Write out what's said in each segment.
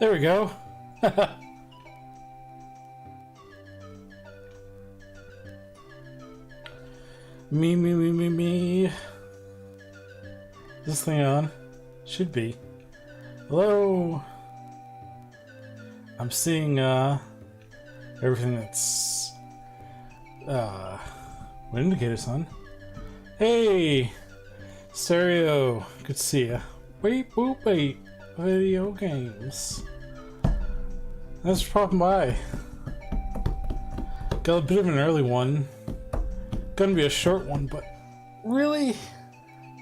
There we go. Me. Is this thing on? Should be. Hello? I'm seeing, everything that's, what indicator's on? Hey! Stereo! Good to see ya. Wait. Video games. Thanks for popping by. Got a bit of an early one. Gonna be a short one, but really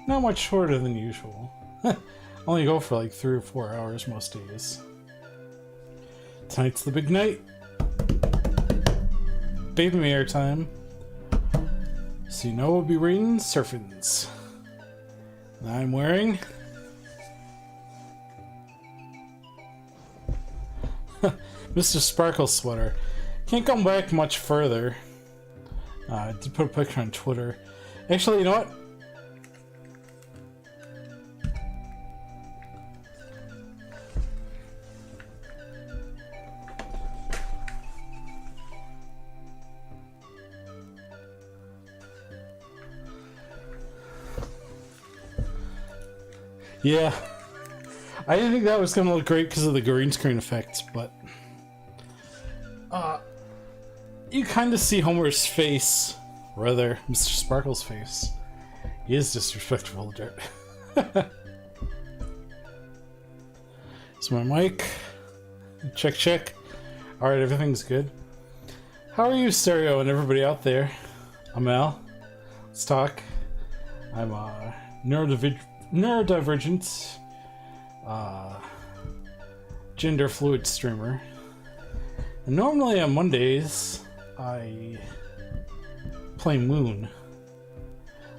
not much shorter than usual. Only go for like 3 or 4 hours most days. Tonight's the big night. Baby Mayor time. So you know we'll be reading Surfins. I'm wearing Mr. Sparkle sweater. Can't come back much further. I did put a picture on Twitter. Actually, you know what? Yeah. I didn't think that was going to look great because of the green screen effects, but you kind of see Homer's face, rather, Mr. Sparkle's face. He is disrespectful, dirt. It's my mic. Check. Alright, everything's good. How are you, Stereo, and everybody out there? I'm Al. Let's talk. I'm a neurodivergent, gender fluid streamer. And normally on Mondays, I play Moon.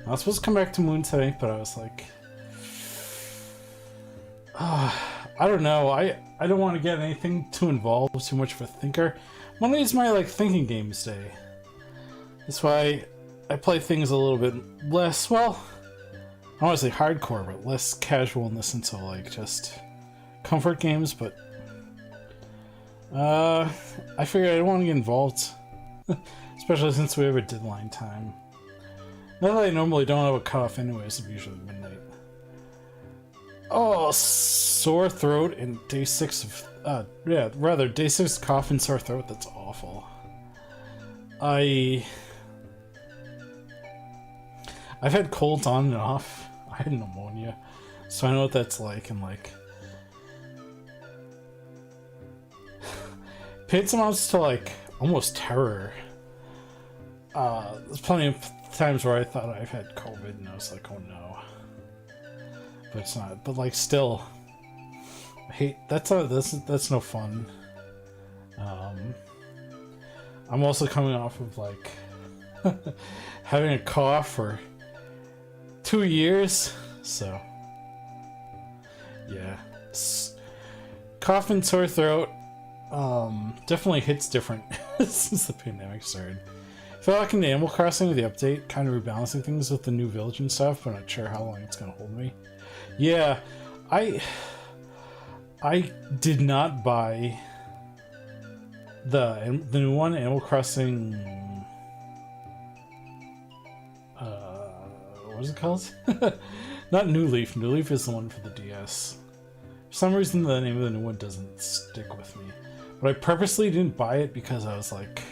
I was supposed to come back to Moon today, but I was like, I don't know. I don't want to get anything too involved, too much of a thinker. Monday's my thinking games day. That's why I play things a little bit less, well, I don't want to say hardcore, but less casual in the sense of just comfort games, but I figured I don't want to get involved, especially since we have a deadline time. Not that I normally don't have a cutoff anyways, it's usually midnight. Oh, sore throat and day 6 of, day 6 cough and sore throat, that's awful. I've had colds on and off. I had pneumonia, so I know what that's like, and paid some amounts to almost terror. There's plenty of times where I thought I've had COVID and I was like, oh no. But it's not. But still, I hate that's no fun. I'm also coming off of having a cough for 2 years, so yeah. Cough and sore throat definitely hits different since the pandemic started. I feel like in the Animal Crossing with the update, kind of rebalancing things with the new village and stuff, but I'm not sure how long it's gonna hold me. Yeah, I did not buy the new one, Animal Crossing. What is it called? Not New Leaf. New Leaf is the one for the DS. For some reason, the name of the new one doesn't stick with me. But I purposely didn't buy it because I was like,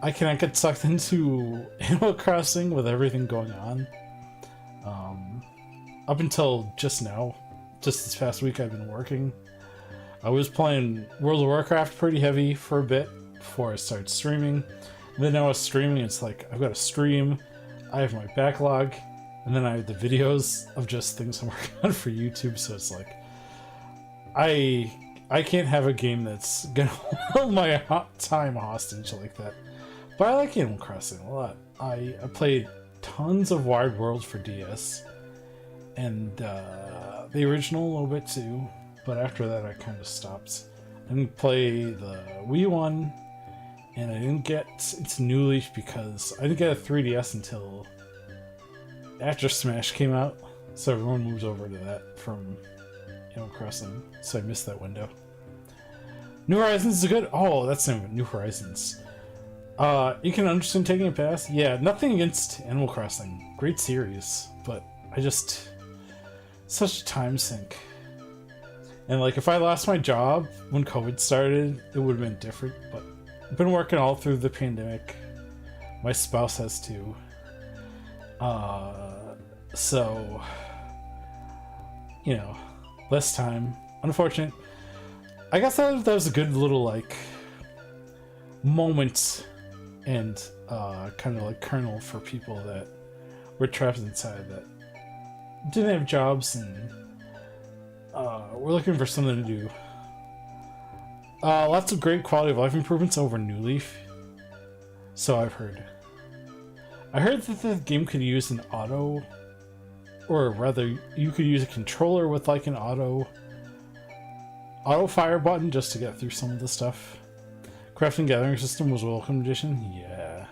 I cannot get sucked into Animal Crossing with everything going on. Up until just now, just this past week, I've been working. I was playing World of Warcraft pretty heavy for a bit before I started streaming. And then I was streaming, it's like, I've got to stream, I have my backlog, and then I have the videos of just things I'm working on for YouTube, so it's like, I can't have a game that's gonna hold my time hostage like that. But I like Animal Crossing a lot. I played tons of Wild World for DS, and the original a little bit too, but after that I kind of stopped. I didn't play the Wii one, and I didn't get its New Leaf because I didn't get a 3DS until after Smash came out, so everyone moves over to that from Animal Crossing, so I missed that window. New Horizons is good? Oh, that's the name of it, New Horizons. You can understand taking a pass. Yeah, nothing against Animal Crossing. Great series, but I just such a time sink. And like, if I lost my job when COVID started, it would have been different. But I've been working all through the pandemic. My spouse has too. So you know, less time. Unfortunate. I guess that was a good little like moment and kind of like kernel for people that were trapped inside that didn't have jobs and we're looking for something to do. Lots of great quality of life improvements over New Leaf. So I've heard. I heard that the game could use an auto, or rather, you could use a controller with like an auto fire button just to get through some of the stuff. Crafting Gathering System was a welcome addition. Yeah.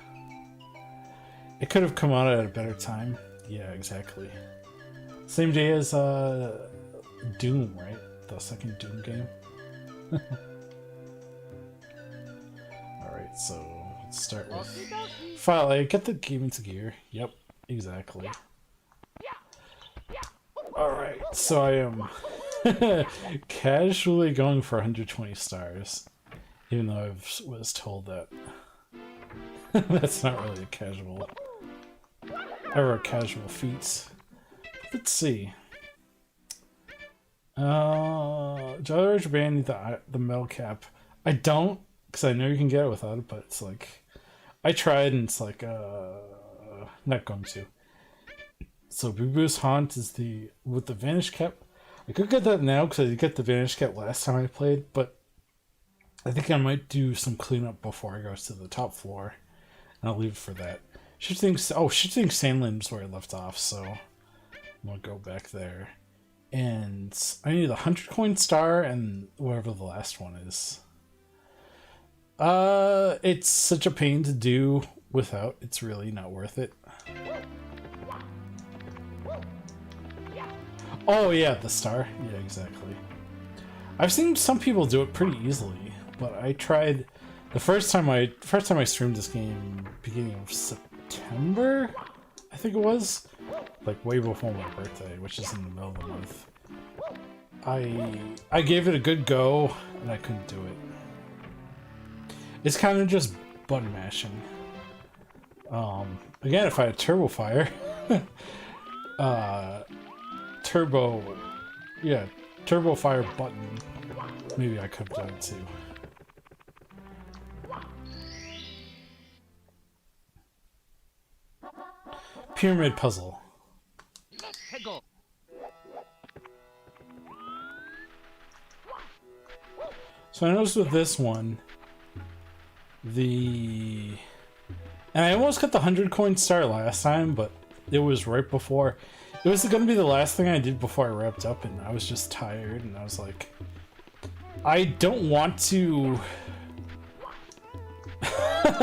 It could have come out at a better time. Yeah, exactly. Same day as Doom, right? The second Doom game. Alright, so let's start with File A. Get the game into gear. Yep, exactly. Alright, so I am casually going for 120 stars. Even though I was told that that's not really a casual feat. Let's see. Jolly Band need the metal cap. I don't, because I know you can get it without it, but it's like I tried and it's like not going to. So Boo Boo's Haunt is with the Vanish Cap. I could get that now because I did get the Vanish Cap last time I played, but I think I might do some cleanup before I go to the top floor, and I'll leave it for that. Shifting Sandland is where I left off, so I'm gonna go back there. And I need the 100 coin star and whatever the last one is. It's such a pain to do without. It's really not worth it. Oh yeah, the star. Yeah, exactly. I've seen some people do it pretty easily, but I tried the first time I streamed this game, beginning of September, I think it was, like way before my birthday, which is in the middle of the month. I gave it a good go and I couldn't do it. It's kind of just button mashing. Again, if I had Turbo Fire, Turbo Fire button, maybe I could have done it too. Pyramid puzzle. So I noticed with this one, and I almost got the 100 coin star last time, but it was right before. It was going to be the last thing I did before I wrapped up, and I was just tired, and I was like, I don't want to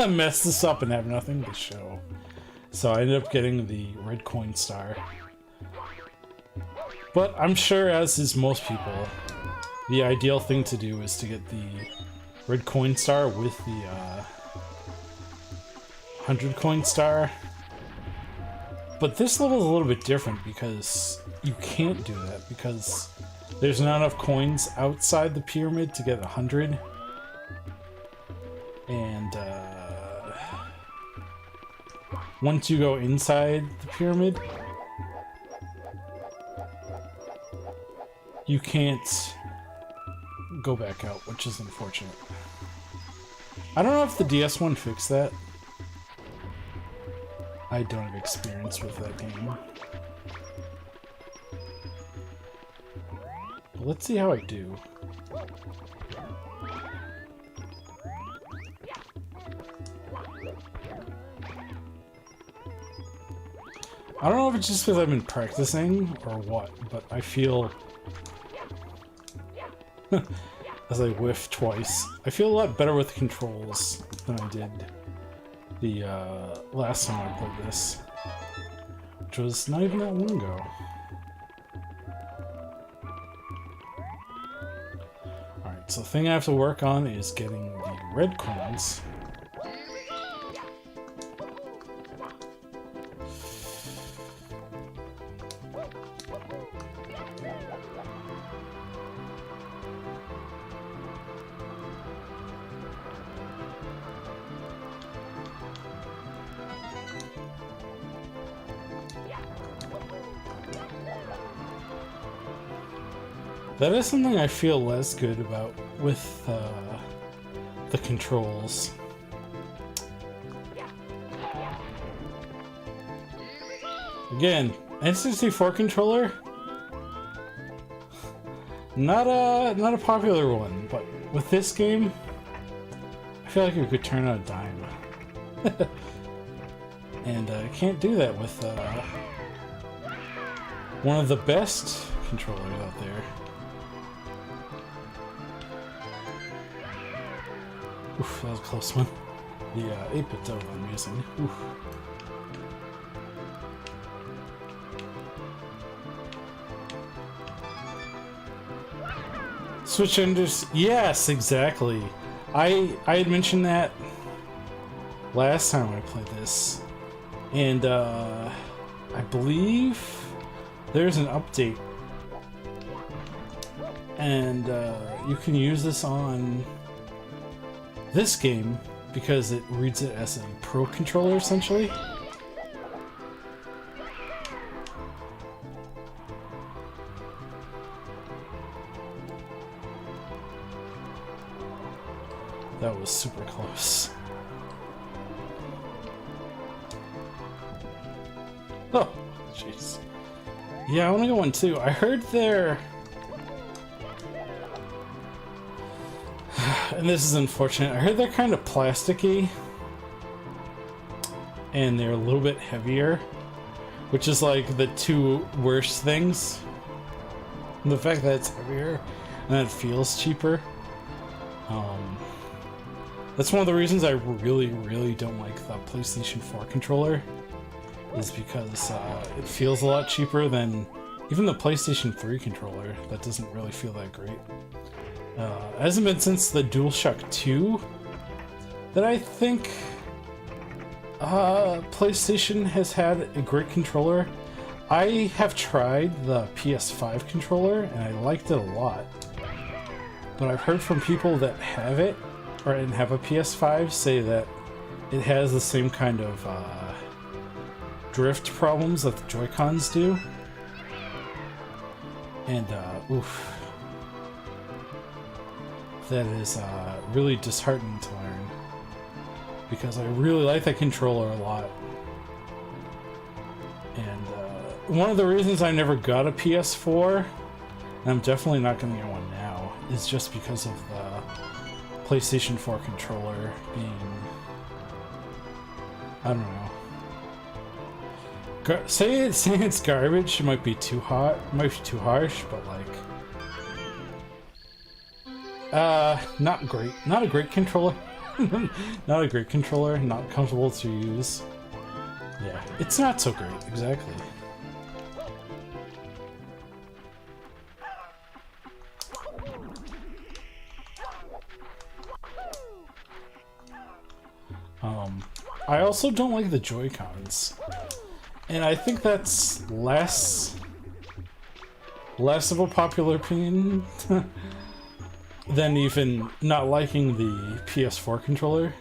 mess this up and have nothing to show. So I ended up getting the red coin star. But I'm sure, as is most people, the ideal thing to do is to get the red coin star with the 100 coin star. But this level is a little bit different because you can't do that because there's not enough coins outside the pyramid to get 100. And once you go inside the pyramid, you can't go back out, which is unfortunate. I don't know if the DS one fixed that. I don't have experience with that game. But let's see how I do. I don't know if it's just because I've been practicing or what, but I feel as I whiff twice, I feel a lot better with controls than I did the last time I played this, which was not even that long ago. Alright, so the thing I have to work on is getting the red coins. That is something I feel less good about with the controls. Again, N64 controller, not a popular one, but with this game, I feel like we could turn on a dime. And I can't do that with one of the best controllers out there. Oof, that was a close one. The 8-bit dove I'm using. Oof. Switch enders. Yes, exactly. I had mentioned that last time I played this, and I believe there's an update, and you can use this on this game because it reads it as a Pro controller essentially. That was super close. Oh, jeez. Yeah, I want to go one too. I heard they're... and this is unfortunate. I heard they're kind of plasticky. And they're a little bit heavier. Which is like the two worst things. And the fact that it's heavier and that it feels cheaper. That's one of the reasons I really don't like the PlayStation 4 controller, is because it feels a lot cheaper than even the PlayStation 3 controller. That doesn't really feel that great. Hasn't been since the DualShock 2 that I think PlayStation has had a great controller. I have tried the PS5 controller and I liked it a lot, but I've heard from people that have it and have a PS5 say that it has the same kind of drift problems that the Joy-Cons do. And oof, that is really disheartening to learn, because I really like that controller a lot. And one of the reasons I never got a PS4, and I'm definitely not going to get one now, is just because of the PlayStation 4 controller being, I don't know. Saying it's garbage might be too hot, might be too harsh, but like, not great. Not a great controller. Not a great controller. Not comfortable to use. Yeah, it's not so great. Exactly. I also don't like the Joy-Cons, and I think that's less of a popular opinion than even not liking the PS4 controller,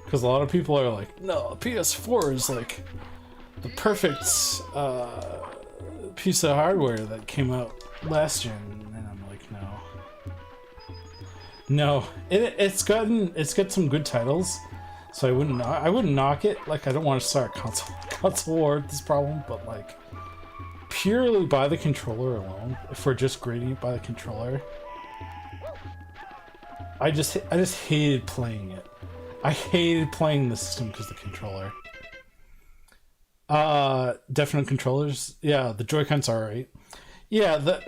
because a lot of people are like, no, PS4 is like the perfect piece of hardware that came out last gen, and I'm like, no, it's got some good titles. So I wouldn't knock it. Like, I don't want to start a console war with this problem, but like, purely by the controller alone, if we're just grading it by the controller, I just hated playing it. I hated playing the system because of the controller. Definite controllers. Yeah, the Joy-Cons are alright. Yeah,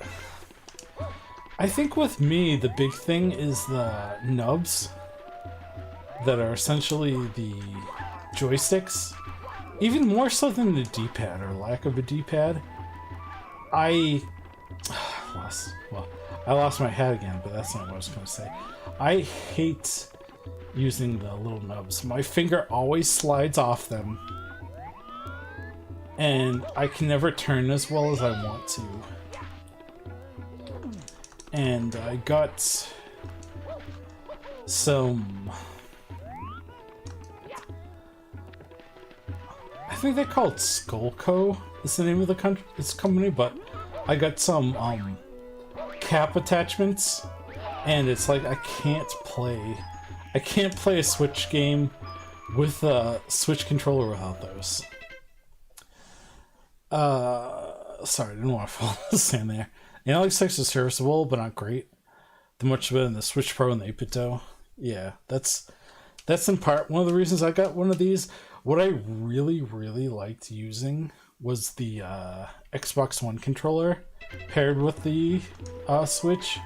I think with me, the big thing is the nubs that are essentially the joysticks. Even more so than the D-pad, or lack of a D-pad. I lost my hat again, but that's not what I was going to say. I hate using the little nubs. My finger always slides off them, and I can never turn as well as I want to. And I got some... I think they're called Skullco, is the name of the company, but I got some cap attachments, and it's like I can't play a Switch game with a Switch controller without those. Sorry, I didn't want to fall in the sand there. Analog sticks is serviceable, but not great. The much better than the Switch Pro and the 8BitDo. Yeah, that's in part one of the reasons I got one of these. What I really, really liked using was the Xbox One controller paired with the Switch.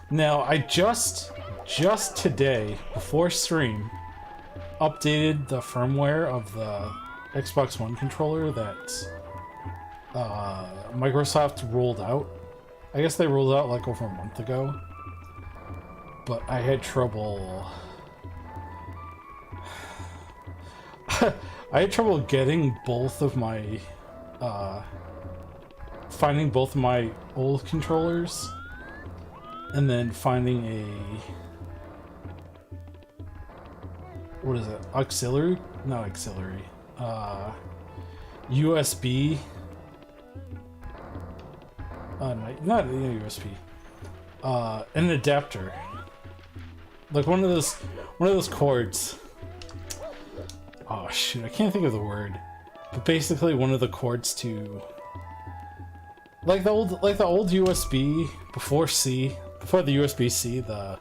Now, I just today, before stream, updated the firmware of the Xbox One controller that Microsoft rolled out. I guess they rolled out like over a month ago. But I had trouble... I had trouble getting both of my... finding both of my old controllers. And then finding a... What is it? Auxiliary? Not auxiliary. USB... not a USB. An adapter. Like one of those cords. Oh shoot, I can't think of the word. But basically one of the cords to like the old USB before the USB-C, the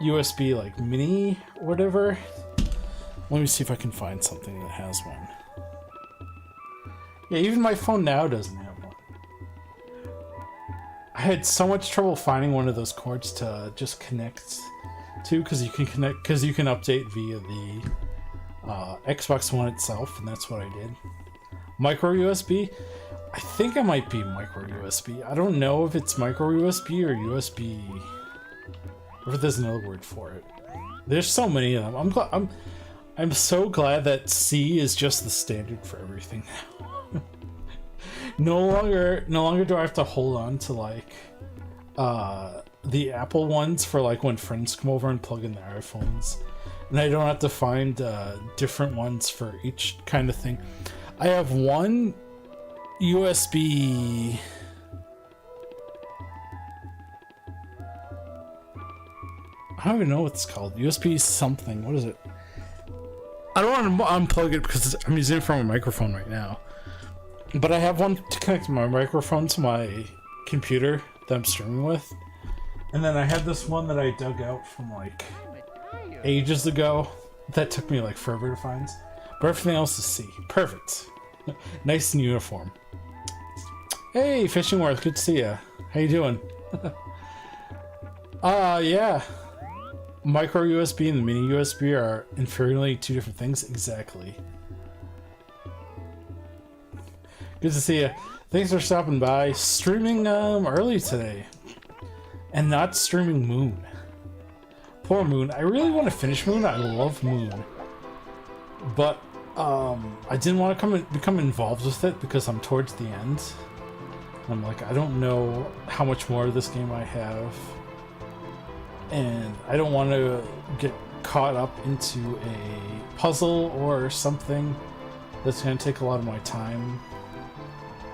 USB like mini whatever. Let me see if I can find something that has one. Yeah, even my phone now doesn't have one. I had so much trouble finding one of those cords to just connect to, because you can update via the Xbox One itself, and that's what I did. Micro USB? I think it might be micro USB. I don't know if it's micro USB or USB, or if there's another word for it. There's so many of them. I'm so glad that C is just the standard for everything now. No longer do I have to hold on to like the Apple ones for like when friends come over and plug in their iPhones, and I don't have to find different ones for each kind of thing. I have one USB. I don't even know what it's called. USB something. What is it? I don't want to unplug it because I'm using it from a microphone right now. But I have one to connect my microphone to my computer that I'm streaming with. And then I had this one that I dug out from like ages ago. That took me like forever to find. But everything else is C. Perfect. Nice and uniform. Hey, Fishingworth, good to see ya. How you doing? Yeah. Micro USB and the mini USB are inferiorly two different things. Exactly. Good to see you. Thanks for stopping by. Streaming early today. And not streaming Moon. Poor Moon. I really want to finish Moon. I love Moon. But I didn't want to become involved with it because I'm towards the end. I'm like, I don't know how much more of this game I have. And I don't want to get caught up into a puzzle or something that's going to take a lot of my time.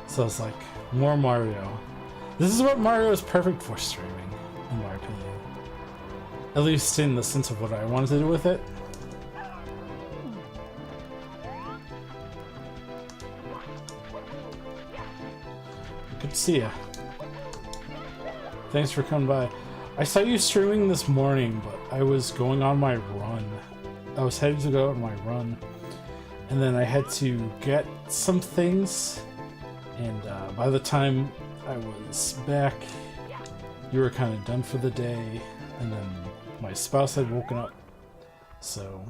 So it's like, more Mario. This is what Mario is perfect for streaming, in my opinion. At least in the sense of what I wanted to do with it. Good to see ya. Thanks for coming by. I saw you streaming this morning, but I was going on my run. I was headed to go on my run. And then I had to get some things. And by the time I was back, you were kind of done for the day. And then my spouse had woken up. So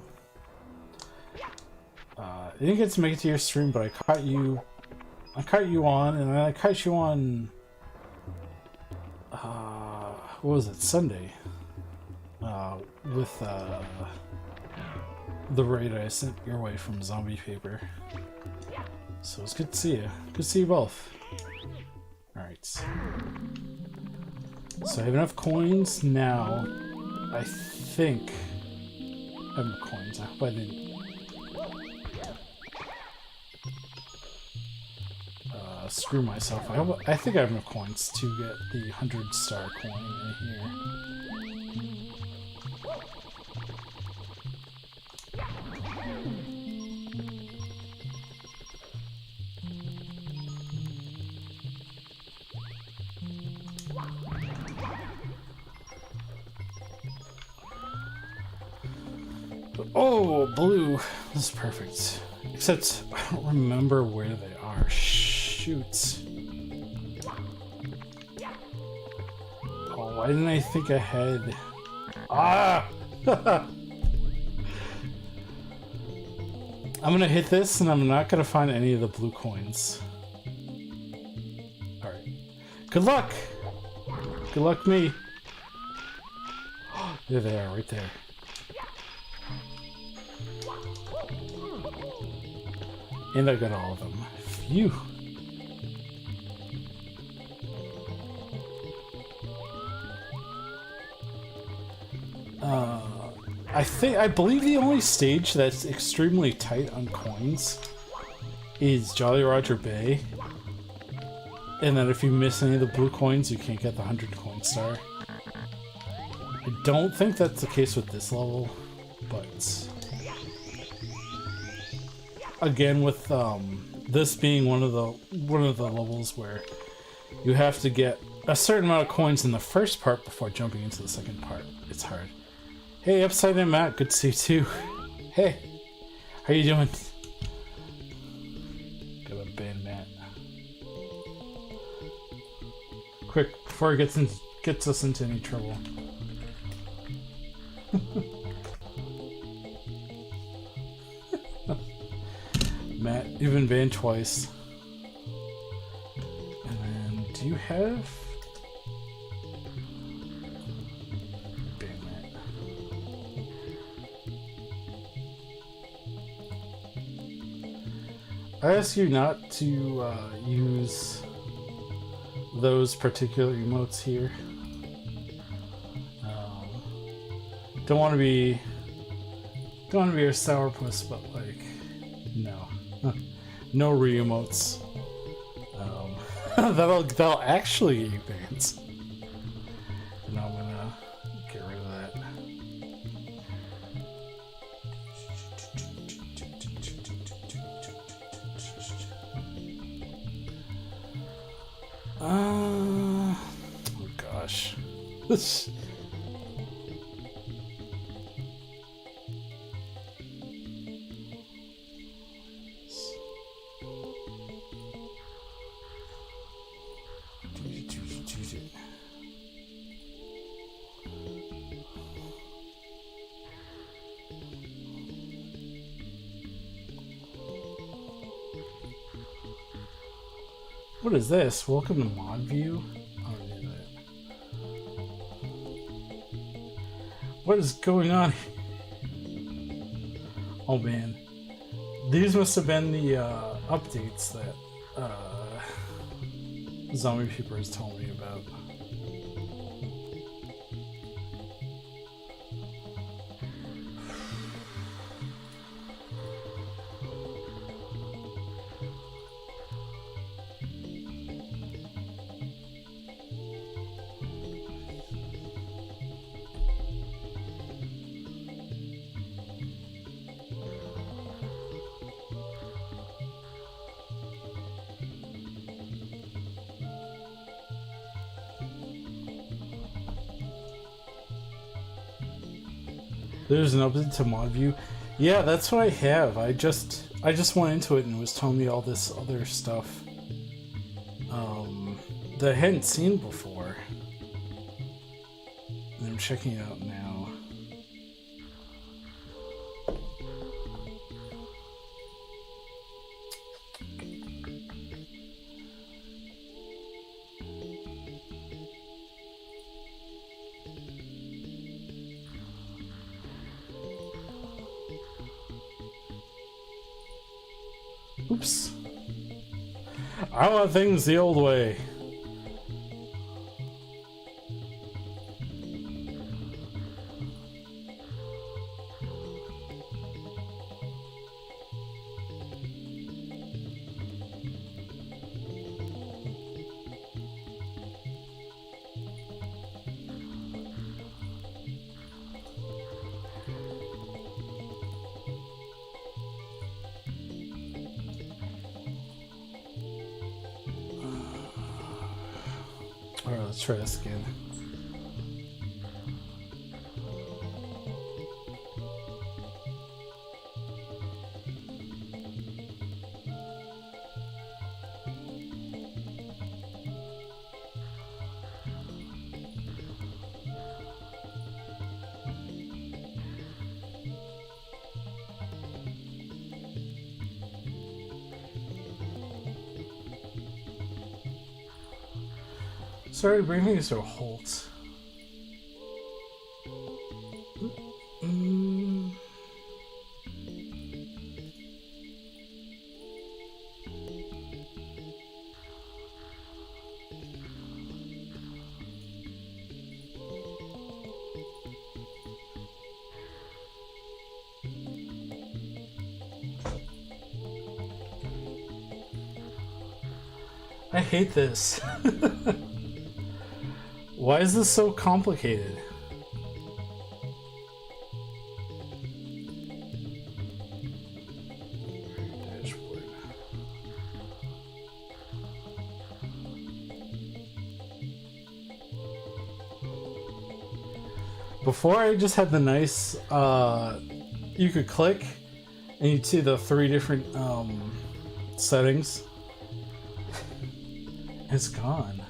I didn't get to make it to your stream, but I caught you on, and I caught you on what was it, Sunday, with the raid I sent your way from Zombie Paper. So it's good to see you. Good to see you both. Alright. So I have enough coins now. I think I have enough coins. I hope I didn't. screw myself. I think I have enough coins to get the 100-star coin in here. Oh, blue. This is perfect. Except I don't remember where they are. Shoot. Oh, why didn't I think ahead? Ah! I'm gonna hit this and I'm not gonna find any of the blue coins. Alright. Good luck! Good luck me. There they are, right there. And I got all of them. Phew. I believe the only stage that's extremely tight on coins is Jolly Roger Bay. And then if you miss any of the blue coins, you can't get the 100 coin star. I don't think that's the case with this level, but again, with this being one of the levels where you have to get a certain amount of coins in the first part before jumping into the second part, it's hard. Hey, Upside Down Matt, good to see you too. Hey, how you doing? Got a ban Matt. Quick, before he gets us into any trouble. Matt, you've been banned twice. And then, do you have... Ban Matt. I ask you not to use those particular emotes here. Don't want to be a sourpuss, but like, no. No re-emotes. That'll actually get you bans. And I'm gonna get rid of that. Oh gosh. This. What is this? Welcome to Mod View? I don't know that. What is going on? Oh man. These must have been the updates that Zombie Peepers told me about. There's an update to Mod View. Yeah, that's what I have. I just went into it and it was telling me all this other stuff that I hadn't seen before. And I'm checking it out now. Oops. I want things the old way. Alright, let's try this again. Sorry, bringing us to a halt. I hate this. Why is this so complicated? Dashboard. Before I just had the nice, you could click and you'd see the 3 different settings. It's gone.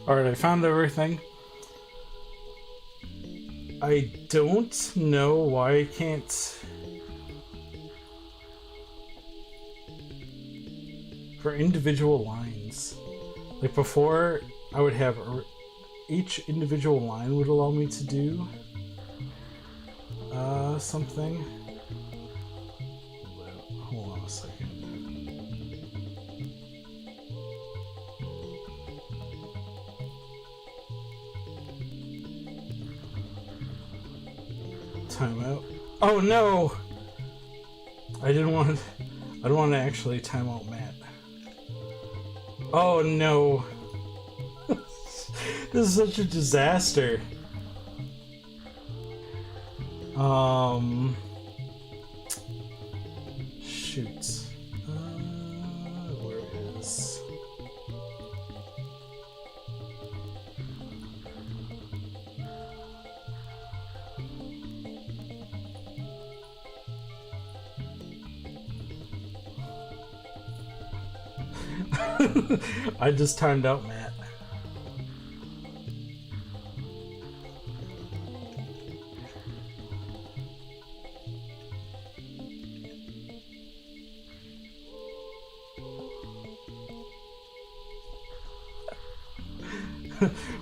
Alright, I found everything. I don't know why I can't... For individual lines. Like before, I would have... Each individual line would allow me to do... something. Hold on a second. Timeout. Oh no! I don't want to actually time out Matt. Oh no! This is such a disaster. Shoot. Where is... I just timed out Matt.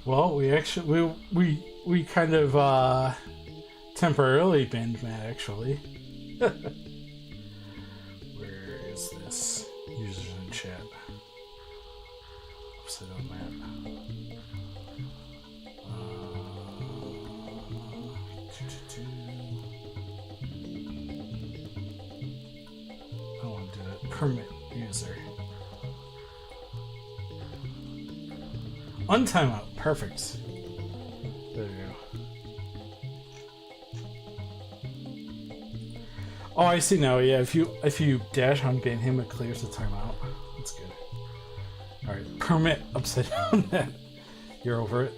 Well, we kind of temporarily banned Matt actually. Where is this? Users in chat. Upside down Matt. I want to do it. Permit user. Untimeout. Perfect. There you go. Oh, I see now. Yeah, if you dash unban him, it clears the timeout. That's good. All right, permit upside down. That you're over it.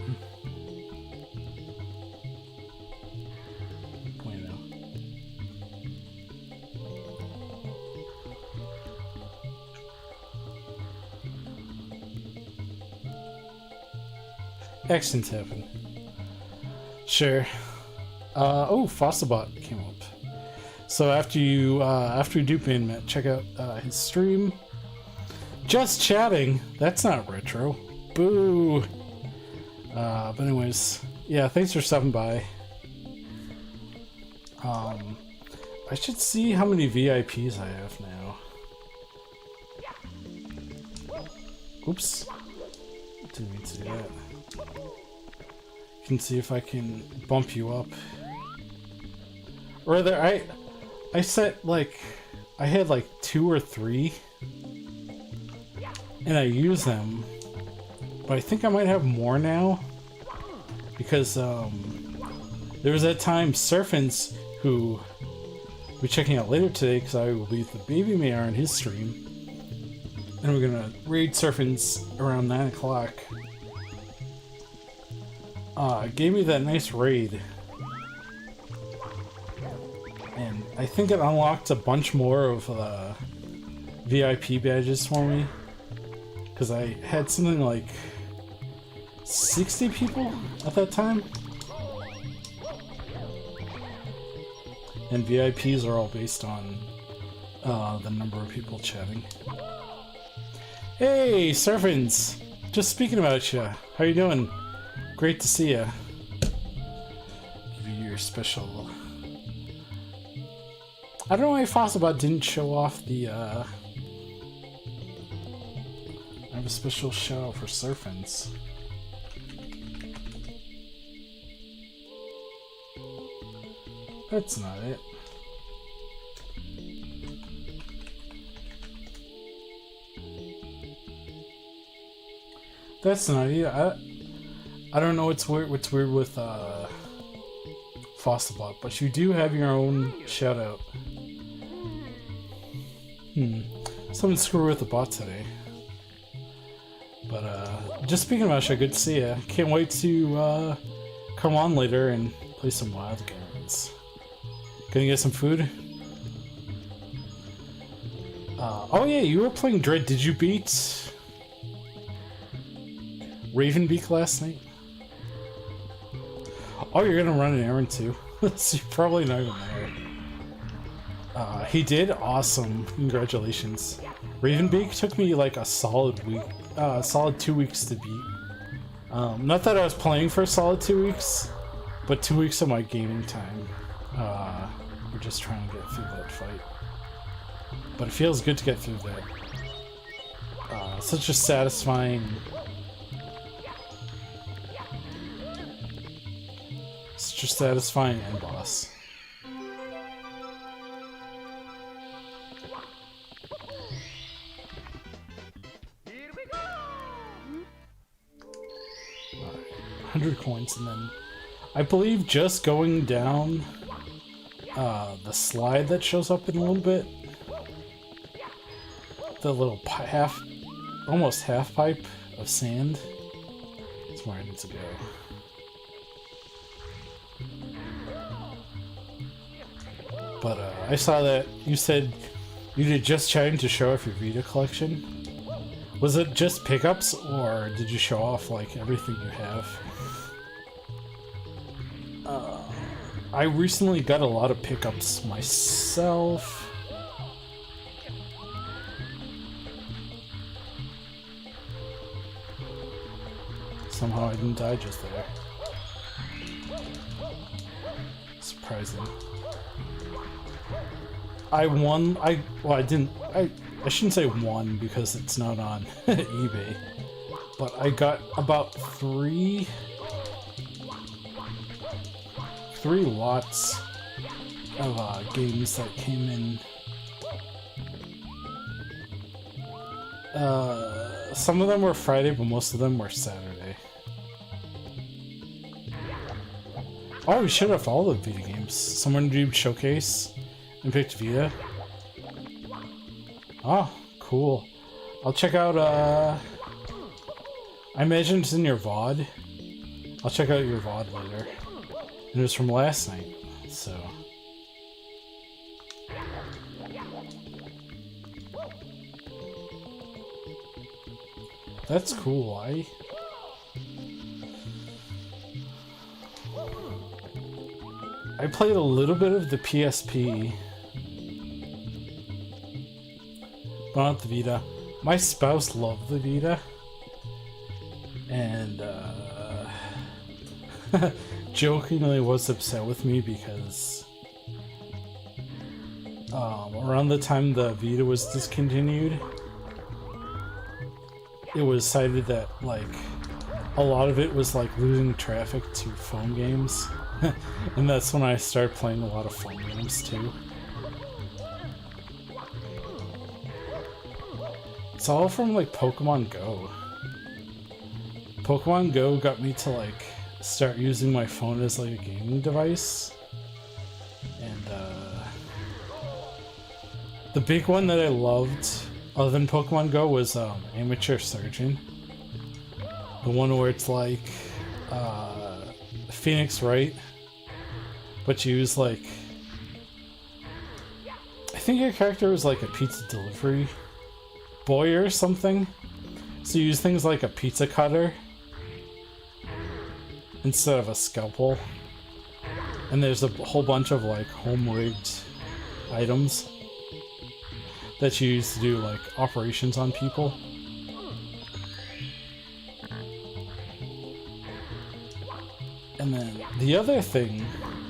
Point out. Accidents happen. Sure. Oh, Fossilbot came up. So after you do ban Matt, check out his stream. Just chatting. That's not retro. Boo. But anyways, yeah. Thanks for stopping by. I should see how many VIPs I have now. Oops. Didn't mean to do that. Can see if I can bump you up. Or rather, I set like I had like 2 or 3, and I use them, but I think I might have more now because there was that time Surfins, who we'll be checking out later today because I will be the Baby Mayor on his stream, and we're gonna raid Surfins around 9 o'clock. Gave me that nice raid, and I think it unlocked a bunch more of VIP badges for me, because I had something like 60 people at that time, and VIPs are all based on the number of people chatting. Hey, Surfins! Just speaking about you. How you doing? Great to see you. Give you your special. I don't know why Fossilbot didn't show off the. I have a special shout out for Surfins. That's not it. That's not it. I don't know what's weird with Fossilbot, but you do have your own shout out. Someone screwed with the bot today. But just speaking about Sha, good to see ya. Can't wait to come on later and play some wild games. Gonna get some food? Oh yeah, you were playing Dread. Did you beat Ravenbeak last night? Oh, you're gonna run an errand too? So you're probably not even there. He did? Awesome. Congratulations. Ravenbeak took me like a solid week, solid 2 weeks to beat. Not that I was playing for a solid 2 weeks, but 2 weeks of my gaming time. We're just trying to get through that fight. But it feels good to get through that. Such a satisfying... Such a satisfying end boss. Here we go. 100 coins, and then I believe just going down the slide that shows up in a little bit, the little almost half pipe of sand, is where I need to go. But I saw that you said you did just chatting to show off your Vita collection. Was it just pickups, or did you show off like everything you have? I recently got a lot of pickups myself. Somehow I didn't die just there. Surprising. I won. I shouldn't say won because it's not on eBay. But I got about three lots of games that came in. Some of them were Friday, but most of them were Saturday. Oh, we should have all the Vita games. Someone did Showcase and picked Vita. Oh, cool. I'll check out, I imagine it's in your VOD. I'll check out your VOD later. And it was from last night, so... That's cool. I played a little bit of the PSP, but not the Vita. My spouse loved the Vita, and jokingly was upset with me because around the time the Vita was discontinued, it was cited that like a lot of it was like losing traffic to phone games. And that's when I started playing a lot of phone games too. It's all from like Pokemon Go. Pokemon Go got me to like start using my phone as like a gaming device. And the big one that I loved other than Pokemon Go was Amateur Surgeon. The one where it's like Phoenix Wright, but you use like, I think your character was like a pizza delivery boy or something. So you use things like a pizza cutter instead of a scalpel. And there's a whole bunch of like home-rigged items that you use to do like operations on people. And then the other thing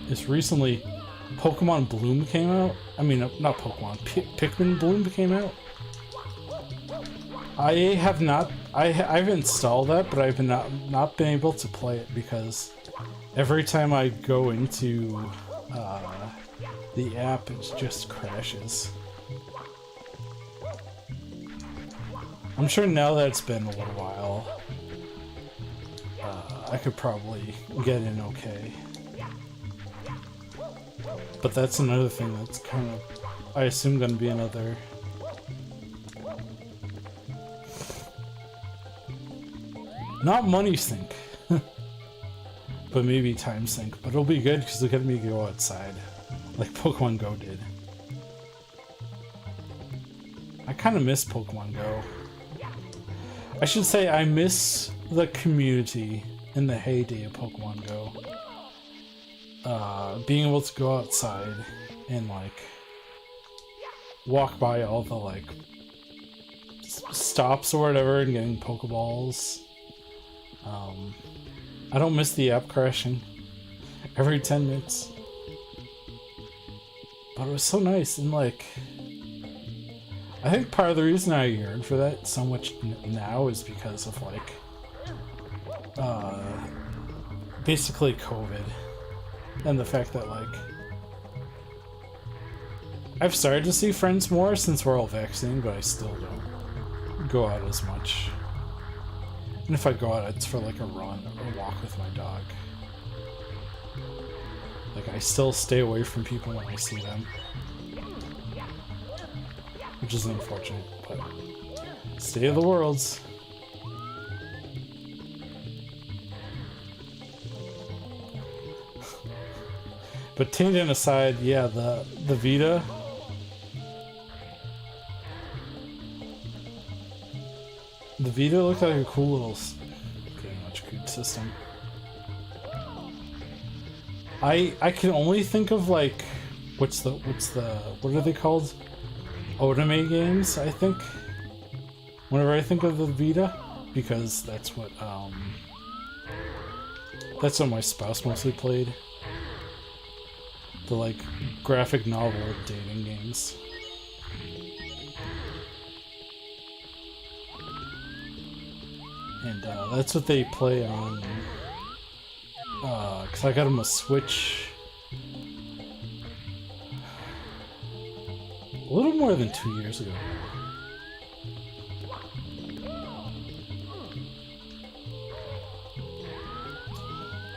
is recently Pokemon Bloom came out. I mean, not Pokemon, Pikmin Bloom came out. I've installed that, but I've not been able to play it because every time I go into the app, it just crashes. I'm sure now that it's been a little while, I could probably get in okay. But that's another thing that's kind of, I assume, going to be another... Not money sink, but maybe time sink. But it'll be good because it'll get me to go outside, like Pokemon Go did. I kind of miss Pokemon Go. I should say I miss the community in the heyday of Pokemon Go. Being able to go outside and like walk by all the like stops or whatever and getting Pokeballs. I don't miss the app crashing every 10 minutes. But it was so nice, and like, I think part of the reason I yearn for that so much now is because of like, basically COVID. And the fact that like, I've started to see friends more since we're all vaccinated, but I still don't go out as much. And if I go out, it's for like a run or a walk with my dog. Like, I still stay away from people when I see them. Which is unfortunate, but... State of the Worlds. But tangent aside, yeah, the Vita... The Vita looked like a cool little, pretty much good system. I can only think of like, what are they called? Otome games, I think. Whenever I think of the Vita, because that's what my spouse mostly played. The like graphic novel dating games. And that's what they play on, because I got them a Switch a little more than 2 years ago.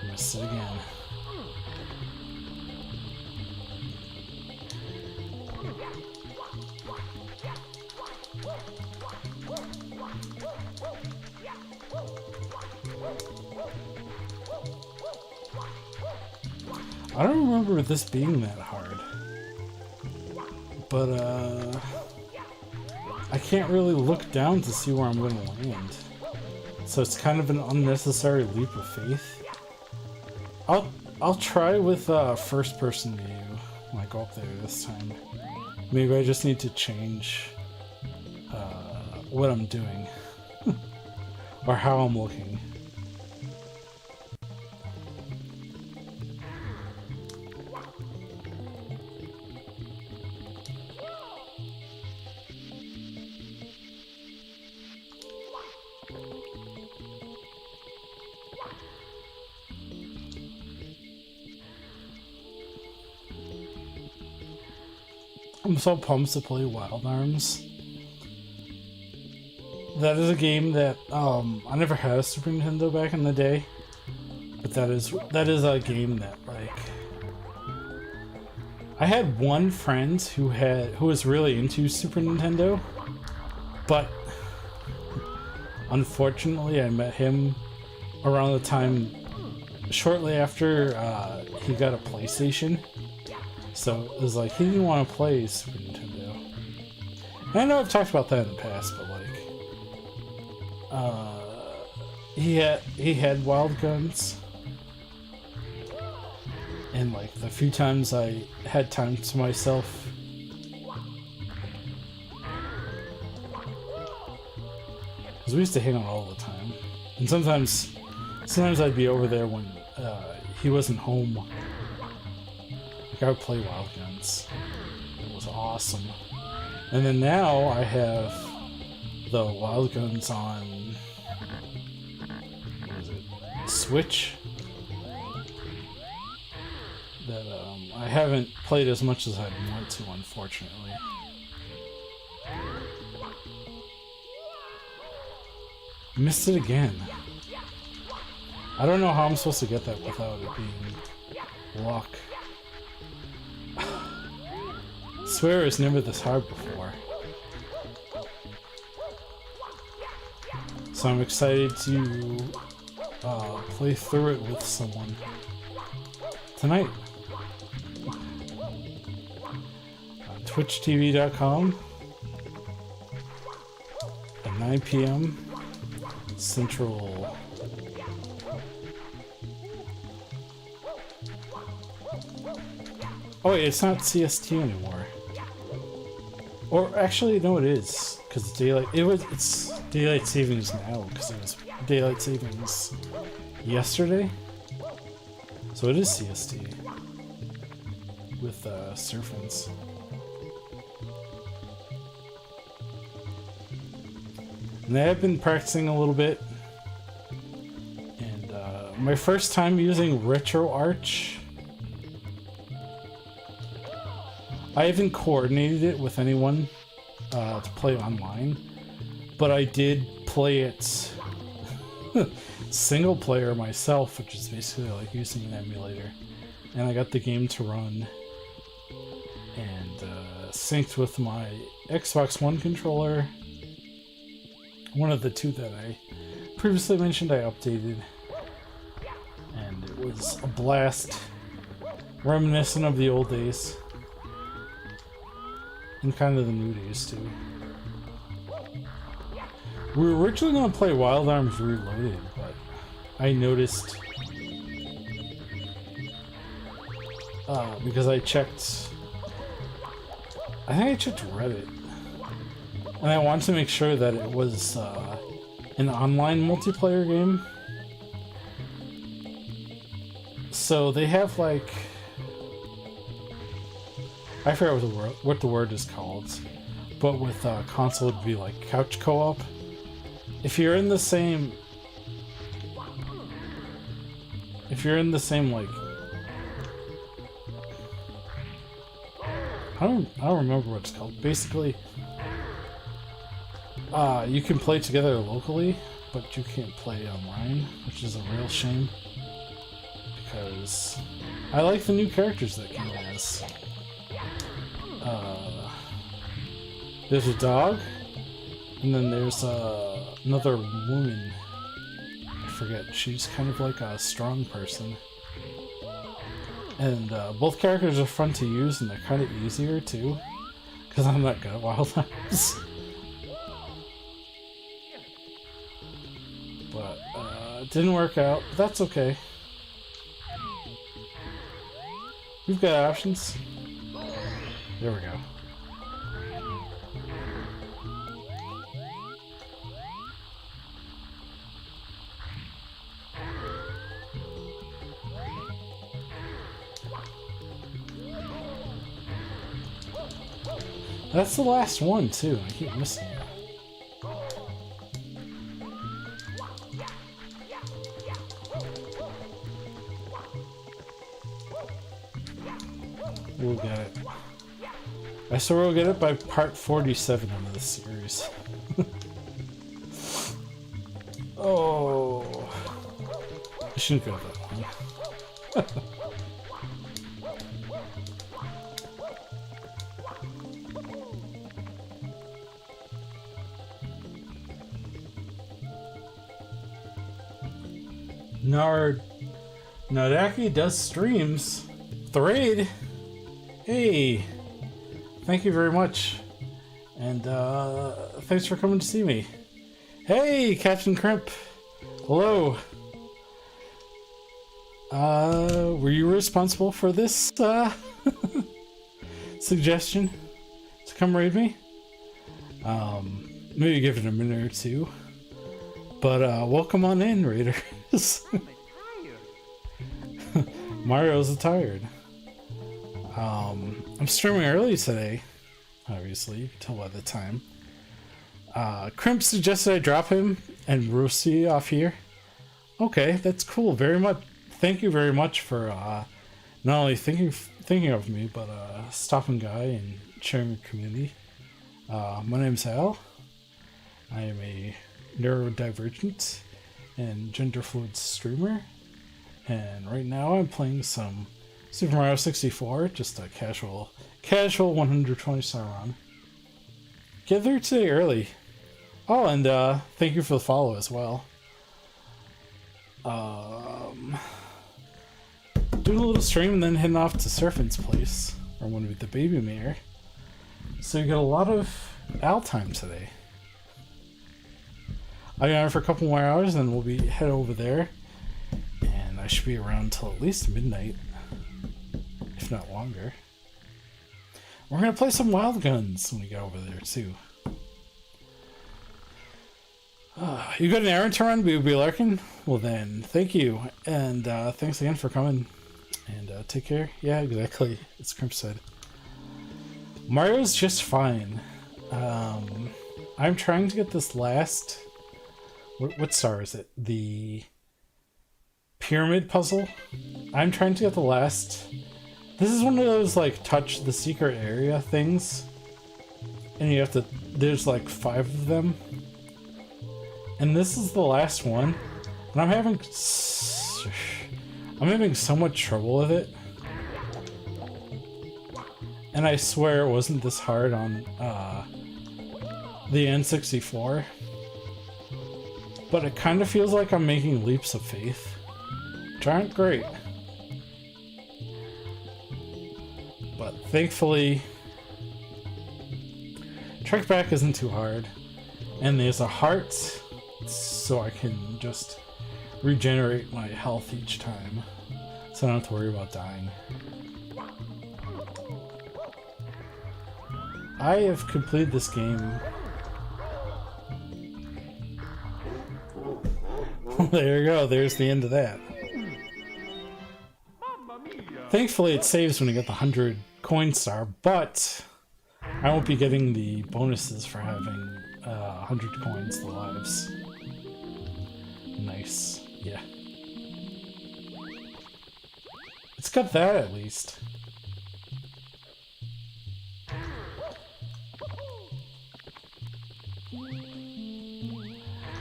I missed it again. I don't remember this being that hard, but I can't really look down to see where I'm going to land, so it's kind of an unnecessary leap of faith. I'll try with first-person view when I go up there this time. Maybe I just need to change what I'm doing or how I'm looking. I'm so pumped to play Wild Arms. That is a game that I never had a Super Nintendo back in the day, but that is a game that like I had one friend who was really into Super Nintendo, but unfortunately I met him around the time shortly after he got a PlayStation. So it was like he didn't want to play Super Nintendo. And I know I've talked about that in the past, but like he had Wild Guns, and like the few times I had time to myself, because we used to hang out all the time, and sometimes I'd be over there when he wasn't home. Like I would play Wild Guns. It was awesome. And then now I have the Wild Guns on, what is it, Switch, that I haven't played as much as I want to, unfortunately. Missed it again. I don't know how I'm supposed to get that without it being luck. I swear it's never this hard before. So I'm excited to play through it with someone tonight. TwitchTV.com at 9 p.m. Central. Oh wait, it's not CST anymore. Or actually, no, it is, because it's daylight. It's daylight savings now because it was daylight savings yesterday. So it is CST with Surfins. And I've been practicing a little bit, and my first time using RetroArch. I haven't coordinated it with anyone to play online, but I did play it single player myself, which is basically like using an emulator, and I got the game to run and synced with my Xbox One controller, one of the two that I previously mentioned I updated, and it was a blast, reminiscent of the old days. And kind of the new days too. We were originally going to play Wild Arms Reloaded, but I noticed because I think I checked Reddit, and I wanted to make sure that it was an online multiplayer game. So they have like, I forgot what the word is called, but with console it'd be like couch co-op. If you're in the same like, I don't remember what it's called. Basically, you can play together locally, but you can't play online, which is a real shame because I like the new characters that came as. There's a dog, and then there's another woman. I forget. She's kind of like a strong person. And both characters are fun to use, and they're kind of easier too, because I'm not good at Wild Arms. But it didn't work out, but that's okay. We've got options. There we go. That's the last one, too. I keep missing it. We'll get it. I swear we'll get it by part 47 of this series. Oh, I shouldn't go that long. Nardaki does streams. The raid. Hey, thank you very much, and thanks for coming to see me. Hey, Captain Crimp. Hello. Were you responsible for this suggestion to come raid me? Maybe give it a minute or two. But welcome on in, Raiders. Mario's tired. I'm streaming early today, obviously, till by the time. Crimp suggested I drop him and Roosty off here. Okay, that's cool. Very much. Thank you very much for not only thinking of me, but stopping by and sharing your community. My name's Al. I am a neurodivergent and gender fluid streamer, and right now I'm playing some Super Mario 64, just a casual 120 star run. Get there today early. Oh, and thank you for the follow as well. Doing a little stream and then heading off to Surfin's place, or one with the baby mare. So you got a lot of Al time today. I'll be on for a couple more hours, and we'll be head over there, and I should be around till at least midnight, if not longer. We're gonna play some Wild Guns when we get over there too. You got an errand to run, BB Larkin? Well then, thank you, and thanks again for coming, and take care. Yeah, exactly. It's Crimp said. Mario's just fine. I'm trying to get this last. What star is it? The pyramid puzzle? I'm trying to get the last. This is one of those like touch the secret area things. And you have to, there's like 5 of them. And this is the last one. And I'm having so much trouble with it. And I swear it wasn't this hard on the N64. But it kind of feels like I'm making leaps of faith, which aren't great. But thankfully, Trek Back isn't too hard. And there's a heart, so I can just regenerate my health each time. So I don't have to worry about dying. I have completed this game. There you go, there's the end of that. Thankfully it saves when you get the 100 coin star, but I won't be getting the bonuses for having 100 coins, the lives. Nice, yeah. It's got that at least.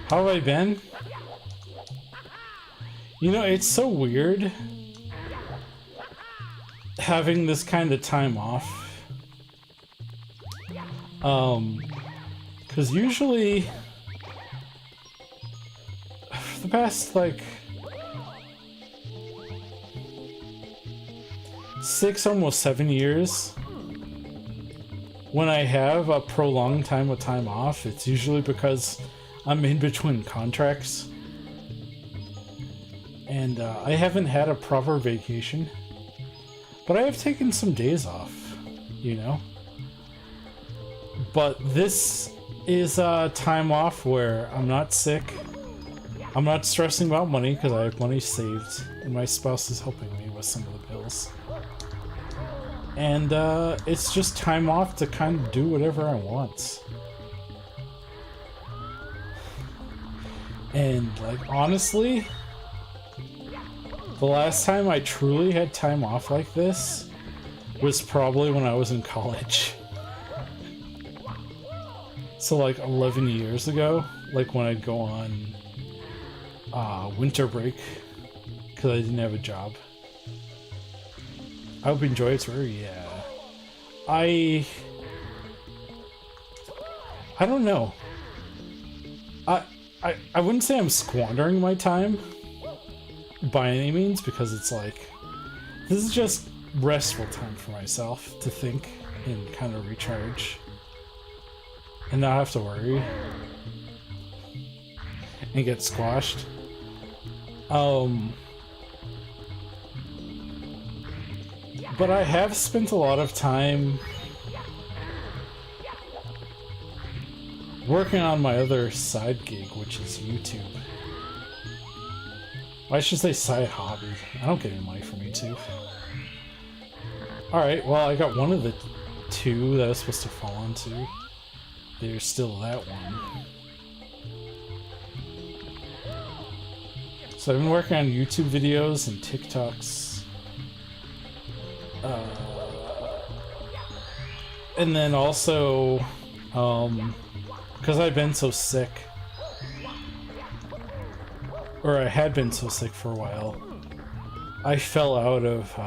How have I been? You know, it's so weird having this kind of time off. Because usually for the past like 6, almost 7 years, when I have a prolonged time of time off, it's usually because I'm in between contracts. And I haven't had a proper vacation, but I have taken some days off, you know? But this is a time off where I'm not sick, I'm not stressing about money because I have money saved, and my spouse is helping me with some of the bills. And it's just time off to kind of do whatever I want. And like, honestly, the last time I truly had time off like this was probably when I was in college. So like 11 years ago, like when I'd go on winter break because I didn't have a job. I hope you enjoy it, sir. Yeah. I don't know. I wouldn't say I'm squandering my time by any means, because it's like, this is just restful time for myself to think and kind of recharge and not have to worry and get squashed. But I have spent a lot of time working on my other side gig, which is YouTube. I should say side hobby. I don't get any money from YouTube. Alright, well, I got one of the two that I was supposed to fall onto. There's still that one. So I've been working on YouTube videos and TikToks. And then also, because I've been so sick, or I had been so sick for a while, I fell out of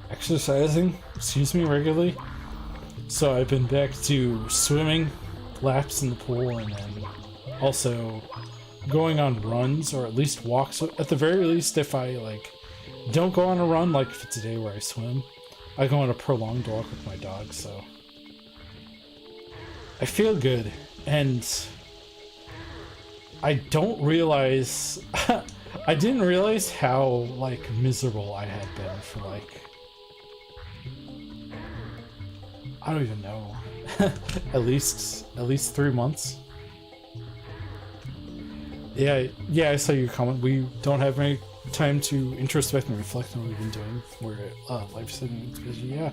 exercising, regularly. So I've been back to swimming, laps in the pool, and then also going on runs, or at least walks. At the very least, if I like don't go on a run, like if it's a day where I swim, I go on a prolonged walk with my dog, so I feel good. And I don't realize I didn't realize how like miserable I had been for like, I don't even know, at least 3 months. Yeah, I saw your comment. We don't have any time to introspect and reflect on what we've been doing. We're life's busy. Yeah.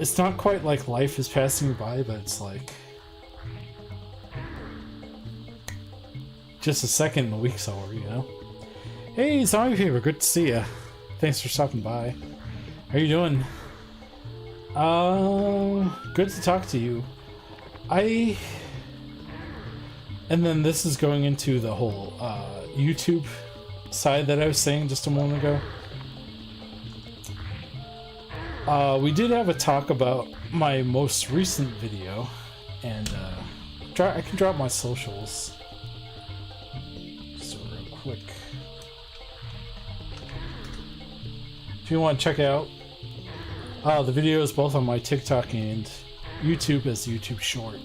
It's not quite like life is passing you by, but it's like just a second and a week's over, you know? Hey, Zombie Fever, good to see ya. Thanks for stopping by. How you doing? Good to talk to you. And then this is going into the whole YouTube side that I was saying just a moment ago. We did have a talk about my most recent video, and I can drop my socials just real quick if you want to check it out. The video is both on my TikTok and YouTube as YouTube Short.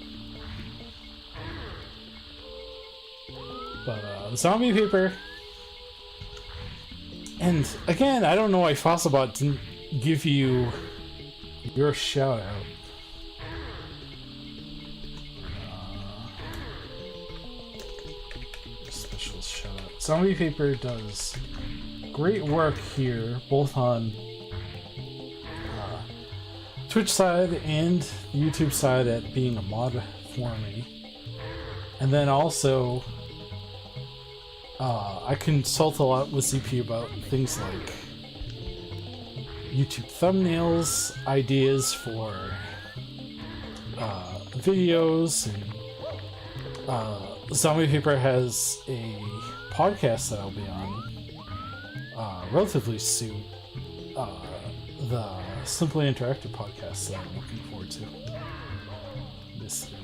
But Zombie Paper, and again, I don't know why Fossilbot didn't give you your shout out. Special shout out. Zombie Paper does great work here, both on Twitch side and YouTube side at being a mod for me, and then also I consult a lot with ZP about things like YouTube thumbnails, ideas for videos, and Zombie Paper has a podcast that I'll be on relatively soon. The Simply Interactive podcast that I'm looking forward to. This video.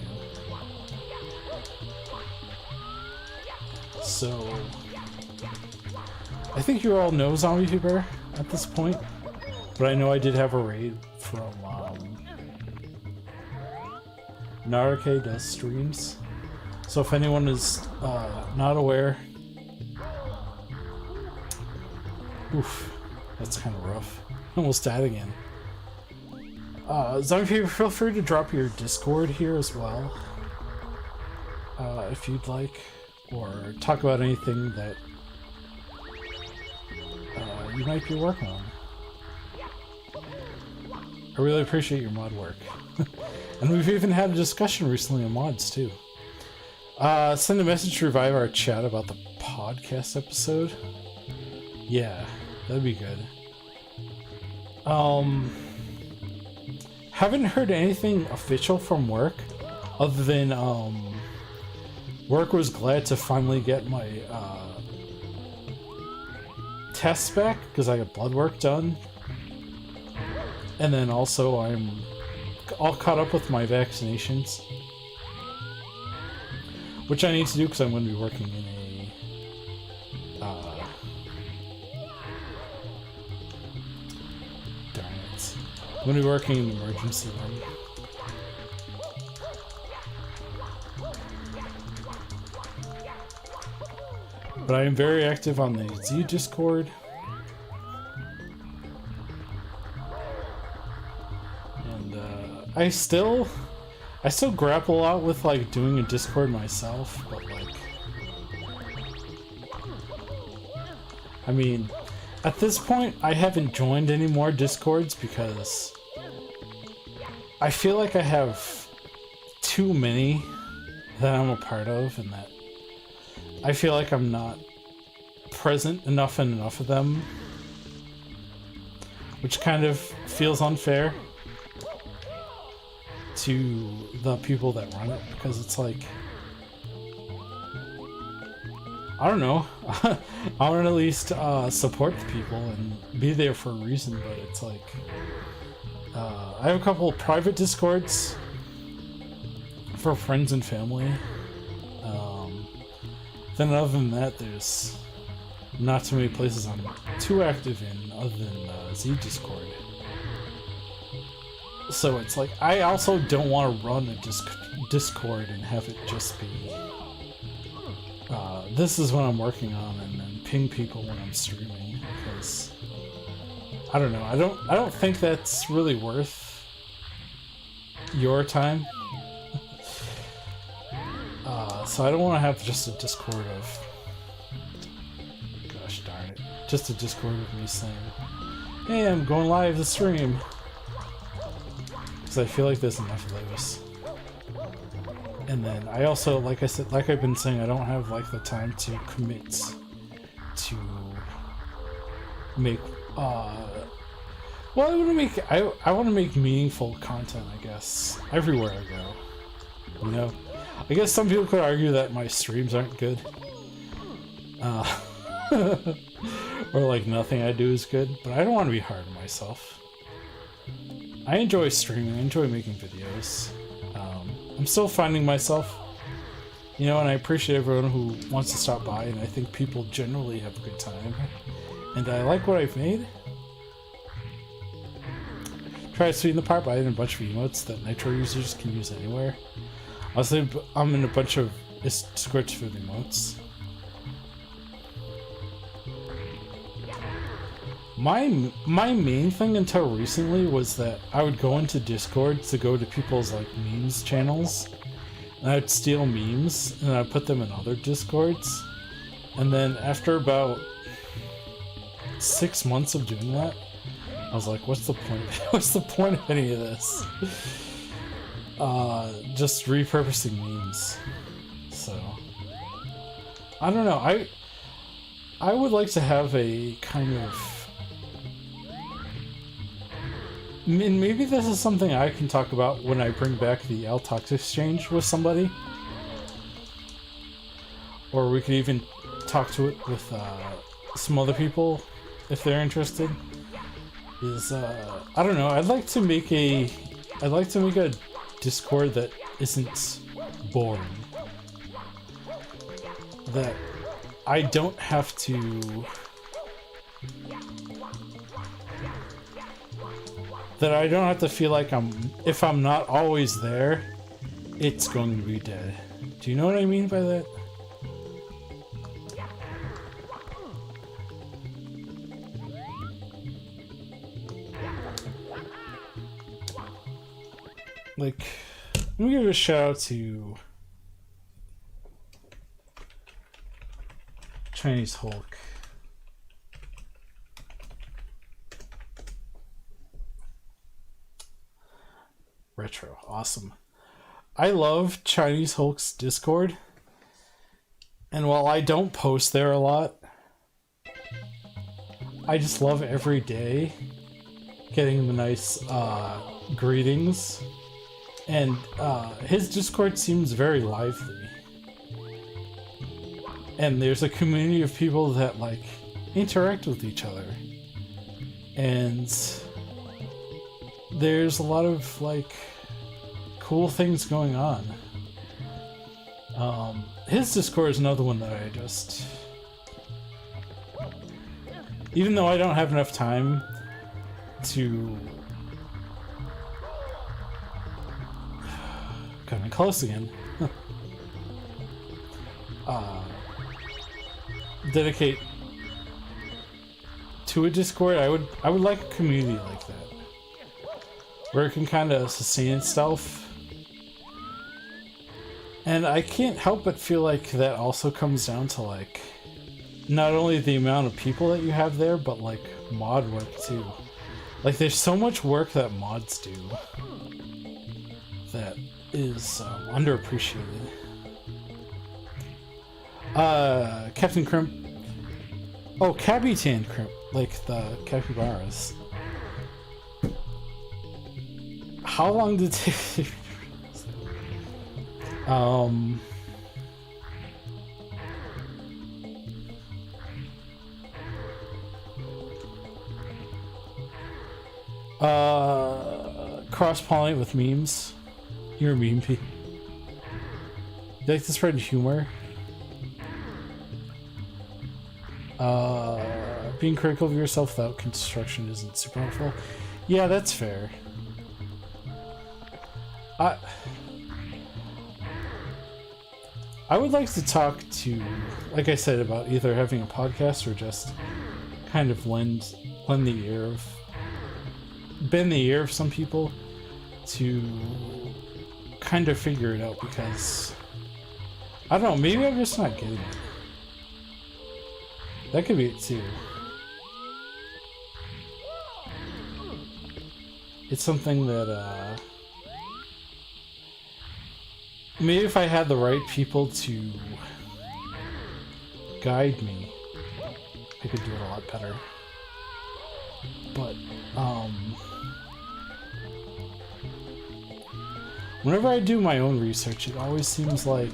So, I think you all know Zombie Fever at this point, but I know I did have a raid from Naruke does streams. So if anyone is not aware, oof, that's kind of rough. Almost died again. Zombie Fever, feel free to drop your Discord here as well, if you'd like, or talk about anything that you might be working on. I really appreciate your mod work. And we've even had a discussion recently on mods too. Send a message to revive our chat about the podcast episode. Yeah, that'd be good. haven't heard anything official from work, other than work was glad to finally get my tests back because I got blood work done, and then also I'm all caught up with my vaccinations, which I need to do because I'm going to be working in a darn it, I'm going to be working in an emergency room. But I am very active on the Z Discord. And I still grapple a lot with like doing a Discord myself, but like, I mean, at this point I haven't joined any more Discords because I feel like I have too many that I'm a part of, and that I feel like I'm not present enough in enough of them, which kind of feels unfair to the people that run it, because it's like, I don't know, I want to at least support the people and be there for a reason, but it's like, I have a couple of private Discords for friends and family. Then other than that, there's not too many places I'm too active in other than Z Discord. So it's like, I also don't want to run a Discord and have it just be this is what I'm working on, and then ping people when I'm streaming, because I don't know, I don't think that's really worth your time. So I don't want to have just a Discord of, gosh darn it, just a Discord of me saying, hey, I'm going live to stream, because I feel like there's enough of those. And then I also, like I said, like I've been saying, I don't have like the time to commit to make well, I want to make meaningful content, I guess, everywhere I go, you know. I guess some people could argue that my streams aren't good. Or like nothing I do is good, but I don't want to be hard on myself. I enjoy streaming, I enjoy making videos. I'm still finding myself, you know, and I appreciate everyone who wants to stop by, and I think people generally have a good time. And I like what I've made. Try to sweeten the part by adding a bunch of emotes that Nitro users can use anywhere. Honestly, I'm in a bunch of scripts for the emotes. My main thing until recently was that I would go into Discord to go to people's like memes channels, and I'd steal memes and I'd put them in other Discords, and then after about 6 months of doing that, I was like, what's the point? What's the point of any of this? Just repurposing memes. So I don't know, I would like to have a kind of, and maybe this is something I can talk about when I bring back the Altox Exchange with somebody. Or we could even talk to it with some other people if they're interested. I don't know, I'd like to make a Discord that isn't boring. That I don't have to... That I don't have to feel like if I'm not always there, it's going to be dead. Do you know what I mean by that? Like, let me give a shout out to Chinese Hulk. Retro, awesome. I love Chinese Hulk's Discord, and while I don't post there a lot, I just love every day getting the nice greetings, and his Discord seems very lively. And there's a community of people that like interact with each other, and there's a lot of like cool things going on. His Discord is another one that I just, even though I don't have enough time to coming close again. Dedicate to a Discord. I would like a community like that, where it can kind of sustain itself. And I can't help but feel like that also comes down to like not only the amount of people that you have there, but like mod work too. Like there's so much work that mods do that is underappreciated. Captain Crimp. Oh, Capitan Crimp, like the capybaras. How long did it take? Cross-pollinate with memes. You're a meme pea. You like to spread humor? Being critical of yourself without construction isn't super helpful. Yeah, that's fair. I would like to talk to, like I said, about either having a podcast or just kind of bend the ear of some people to kind of figure it out, because I don't know, maybe I'm just not getting it. That could be it too. It's something that maybe if I had the right people to guide me, I could do it a lot better. But whenever I do my own research, it always seems like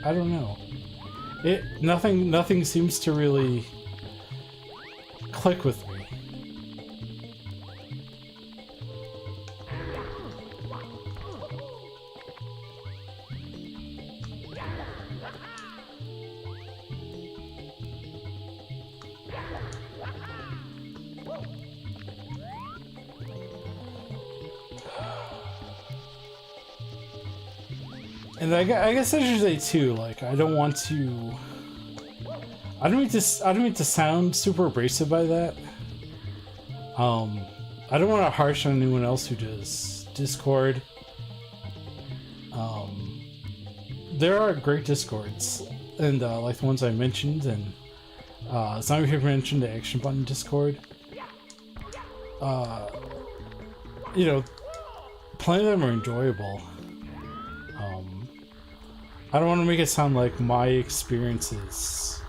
I don't know. Nothing seems to really click with me. And I guess I should say too, like I don't mean to sound super abrasive by that. I don't want to harsh on anyone else who does Discord. There are great Discords, and like the ones I mentioned, and Zombie Paper mentioned the Action Button Discord. You know, plenty of them are enjoyable. I don't want to make it sound like my experience is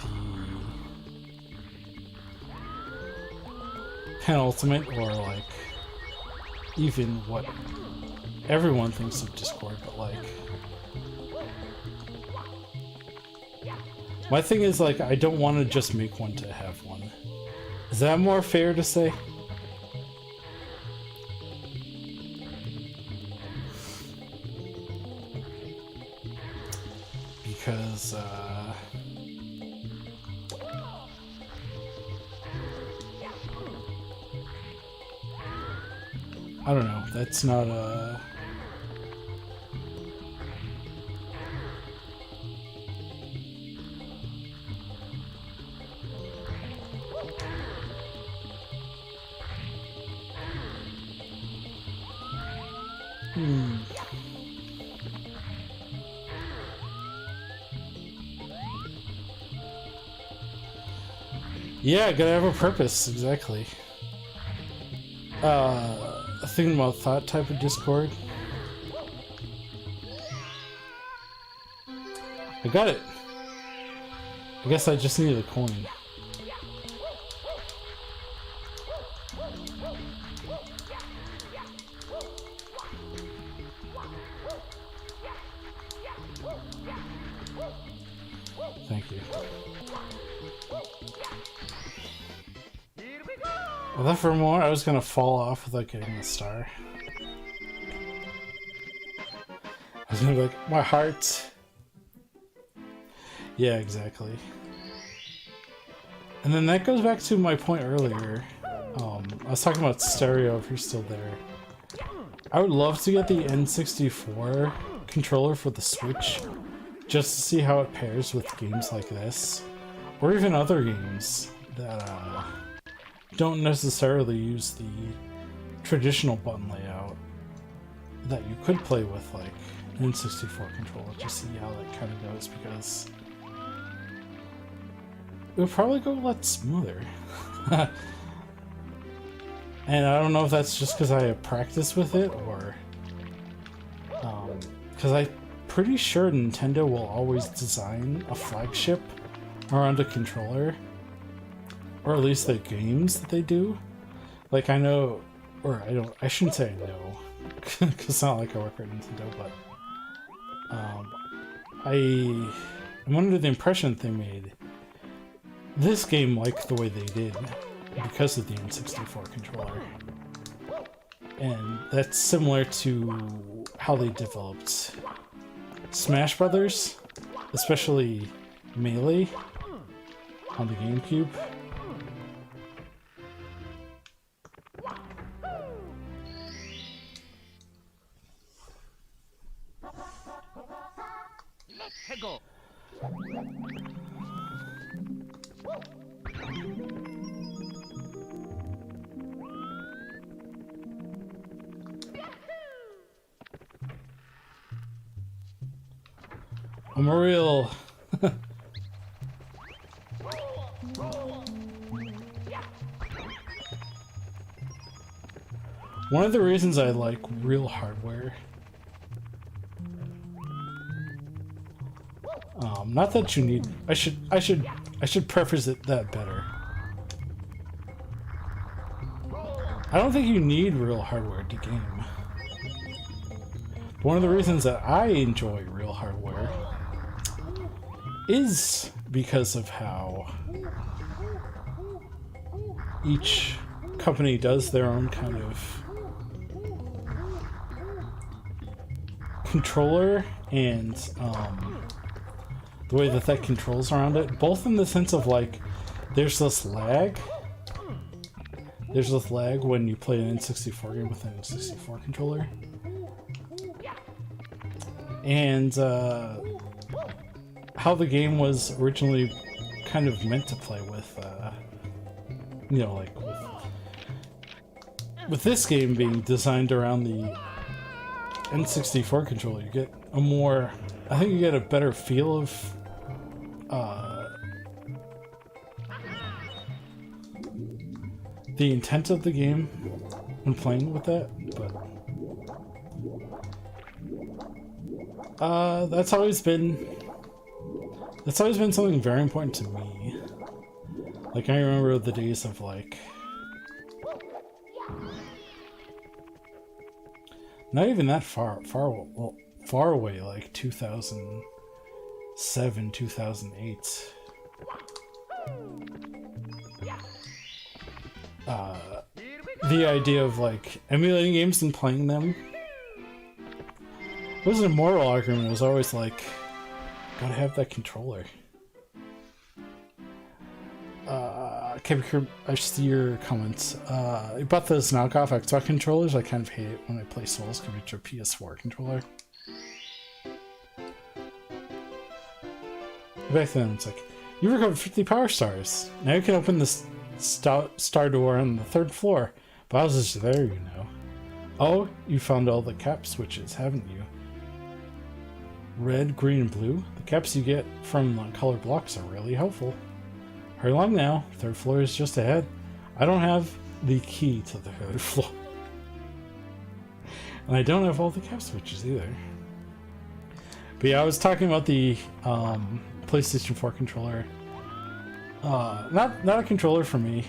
the penultimate, or like even what everyone thinks of Discord, but like my thing is like I don't want to just make one to have one. Is that more fair to say? Because I don't know, that's not a Yeah, gotta have a purpose, exactly. Thinking about thought type of Discord. I got it. I guess I just needed a coin. Thank you. I thought for more I was gonna fall off without getting a star. I was gonna be like, my heart. Yeah, exactly. And then that goes back to my point earlier. I was talking about stereo, if you're still there. I would love to get the N64 controller for the Switch, just to see how it pairs with games like this. Or even other games that don't necessarily use the traditional button layout that you could play with like an N64 controller, just see how that kind of goes, because it would probably go a lot smoother. And I don't know if that's just because I have practice with it, or because I'm pretty sure Nintendo will always design a flagship around a controller, or at least the games that they do. Like I know, or I shouldn't say I know, because it's not like I work at Nintendo, but I'm under the impression that they made this game like the way they did because of the N64 controller. And that's similar to how they developed Smash Brothers, especially Melee on the GameCube. Let's go. I'm a real... One of the reasons I like real hardware, not that you need, I should preface it that better. I don't think you need real hardware to game. One of the reasons that I enjoy real hardware is because of how each company does their own kind of controller, and the way that that controls around it, both in the sense of like there's this lag when you play an N64 game with an N64 controller, and how the game was originally kind of meant to play with, you know, like with this game being designed around the N64 controller, you get a more, I think you get a better feel of the intent of the game when playing with that, but that's always been something very important to me. Like, I remember the days of like, not even that far away, like 2007, 2008. The idea of like emulating games and playing them. It wasn't a moral argument, it was always like, gotta have that controller. I see your comments. About those knockoff Xbox controllers, I kind of hate it when I play Souls because it's your PS4 controller. Back then, it's like, you recovered 50 power stars. Now you can open this star door on the 3rd floor. Bowser's there, you know. Oh, you found all the cap switches, haven't you? Red, green, and blue. The caps you get from color blocks are really helpful. Hurry along now. 3rd floor is just ahead. I don't have the key to the 3rd floor. And I don't have all the cap switches either. But yeah, I was talking about the PlayStation 4 controller Not a controller for me,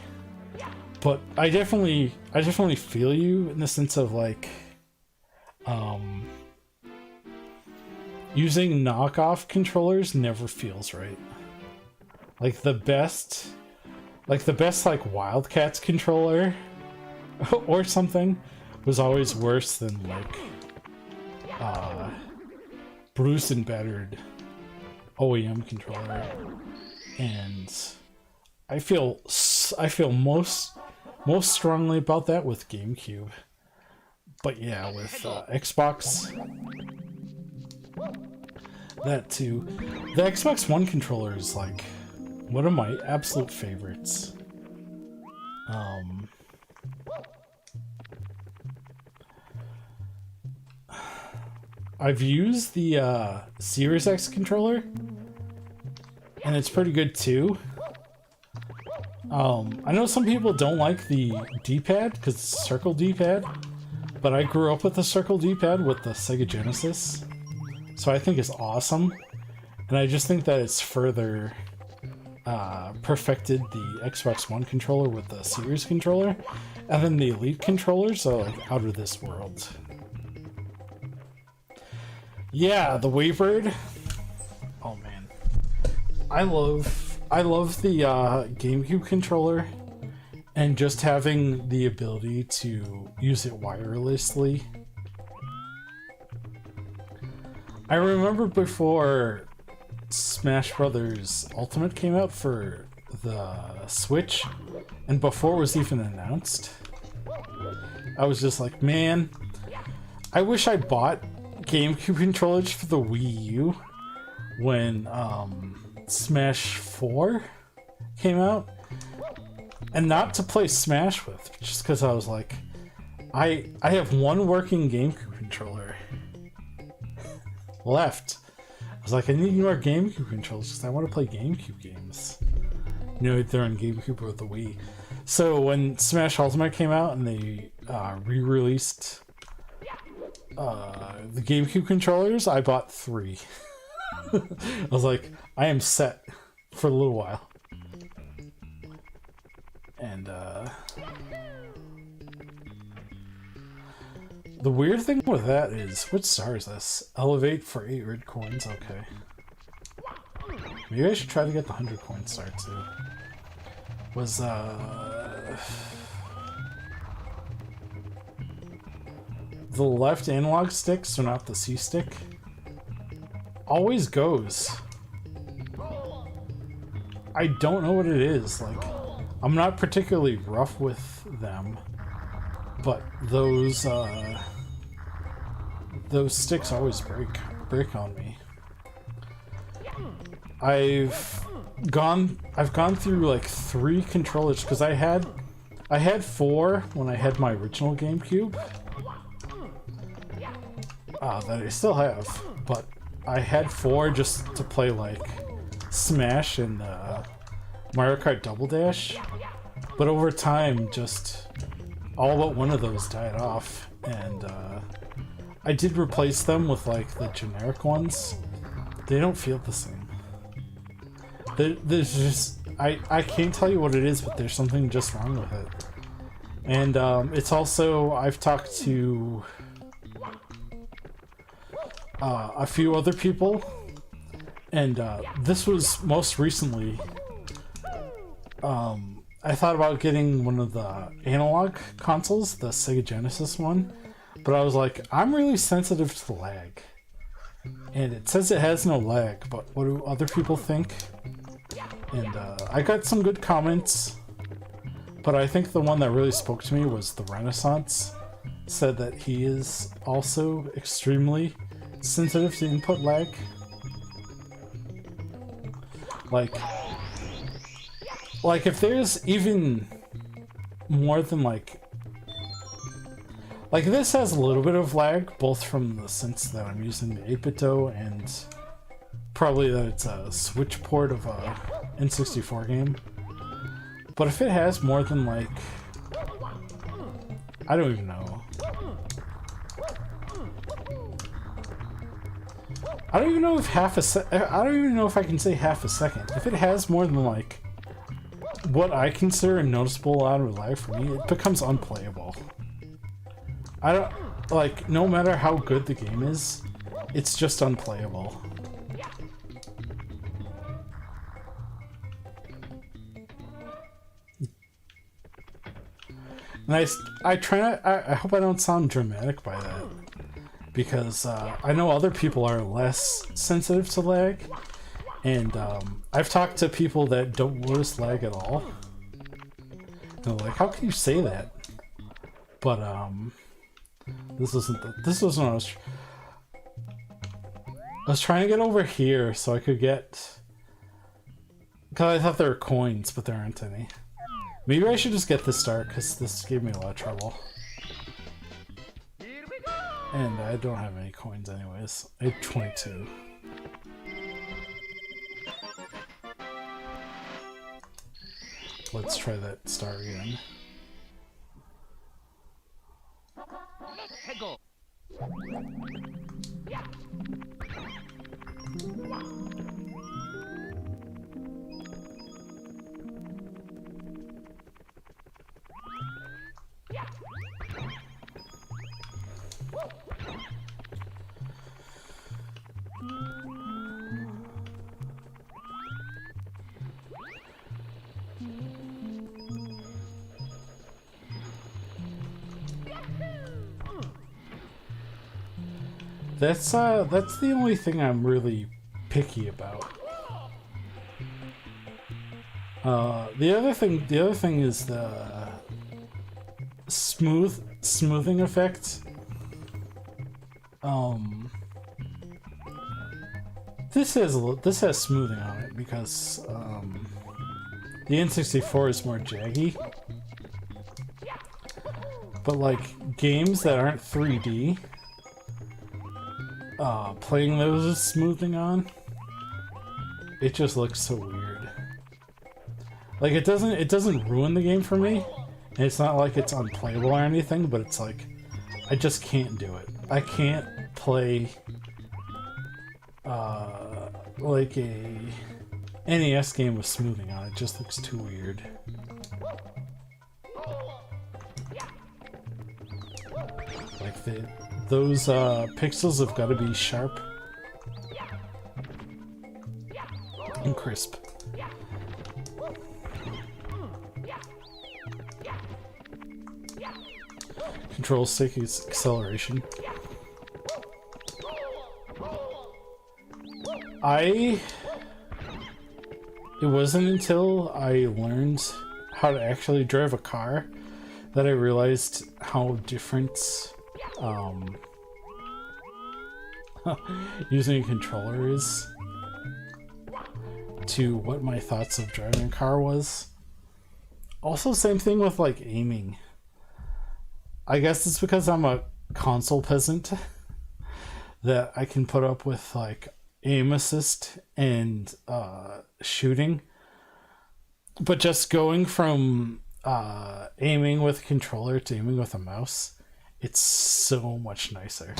but I definitely feel you in the sense of like, using knockoff controllers never feels right. Like the best like Wildcats controller or something was always worse than like bruised and battered OEM controller. And I feel most strongly about that with GameCube. But yeah, with Xbox, that too. The Xbox One controller is like one of my absolute favorites. I've used the Series X controller, and it's pretty good too. I know some people don't like the D-pad because it's a circle D-pad, but I grew up with the circle D-pad with the Sega Genesis, so I think it's awesome. And I just think that it's further perfected the Xbox One controller with the Series controller, and then the Elite controllers are like out of this world. Yeah, the Waybird. Oh man, I love the GameCube controller, and just having the ability to use it wirelessly. I remember before Smash Brothers Ultimate came out for the Switch, and before it was even announced, I was just like, man, I wish I bought GameCube controllers for the Wii U when Smash 4 came out, and not to play Smash with, just because I was like, I have one working GameCube controller left. I was like, I need more GameCube controllers because I want to play GameCube games. You know, they're on GameCube or the Wii. So when Smash Ultimate came out and they re-released the GameCube controllers, I bought 3. I was like, I am set for a little while. And the weird thing with that is, which star is this? Elevate for 8 red coins, okay. Maybe I should try to get the 100 coin star too. Was the left analog stick, so not the C stick, always goes. I don't know what it is. Like, I'm not particularly rough with them, but those sticks always break on me. I've gone through like 3 controllers because I had 4 when I had my original GameCube. That I still have, but I had 4 just to play like Smash and Mario Kart Double Dash, but over time just all but one of those died off, and I did replace them with like the generic ones. They don't feel the same. There's just I can't tell you what it is, but there's something just wrong with it. And it's also, I've talked to a few other people, and this was most recently. I thought about getting one of the analog consoles, the Sega Genesis one, but I was like, I'm really sensitive to the lag. And it says it has no lag, but what do other people think? And I got some good comments, but I think the one that really spoke to me was the Renaissance. Said that he is also extremely sensitive to input lag. Like if there's even more than like this has a little bit of lag, both from the sense that I'm using the 8BitDo and probably that it's a Switch port of a N64 game. But if it has more than like, I don't even know. I don't even know if I don't even know if I can say half a second. If it has more than like what I consider a noticeable out of lag for me, it becomes unplayable. I don't like, no matter how good the game is, it's just unplayable. And I try not, I hope I don't sound dramatic by that, because I know other people are less sensitive to lag, and I've talked to people that don't notice lag at all. And they're like, how can you say that? But this wasn't what I was trying to get over here so I could get, because I thought there were coins, but there aren't any. Maybe I should just get this start, because this gave me a lot of trouble. Here we go! And I don't have any coins anyways. I have 22. Let's try that star again. Let's go! That's the only thing I'm really picky about. The other thing is the smoothing effect. This has smoothing on it because the N64 is more jaggy. But like games that aren't 3D, playing those with smoothing on, it just looks so weird. Like it doesn't ruin the game for me, and it's not like it's unplayable or anything, but it's like I just can't do it. I can't play like a NES game with smoothing on it. It just looks too weird. Like those pixels have got to be sharp and crisp. Control stick is acceleration. It wasn't until I learned how to actually drive a car that I realized how different using a controller is to what my thoughts of driving a car was. Also, same thing with like aiming. I guess it's because I'm a console peasant that I can put up with like aim assist and shooting, but just going from aiming with a controller to aiming with a mouse, it's so much nicer.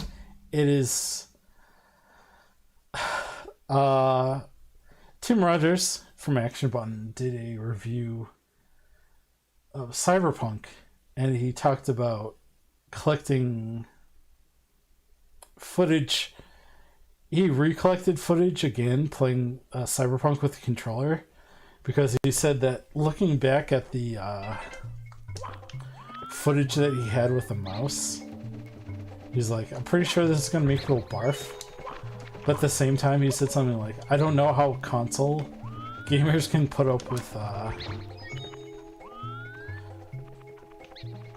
It is. Tim Rogers from Action Button did a review of Cyberpunk, and he talked about collecting footage. He recollected footage again playing Cyberpunk with the controller, because he said that looking back at the footage that he had with the mouse, he's like, I'm pretty sure this is going to make people barf. But at the same time, he said something like, I don't know how console gamers can put up with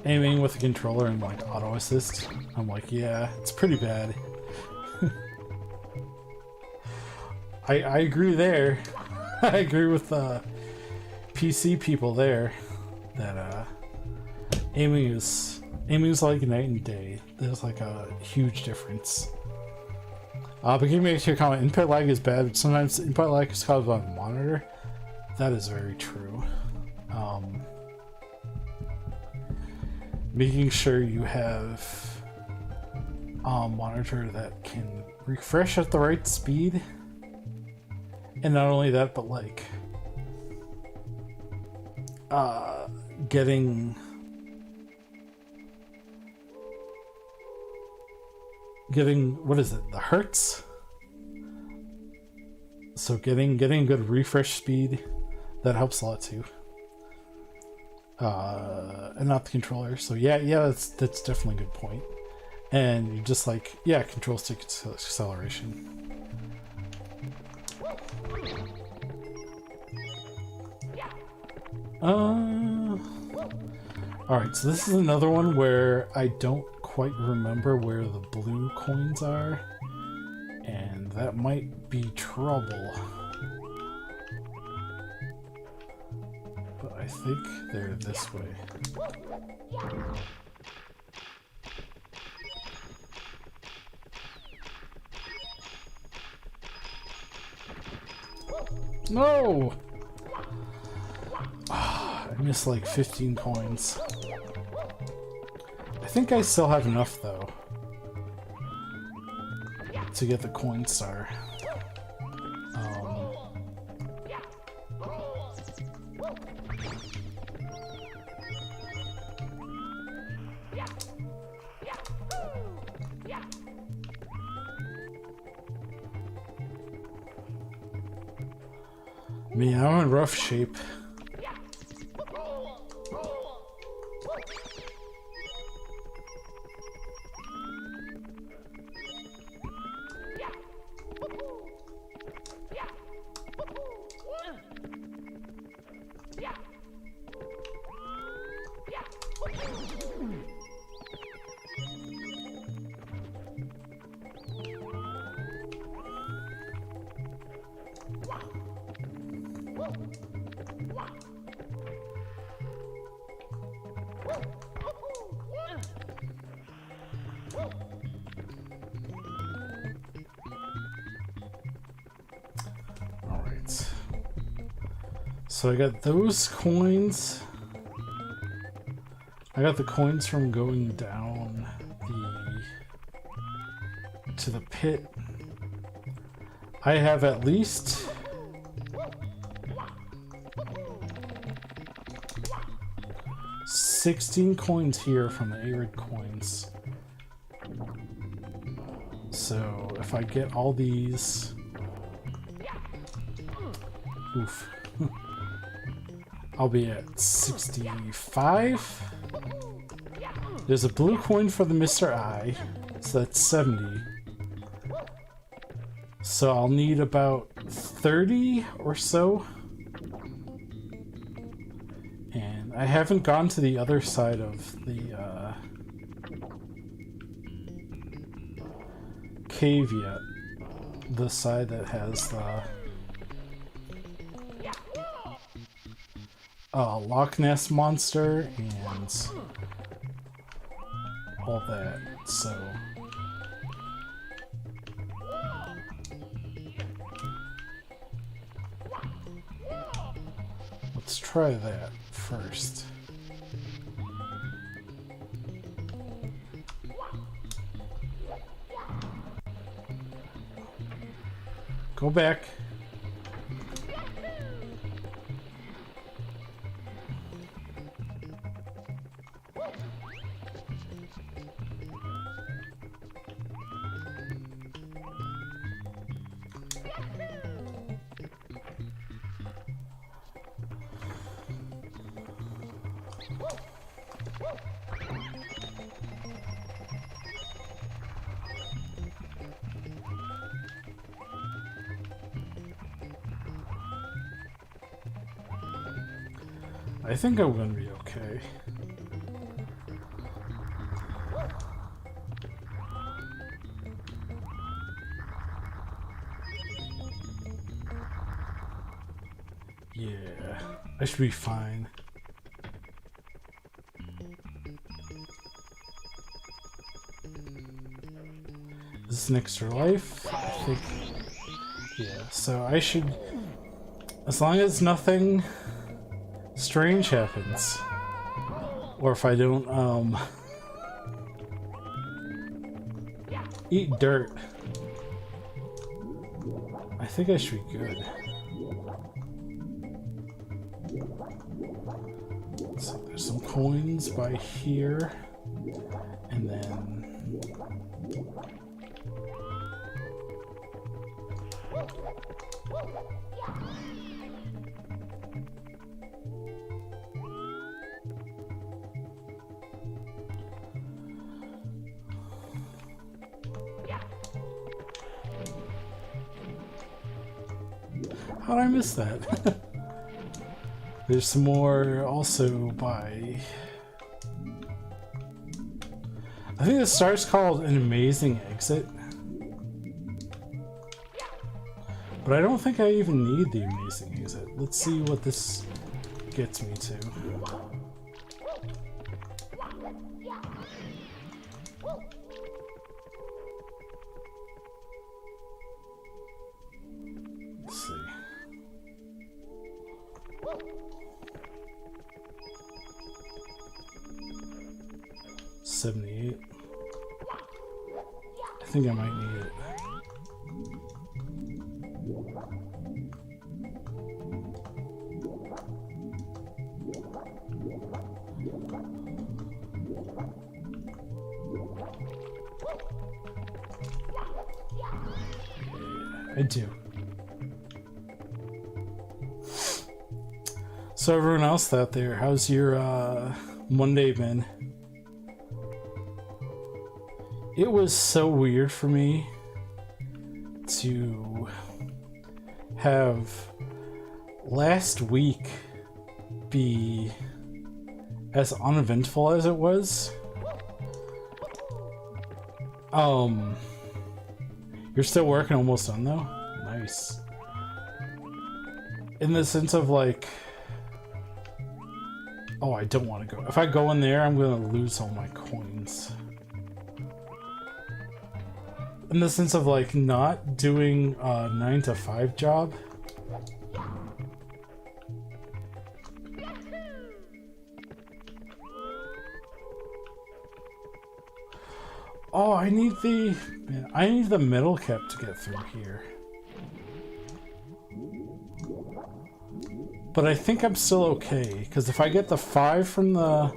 aiming with a controller and like auto assist. I'm like, yeah, it's pretty bad. I agree there. I agree with PC people there that aiming is like night and day. There's like a huge difference. But getting back to your comment, input lag is bad, but sometimes input lag is caused by the monitor. That is very true. Making sure you have a monitor that can refresh at the right speed. And not only that, but like getting what is it, the hertz, so getting good refresh speed, that helps a lot too, and not the controller. So yeah, that's definitely a good point. And you just like, yeah, control stick acceleration. Alright, so this is another one where I don't quite remember where the blue coins are, and that might be trouble. But I think they're this way. No! I missed like 15 coins. I think I still have enough though to get the coin star. Man, I'm in rough shape. Alright. So I got those coins. I got the coins from going down to the pit. I have at least 16 coins here from the Arid coins. So if I get all these, oof, I'll be at 65. There's a blue coin for the Mr. I, so that's 70. So I'll need about 30 or so. And I haven't gone to the other side of the cave yet. The side that has the Loch Ness monster and all that, so let's try that first. Go back. I think I'm gonna be okay. Yeah, I should be fine. Is this an extra life? I think. Yeah, so I should. As long as nothing strange happens. Or if I don't, eat dirt. I think I should be good. So there's some coins by here, and then how did I miss that? There's some more also by... I think the star's called An Amazing Exit. But I don't think I even need the Amazing Exit. Let's see what this gets me to. Let's see. $78. I think I might need it. I do. So everyone else out there, how's your Monday been? It was so weird for me to have last week be as uneventful as it was. You're still working, almost done though? Nice. In the sense of like, oh, I don't want to go. If I go in there, I'm gonna lose all my coins. In the sense of like not doing a 9 to 5 job. Oh, I need the middle cap to get through here. But I think I'm still okay, because if I get the 5 from the...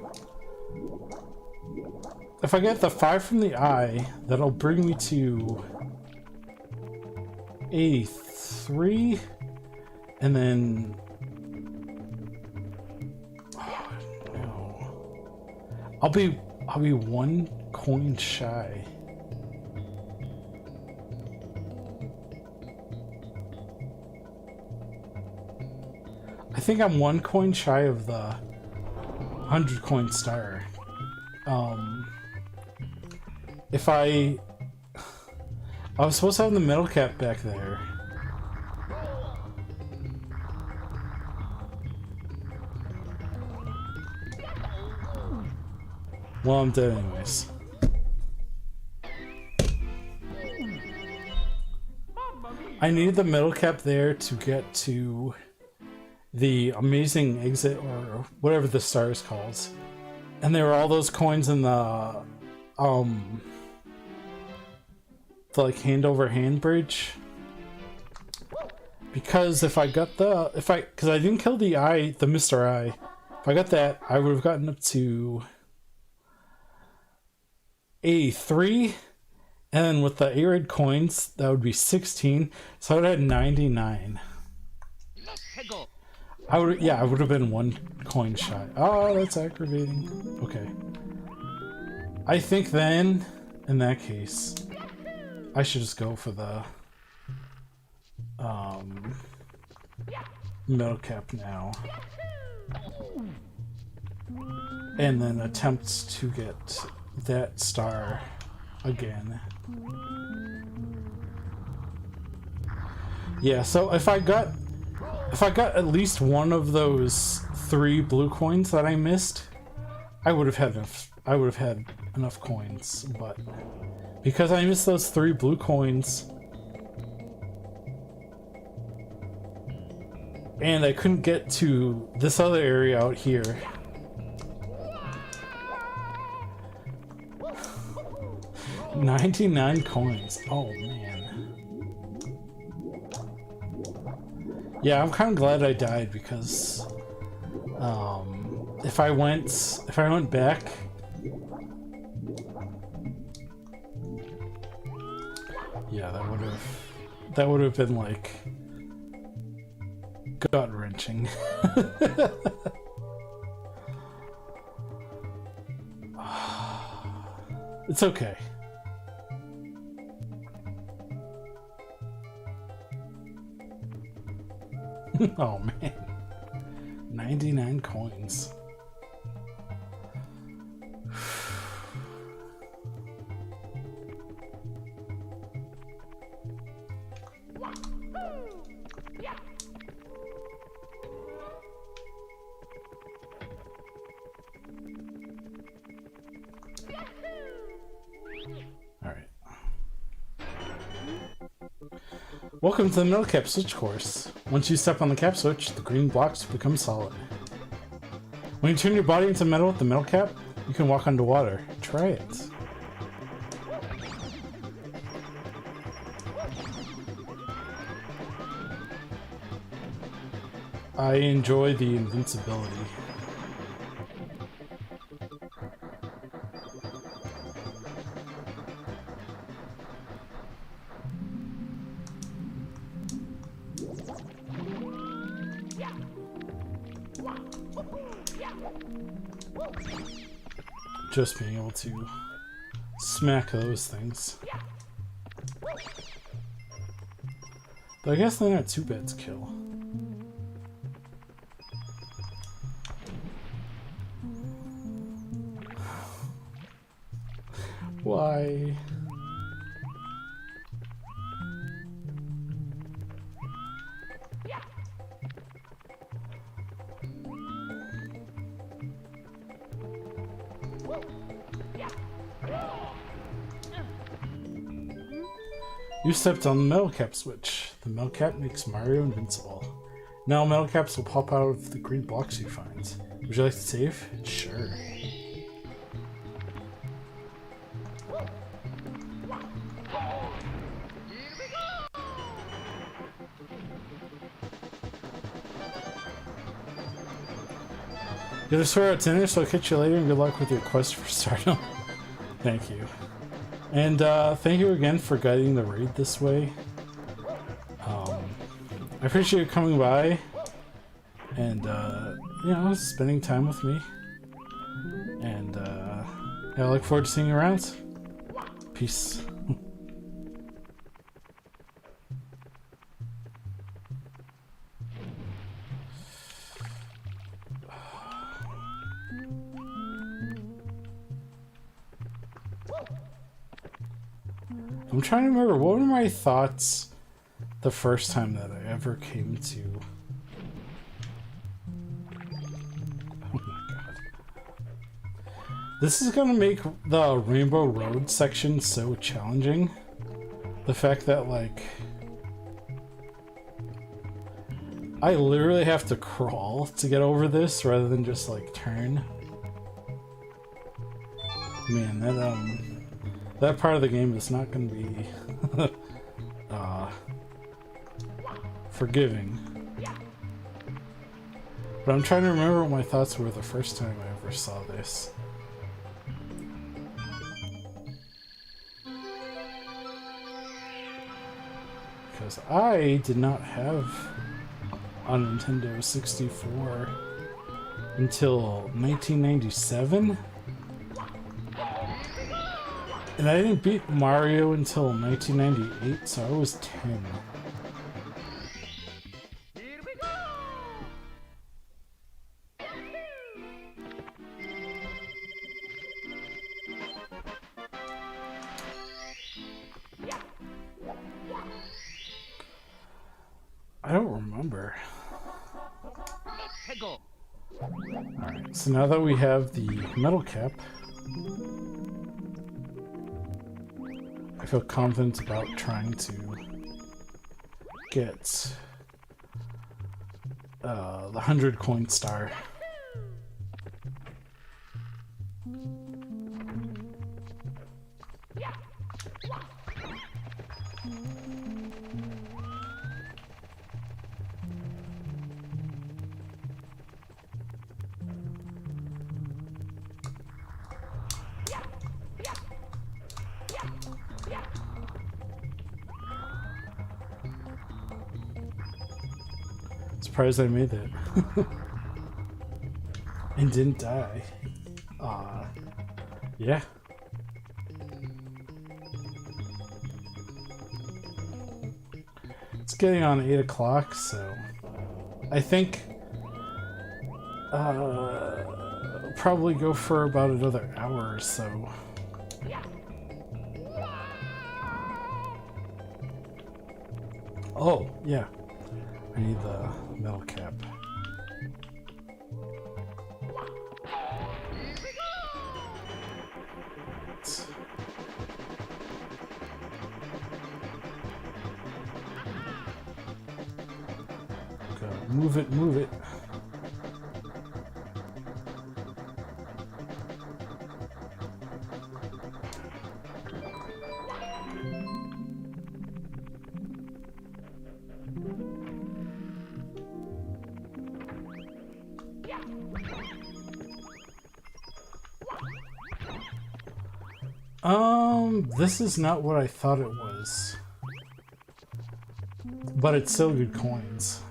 If I get the 5 from the eye, that'll bring me to 83, and then... Oh, no. I'll be 1 coin shy. I think I'm 1 coin shy of the 100 coin star. If I was supposed to have the metal cap back there. Well, I'm dead anyways. I needed the metal cap there to get to the amazing exit, or whatever the star is called. And there were all those coins in the like hand over hand bridge. Because if I got the, because I didn't kill the eye, the Mr. Eye. If I got that, I would have gotten up to 83. And then with the A-Raid coins, that would be 16. So I would have had 99. I would have been 1 coin shy. Oh, that's aggravating. Okay. I think then, in that case, I should just go for the metal cap now. And then attempt to get that star again. Yeah, so if I got at least one of those 3 blue coins that I missed, I would have had enough coins, but because I missed those 3 blue coins and I couldn't get to this other area out here. $99 coins. Oh man. Yeah, I'm kind of glad I died because If I went back, yeah, that would have been like gut wrenching. It's okay. Oh man, 99 coins. Welcome to the metal cap switch course. Once you step on the cap switch, the green blocks become solid. When you turn your body into metal with the metal cap, you can walk underwater. Try it. I enjoy the invincibility. Just being able to smack those things. But I guess they're not too bad to kill. Why? You stepped on the metal cap switch. The metal cap makes Mario invincible. Now metal caps will pop out of the green blocks you find. Would you like to save? Sure. You gotta swear out dinner, so I'll catch you later, and good luck with your quest for stardom. Thank you. And thank you again for guiding the raid this way. I appreciate you coming by and, you know, spending time with me. And yeah, I look forward to seeing you around. Peace. I'm trying to remember, what were my thoughts the first time that I ever came to... Oh my god. This is gonna make the Rainbow Road section so challenging. The fact that, like... I literally have to crawl to get over this rather than just, like, turn. Man, that part of the game is not going to be forgiving. But I'm trying to remember what my thoughts were the first time I ever saw this. Because I did not have a Nintendo 64 until 1997. And I didn't beat Mario until 1998, so I was 10. Here we go! I don't remember. Let's go! Alright, so now that we have the metal cap, I feel confident about trying to get the 100 coin star. Surprised I made that. And didn't die. Yeah. It's getting on 8 o'clock, so I think probably go for about another hour or so. Oh, yeah. I need the metal cap. Go. Move it, move it. This is not what I thought it was. But it's still good coins.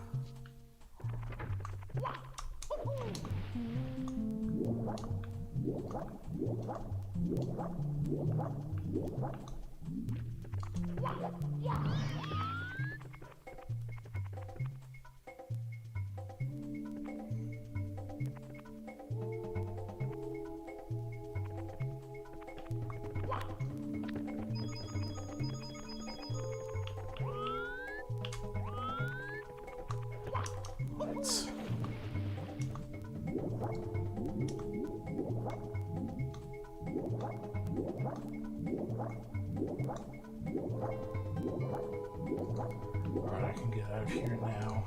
Alright, I can get out of here now.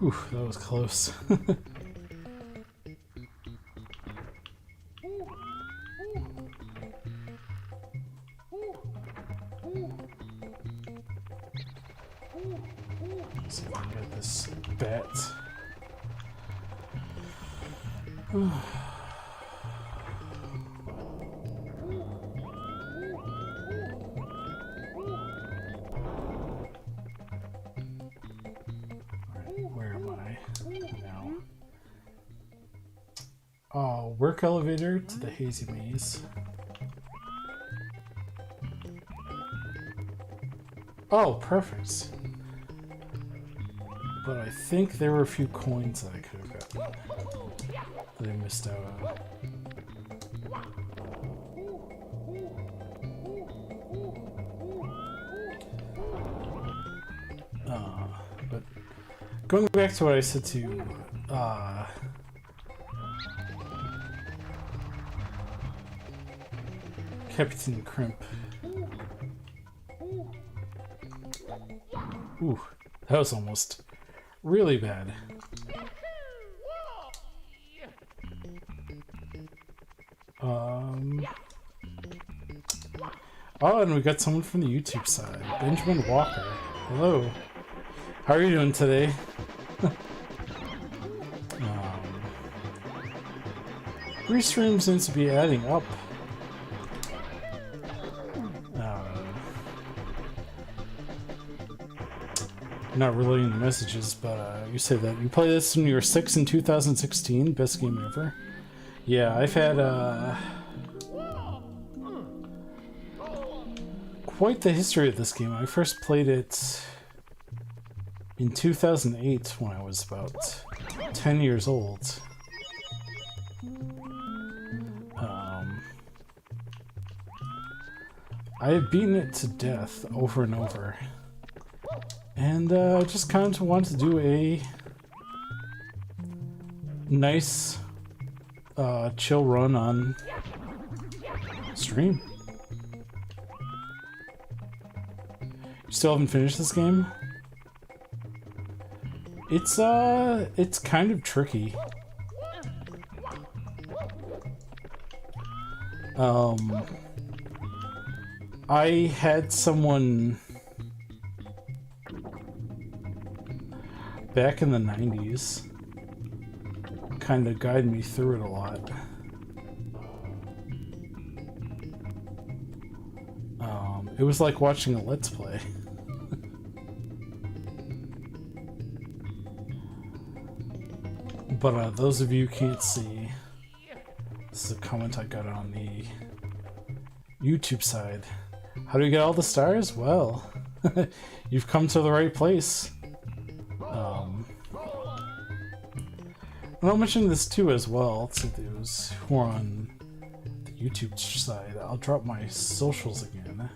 Ooh, that was close. See if I can get this bat. Work elevator to the Hazy Maze. Oh, perfect. But I think there were a few coins that I could have gotten that I missed out on. But going back to what I said to Captain Crimp. Ooh, that was almost really bad. Oh, and we got someone from the YouTube side. Benjamin Walker. Hello. How are you doing today? Restream seems to be adding up. Not relaying the messages, but you say that you played this when you were 6 in 2016, best game ever. Yeah, I've had quite the history of this game. I first played it in 2008 when I was about 10 years old. I have beaten it to death over and over. And I just kind of want to do a nice chill run on stream. You still haven't finished this game? It's kind of tricky. I had someone back in the 90s kind of guide me through it a lot. It was like watching a Let's Play. But those of you who can't see, this is a comment I got on the YouTube side. How do you get all the stars? Well, you've come to the right place. And I'll mention this too as well to those who are on the YouTube side. I'll drop my socials again.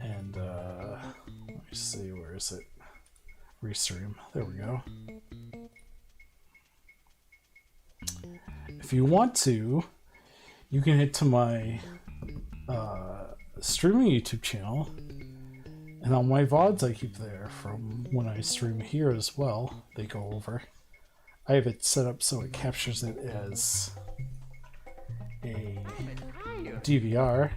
And let me see, where is it? Restream. There we go. If you want to, you can head to my streaming YouTube channel, and on my VODs I keep there from when I stream here as well. They go over. I have it set up so it captures it as a DVR.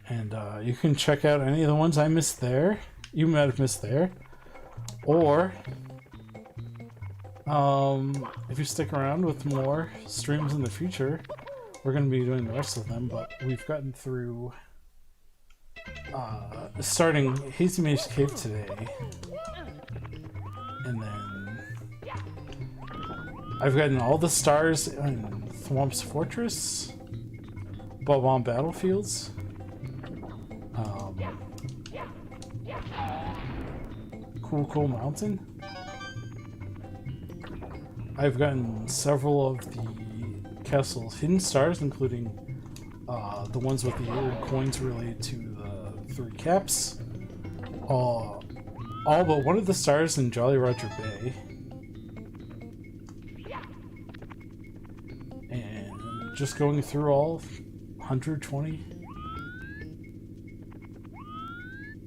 And you can check out any of the ones I missed there. You might have missed there. Or, if you stick around with more streams in the future, we're going to be doing the rest of them, but we've gotten through starting Hazy Maze Cave today. And then I've gotten all the stars in Thwomp's Fortress, Bob-omb Battlefields, Cool Mountain. I've gotten several of the Castle's hidden stars, including the ones with the coins related to the 3 caps. All but one of the stars in Jolly Roger Bay. And just going through all 120.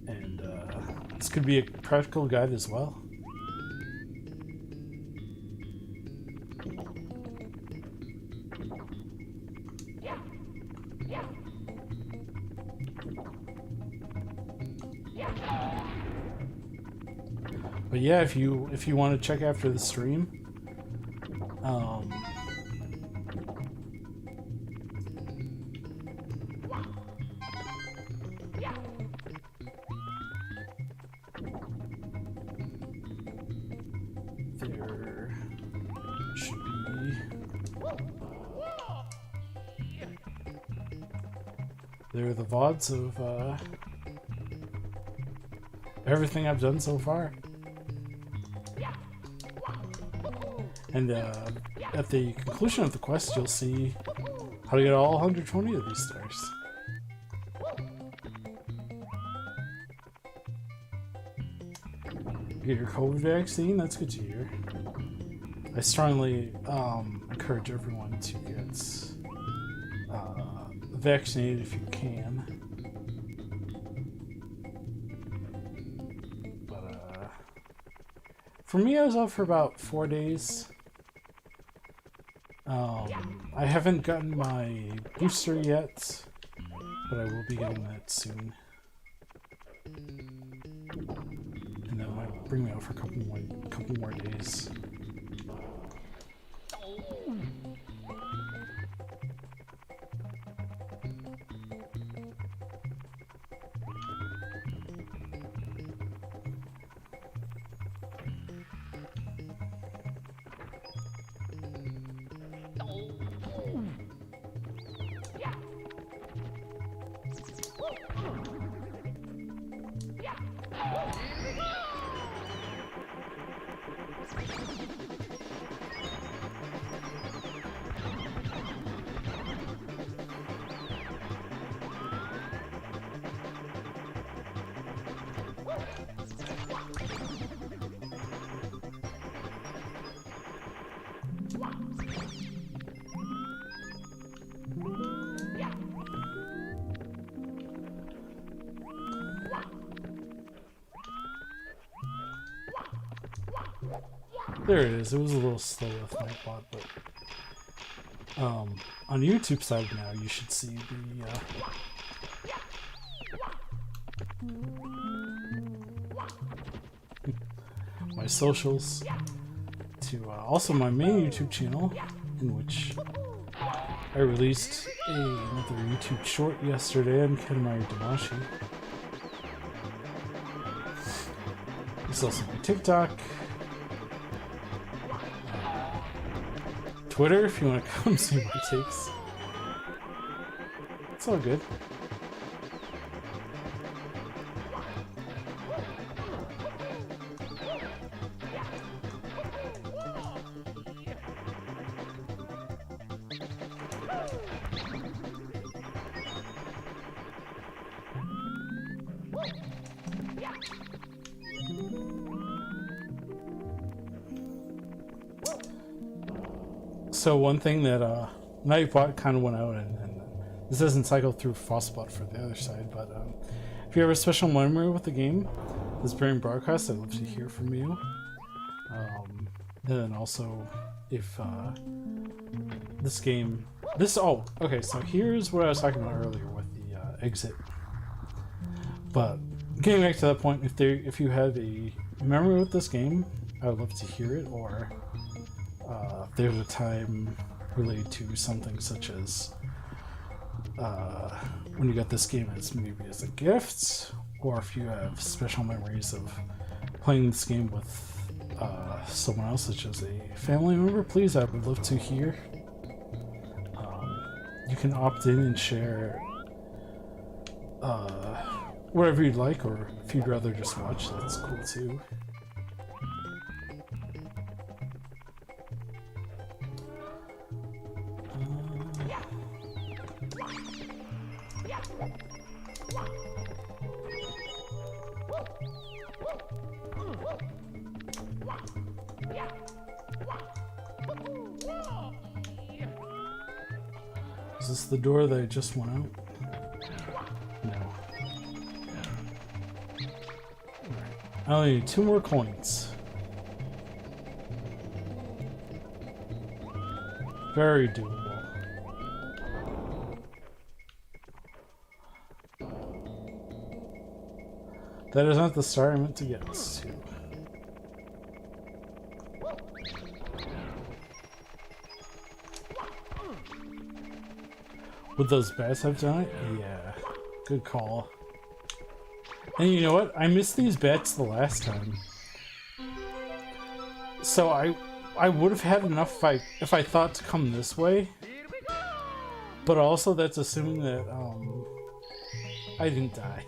And this could be a practical guide as well. But yeah, if you want to check after the stream, there should be there are the VODs of everything I've done so far. And at the conclusion of the quest, you'll see how to get all 120 of these stars. You get your COVID vaccine? That's good to hear. I strongly encourage everyone to get vaccinated if you can. But for me, I was out for about 4 days. I haven't gotten my booster yet, but I will be getting that soon. And that might bring me out for a couple more days. There it is. It was a little slow with Nightbot, but on YouTube side now you should see the my socials to also my main YouTube channel, in which I released another YouTube short yesterday on Katamari Damacy. There's also my TikTok, Twitter if you want to come see my takes. It's all good. So one thing that Nightbot kind of went out, and this doesn't cycle through Frostbot for the other side, but if you have a special memory with the game that's being broadcast, I'd love to hear from you. And then also, if this game, okay, so here's what I was talking about earlier with the exit. But getting back to that point, if you have a memory with this game, I would love to hear it, or if there's a time related to something such as when you got this game as maybe as a gift, or if you have special memories of playing this game with someone else, such as a family member, please, I would love to hear. You can opt in and share whatever you'd like, or if you'd rather just watch, that's cool too. Is this the door that I just went out? No. Alright. I only need 2 more coins. Very doable. That is not the star I meant to get us to. Would those bats have done it? Yeah. Good call. And you know what? I missed these bats the last time. So I would have had enough if I thought to come this way. But also that's assuming that I didn't die.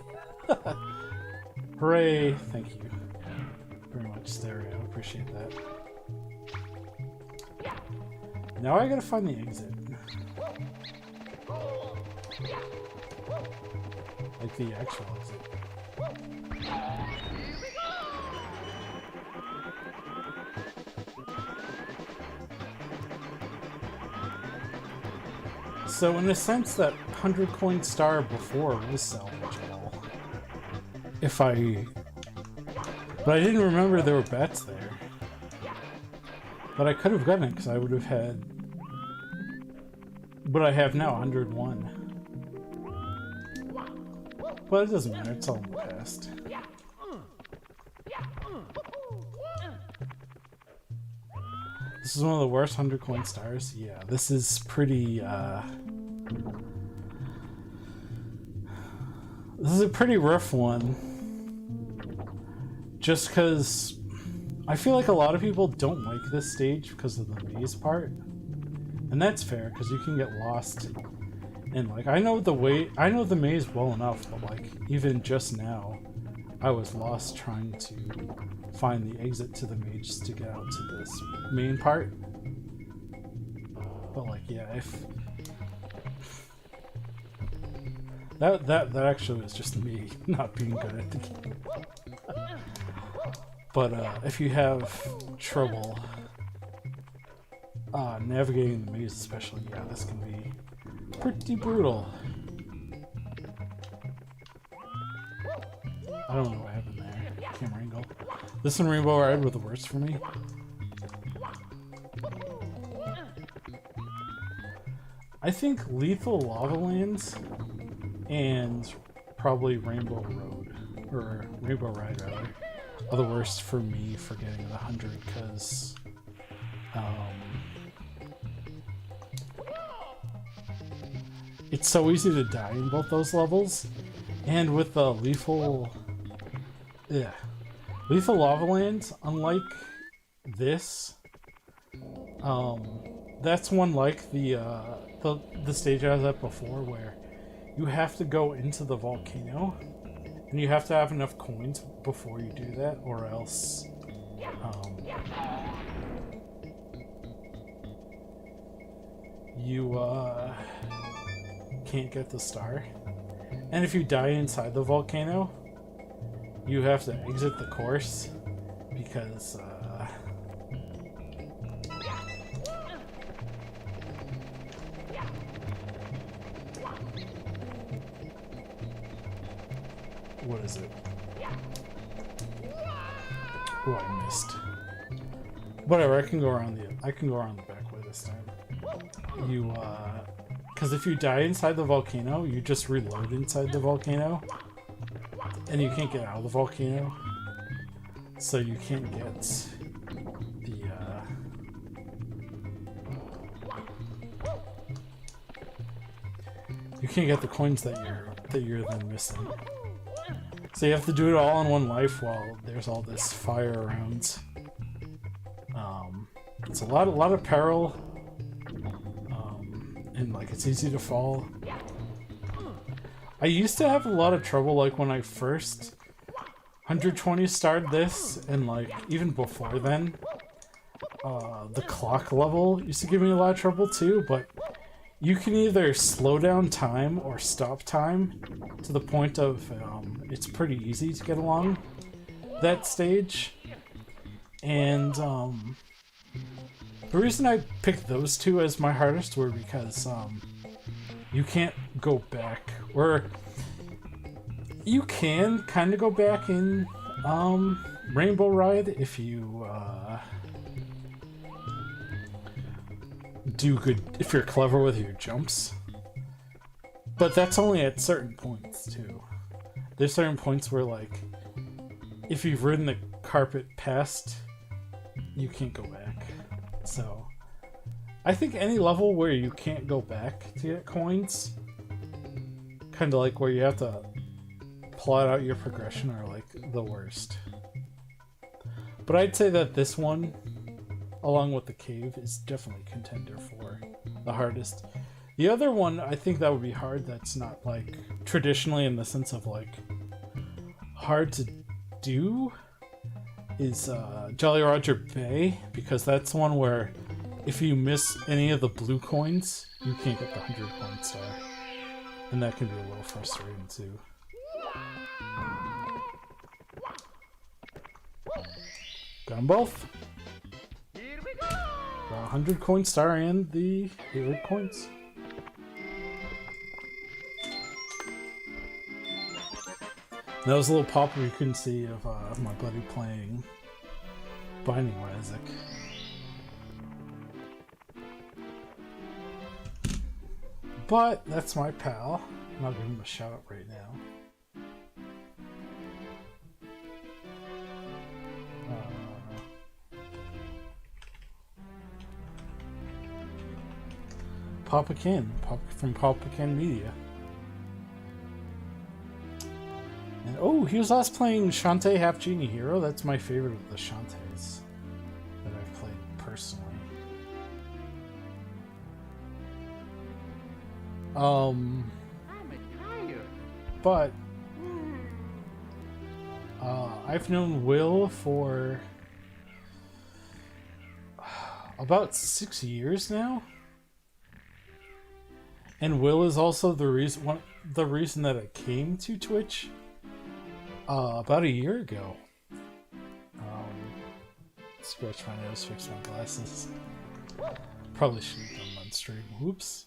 Hooray! Thank you very much, Stereo. Appreciate that. Now I gotta find the exit. Like the actual exit. So in a sense, that 100 coin star before was salvageable. But I didn't remember there were bats there. But I could have gotten it because I would have had. But I have now 101. But it doesn't matter, it's all in the past. This is one of the worst 100 coin stars. Yeah, this is pretty, this is a pretty rough one. Just because I feel like a lot of people don't like this stage because of the maze part. And that's fair, because you can get lost. And like, I know the maze well enough, but like, even just now, I was lost trying to find the exit to the maze to get out to this main part. But like, yeah, if that actually was just me not being good at the game. But if you have trouble navigating the maze, especially, yeah, this can be pretty brutal. I don't know what happened there. Camera angle. This and Rainbow Ride were the worst for me. I think Lethal Lava Lands and probably Rainbow Road, or Rainbow Ride rather, are the worst for me for getting the 100 because it's so easy to die in both those levels, and with the Lethal Lava Lands, unlike this, that's one like the stage I was at before where you have to go into the volcano and you have to have enough coins before you do that, or else you can't get the star. And if you die inside the volcano, you have to exit the course because what is it? Oh, I missed. Whatever, I can go around the back way this time. You because if you die inside the volcano, you just reload inside the volcano. And you can't get out of the volcano. So you can't get the you can't get the coins that you're then missing. So you have to do it all in one life while there's all this fire around. It's a lot of peril, and like it's easy to fall. I used to have a lot of trouble like when I first 120 started this, and like even before then. The clock level used to give me a lot of trouble too, but you can either slow down time or stop time to the point of it's pretty easy to get along that stage. And the reason I picked those two as my hardest were because you can't go back, or you can kind of go back in Rainbow Ride if you do good, if you're clever with your jumps, but that's only at certain points too. There's certain points where like if you've ridden the carpet past, you can't go back. So I think any level where you can't go back to get coins, kind of like where you have to plot out your progression, are like the worst. But I'd say that this one, along with the cave, is definitely contender for the hardest. The other one, I think that would be hard, that's not like traditionally in the sense of like hard to do, is Jolly Roger Bay, because that's one where if you miss any of the blue coins, you can't get the 100 coin star. And that can be a little frustrating too. Got them both. Here we go! The 100 coin star and the 8 coins. That was a little pop you couldn't see of my buddy playing Binding of Isaac. But that's my pal, and I'll give him a shout out right now. Papa Ken, from Papa Ken Media. And oh, he was last playing Shantae Half Genie Hero. That's my favorite of the Shantaes that I've played personally. I'm tired. But I've known Will for about 6 years now. And Will is also the reason that I came to Twitch about a year ago. Scratch my nose, fix my glasses. Probably shouldn't have done on stream. Whoops.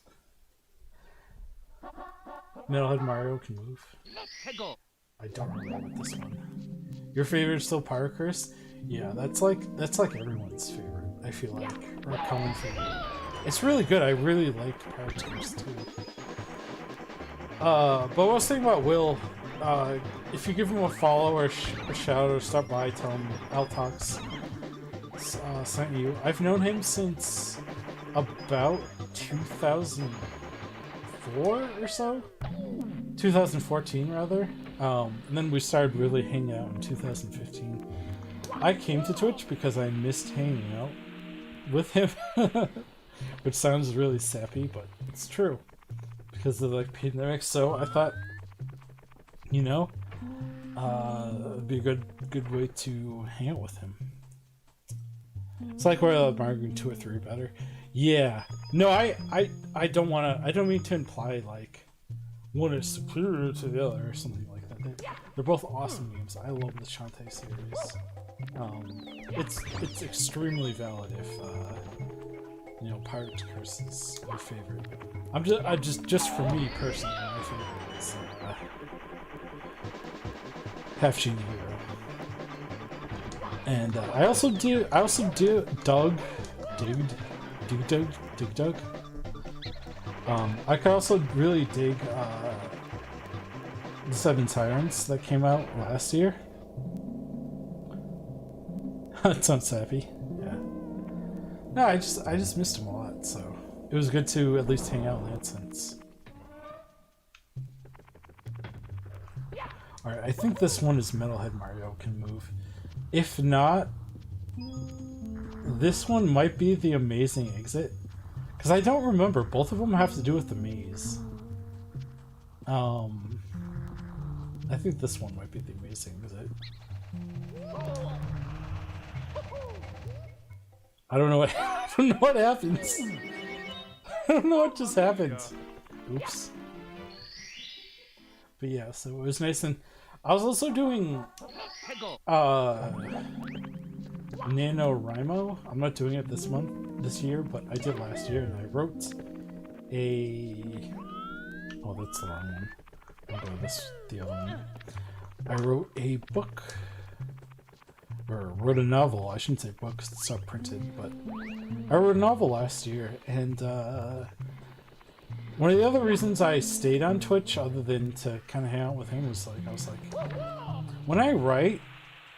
Metalhead Mario can move. Let's go. I don't remember this one. Your favorite is still Pyro Curse? Yeah, that's like everyone's favorite, I feel like. Or a common favorite. It's really good. I really liked Pirate's Curse too. But what I was thinking about Will, if you give him a follow or a shout or stop by, tell him Altox sent you. I've known him since about 2004 or so? 2014 rather. And then we started really hanging out in 2015. I came to Twitch because I missed hanging out with him. Which sounds really sappy, but it's true. Because of the pandemic, so I thought, you know, it'd be a good way to hang out with him. It's like where I love Margarine 2 or 3 better. Yeah. No, I don't mean to imply like one is superior to the other or something like that. They're both awesome games. I love the Shantae series. It's extremely valid if you know, Pirate's Curse is my favorite. I just for me personally, my favorite is Half Genie Hero. And I also do Doug. I could also really dig the Seven Sirens that came out last year. That sounds sappy. Yeah. No, I just missed him a lot, so it was good to at least hang out in that sense. Alright, I think this one is Metalhead Mario can move. If not, this one might be the Amazing Exit. Because I don't remember. Both of them have to do with the maze. I think this one might be the Amazing Exit. I don't know what happens. I don't know what just happened. Oops. But yeah, so it was nice, and I was also doing NaNoWriMo. I'm not doing it this year, but I did last year, and I wrote a... Oh, that's the wrong one. I'll go with the other one. I wrote a book, or wrote a novel. I shouldn't say book because it's not printed, but I wrote a novel last year, and one of the other reasons I stayed on Twitch, other than to kind of hang out with him, was like, I was like, when I write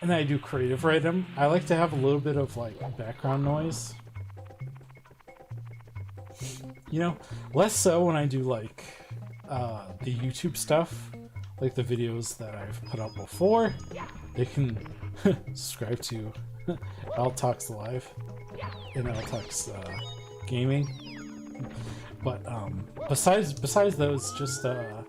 and I do creative writing, I like to have a little bit of like background noise. You know, less so when I do like the YouTube stuff, like the videos that I've put up before. They can subscribe to Altox Live and Altox Gaming. But besides those, just okay,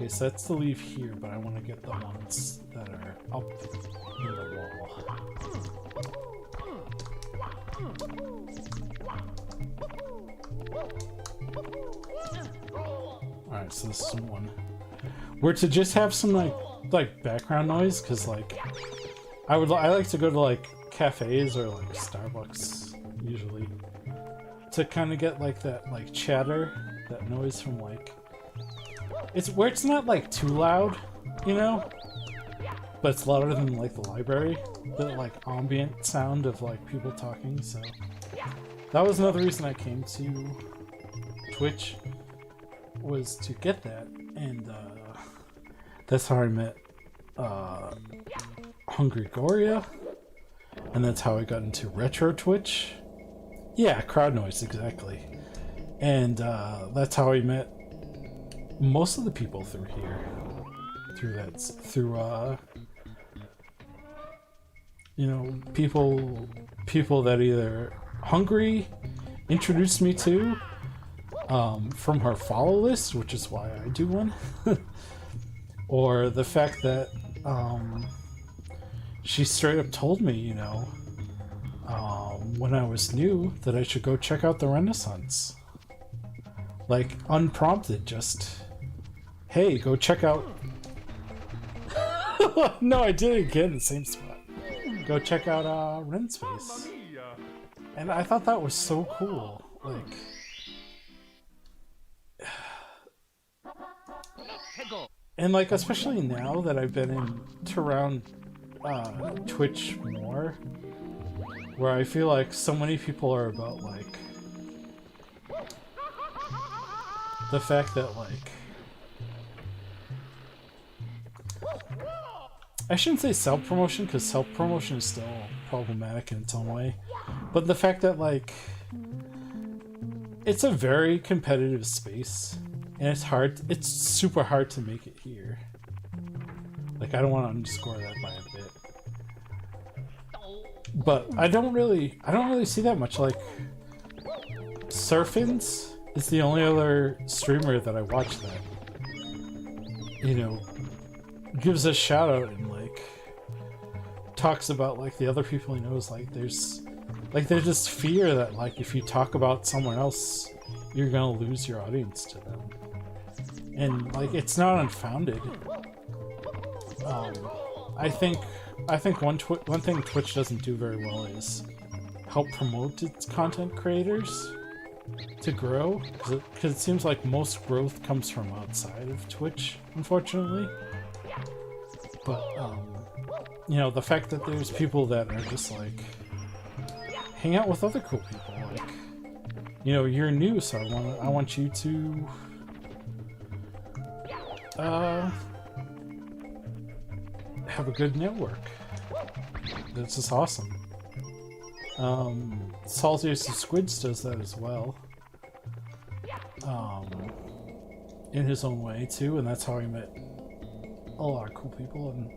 so that's to leave here, but I want to get the ones that are up in the wall. Alright, so this is one. We're to just have some like background noise, because like I like to go to like cafes or like Starbucks usually, to kind of get like that like chatter, that noise from like, it's where it's not like too loud, you know, but it's louder than like the library, the like ambient sound of like people talking. So that was another reason I came to Twitch, was to get that, and that's how I met Hungry Goria, and that's how I got into Retro Twitch. Yeah, crowd noise, exactly. And that's how I met most of the people through here. Through you know, people that either Hungry introduced me to from her follow list, which is why I do one, or the fact that she straight up told me, you know, when I was new, that I should go check out the Renaissance. Like, unprompted, just, hey, go check out... No, I did it again in the same spot. Go check out RenSpace. And I thought that was so cool. Like... And like, especially now that I've been around Twitch more, where I feel like so many people are about like the fact that like I shouldn't say self-promotion because self-promotion is still problematic in its own way, but the fact that like it's a very competitive space and it's super hard to make it here. Like, I don't want to underscore that by a bit, but I don't really see that much. Like, Surfins is the only other streamer that I watch that, you know, gives a shout out and like talks about like the other people he knows. Like, there's this fear that like if you talk about someone else, you're gonna lose your audience to them, and like it's not unfounded. I think one thing Twitch doesn't do very well is help promote its content creators to grow, because it seems like most growth comes from outside of Twitch, unfortunately. But you know, the fact that there's people that are just like hang out with other cool people, like, you know, you're new, so I want you to have a good network. That's just awesome. Saltiest of Squids does that as well. In his own way too, and that's how I met a lot of cool people, and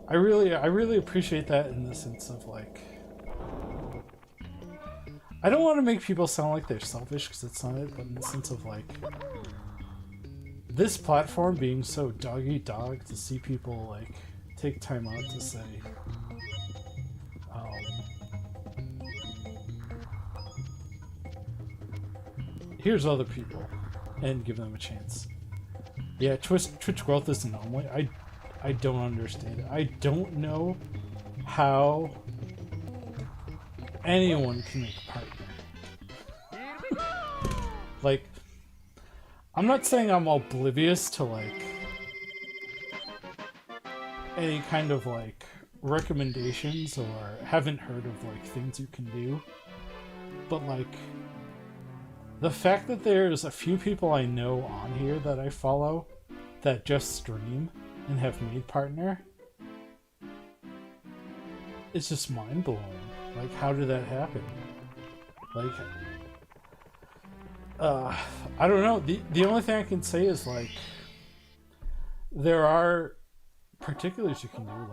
I really appreciate that in the sense of like, I don't want to make people sound like they're selfish because it's not it, but in the sense of like this platform being so dog-eat-dog, to see people like take time out to say, here's other people, and give them a chance. Yeah, Twitch growth is an anomaly. I don't understand it. I don't know how anyone can make a partner. Like, I'm not saying I'm oblivious to like any kind of like recommendations or haven't heard of like things you can do, but like the fact that there's a few people I know on here that I follow that just stream and have made partner, it's just mind-blowing. Like, how did that happen? Like, I don't know. The only thing I can say is like there are particulars you can do,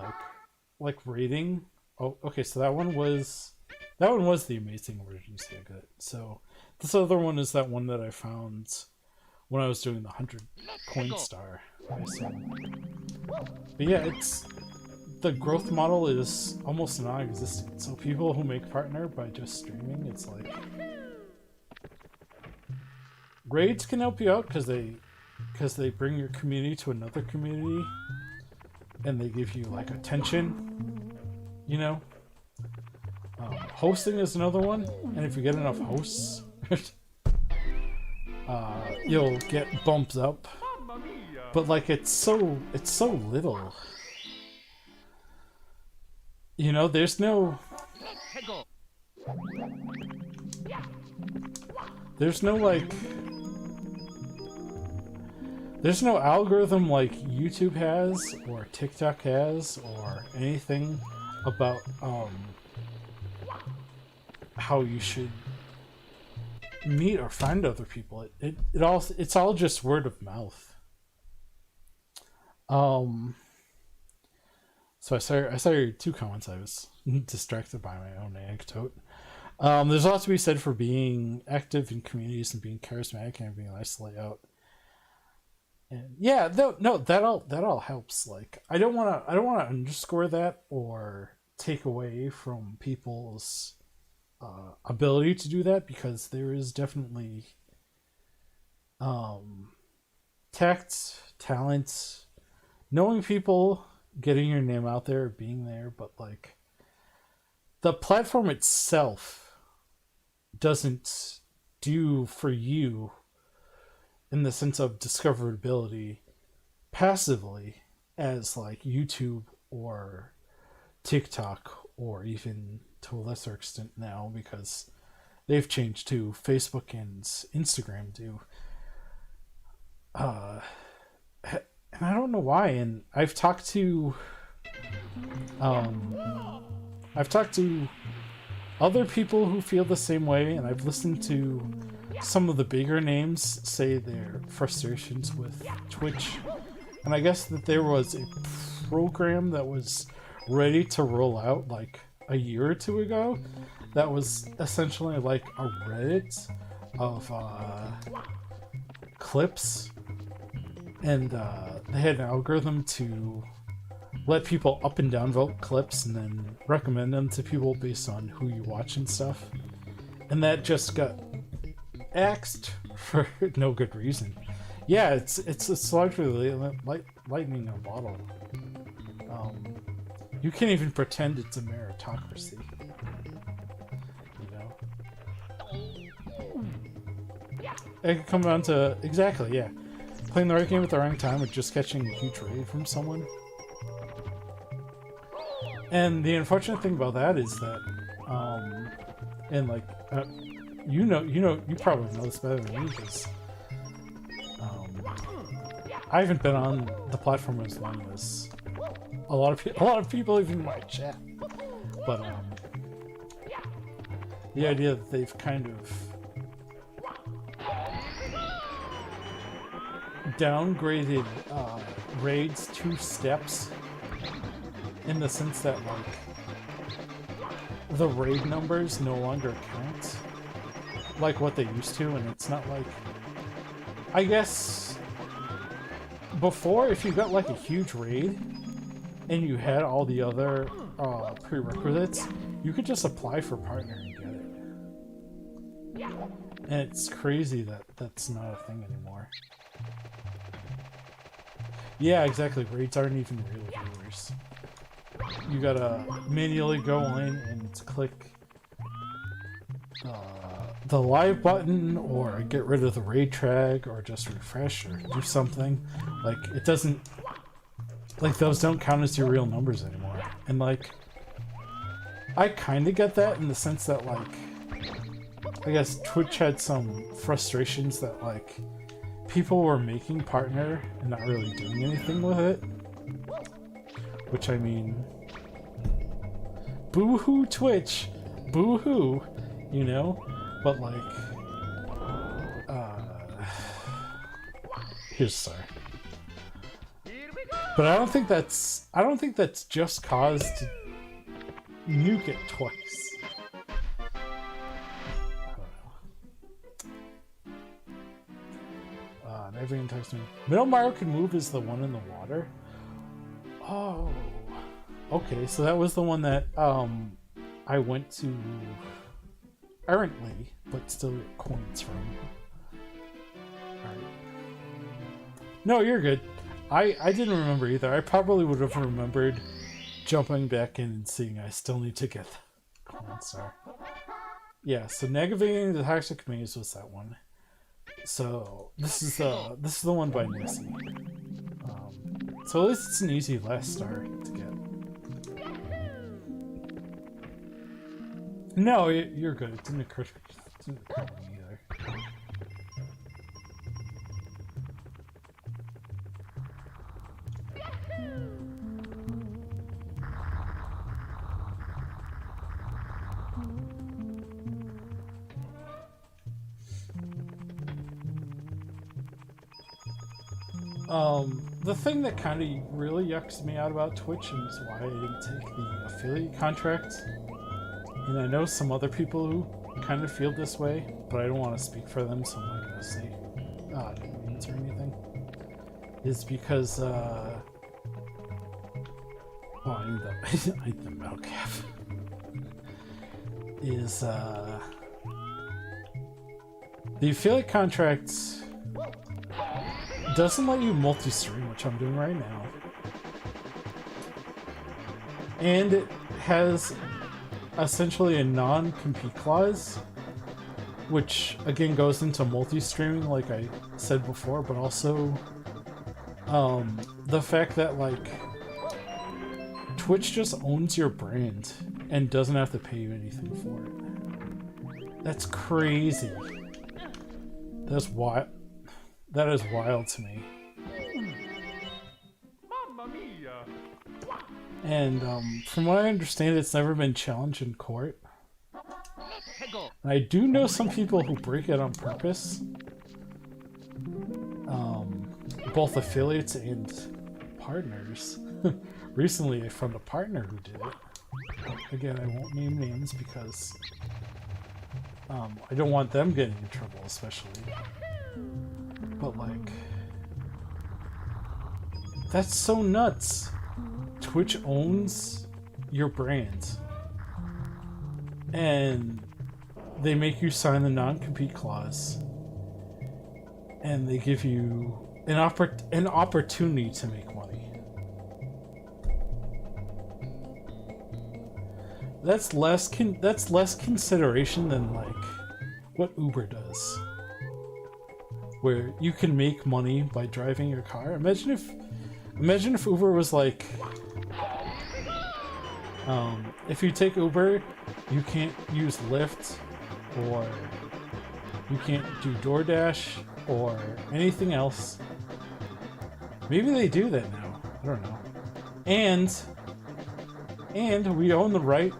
like rating. Oh, okay, so that one was the Amazing Emergency Exit. So this other one is that one that I found when I was doing the 100 coin star, I assume. But yeah, the growth model is almost non-existent. So people who make partner by just streaming, it's like raids can help you out because they bring your community to another community, and they give you like attention, you know. Hosting is another one, and if you get enough hosts, you'll get bumps up. But like it's so little. You know, there's no algorithm like YouTube has or TikTok has or anything about how you should meet or find other people. It's all just word of mouth. So I saw your two comments. I was distracted by my own anecdote. There's a lot to be said for being active in communities and being charismatic and being a nice layout. And yeah, that all helps. Like, I don't want to underscore that or take away from people's ability to do that, because there is definitely tact, talent, knowing people, getting your name out there, being there, but like the platform itself doesn't do for you in the sense of discoverability passively as like YouTube or TikTok or even to a lesser extent now because they've changed too. Facebook and Instagram do. And I don't know why. And I've talked to other people who feel the same way, and I've listened to some of the bigger names say their frustrations with Twitch. And I guess that there was a program that was ready to roll out like a year or two ago that was essentially like a Reddit of clips, and they had an algorithm to let people up and down vote clips and then recommend them to people based on who you watch and stuff. And that just got axed for no good reason. Yeah, it's largely lightning in a bottle. You can't even pretend it's a meritocracy. You know? It could come down to, exactly, yeah. Playing the right game at the wrong time or just catching a huge raid from someone. And the unfortunate thing about that is that, and like, you probably know this better than me, because I haven't been on the platform as long as a lot of people, even in my chat. But the idea that they've kind of downgraded raids 2 steps, in the sense that like the raid numbers no longer count like what they used to, and it's not like, I guess before, if you got like a huge raid and you had all the other prerequisites, you could just apply for partner and get it. And it's crazy that that's not a thing anymore. Yeah, exactly. Raids aren't even real viewers. You gotta manually go in and click the live button, or get rid of the raid tag, or just refresh, or do something. Like, it doesn't, like, those don't count as your real numbers anymore. And like, I kind of get that in the sense that, like, I guess Twitch had some frustrations that like people were making partner and not really doing anything with it. Which, I mean, boo-hoo Twitch, boo-hoo, you know? But like, here's sorry. But I don't think that's just cause to nuke it twice. I don't know. Never even texted me. Middle Mario Can Move is the one in the water. Oh, okay. So that was the one that I went to errantly, but still get coins from. Alright. No, you're good. I didn't remember either. I probably would have remembered jumping back in and seeing I still need to get the coin star. Yeah, so Negating the Toxic Maze was that one. So this is the one by Nessie. So at least it's an easy last star to get. No, you're good. It didn't occur to me either. The thing that kind of really yucks me out about Twitch, and is why I didn't take the affiliate contract, and I know some other people who kind of feel this way, but I don't want to speak for them, so I'm not going to say names or anything, is because, oh, I need the milk cap. Is, the affiliate contract doesn't let you multi-stream, which I'm doing right now. And it has essentially a non-compete clause, which again goes into multi-streaming like I said before, but also the fact that like Twitch just owns your brand, and doesn't have to pay you anything for it. That's crazy. That's wild. That is wild to me. Mamma mia! And from what I understand, it's never been challenged in court. Hegel! And I do know some people who break it on purpose. Both affiliates and partners. Recently, I found a partner who did it. Again, I won't name names because I don't want them getting in trouble, especially. But like, that's so nuts. Twitch owns your brand, and they make you sign the non-compete clause, and they give you an opportunity to make money. That's less consideration than like what Uber does, where you can make money by driving your car. Imagine if Uber was like, if you take Uber, you can't use Lyft, or you can't do DoorDash or anything else. Maybe they do that now. I don't know. And we own the right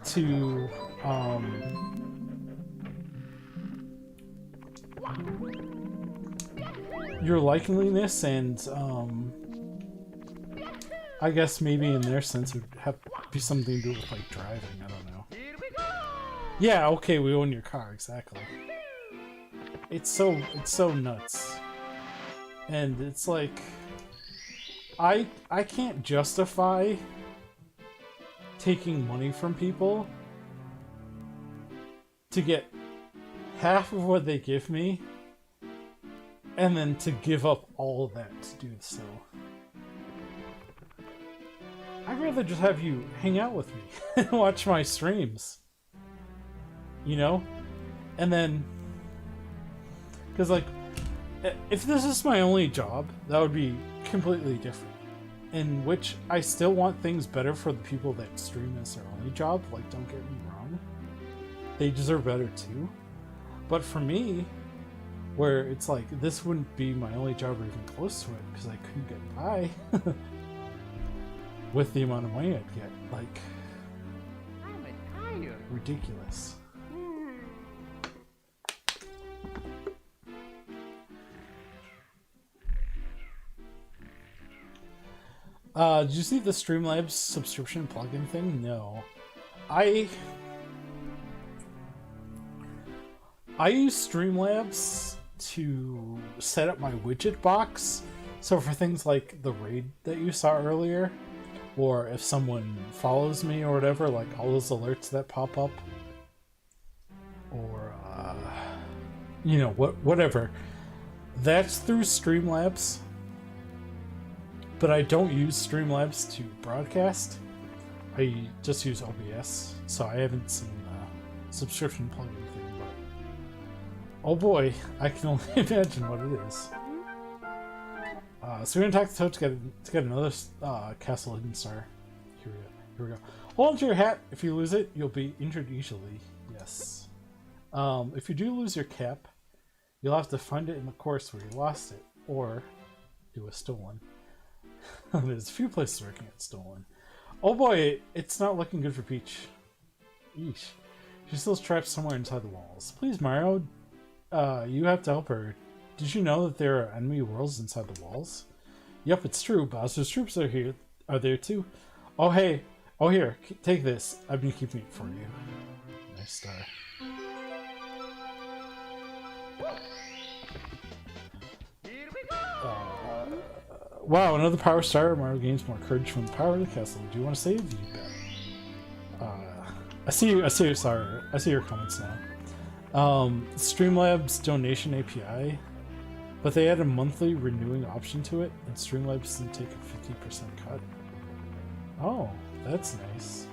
to your likeliness, and I guess maybe in their sense it would have be something to do with like driving. I don't know. Here we go! Yeah, okay, we own your car, exactly. It's so nuts. And it's like I can't justify taking money from people to get half of what they give me and then to give up all of that to do so. I'd rather just have you hang out with me and watch my streams. You know? And then, because like, if this is my only job, that would be completely different. In which I still want things better for the people that stream as their only job. Like, don't get me wrong. They deserve better too. But for me, where it's like, this wouldn't be my only job or even close to it because I couldn't get by with the amount of money I'd get. Like, I'm tired. ridiculous. Did you see the Streamlabs subscription plugin thing? No. I use Streamlabs to set up my widget box. So for things like the raid that you saw earlier, or if someone follows me or whatever, like all those alerts that pop up, or you know, whatever. That's through Streamlabs. But I don't use Streamlabs to broadcast. I just use OBS, so I haven't seen the subscription plugin thing, but oh boy, I can only imagine what it is. So we're gonna talk to Toad to get another Castle Hidden Star. Here we go. Hold onto your hat. If you lose it, you'll be injured easily. Yes. If you do lose your cap, you'll have to find it in the course where you lost it, or it was stolen. There's a few places where it can get stolen. Oh boy, it's not looking good for Peach. Eesh. She's still trapped somewhere inside the walls. Please, Mario, you have to help her. Did you know that there are enemy worlds inside the walls? Yep, it's true. Bowser's troops are there too. Oh hey, oh here, take this. I've been keeping it for you. Nice star. Here we go! Wow, another power star. Mario gains more courage from the power of the castle. Do you want to save? You bet. I see you. Sorry, I see your comments now. Streamlabs donation API, but they add a monthly renewing option to it, and Streamlabs doesn't take a 50% cut. Oh, that's nice.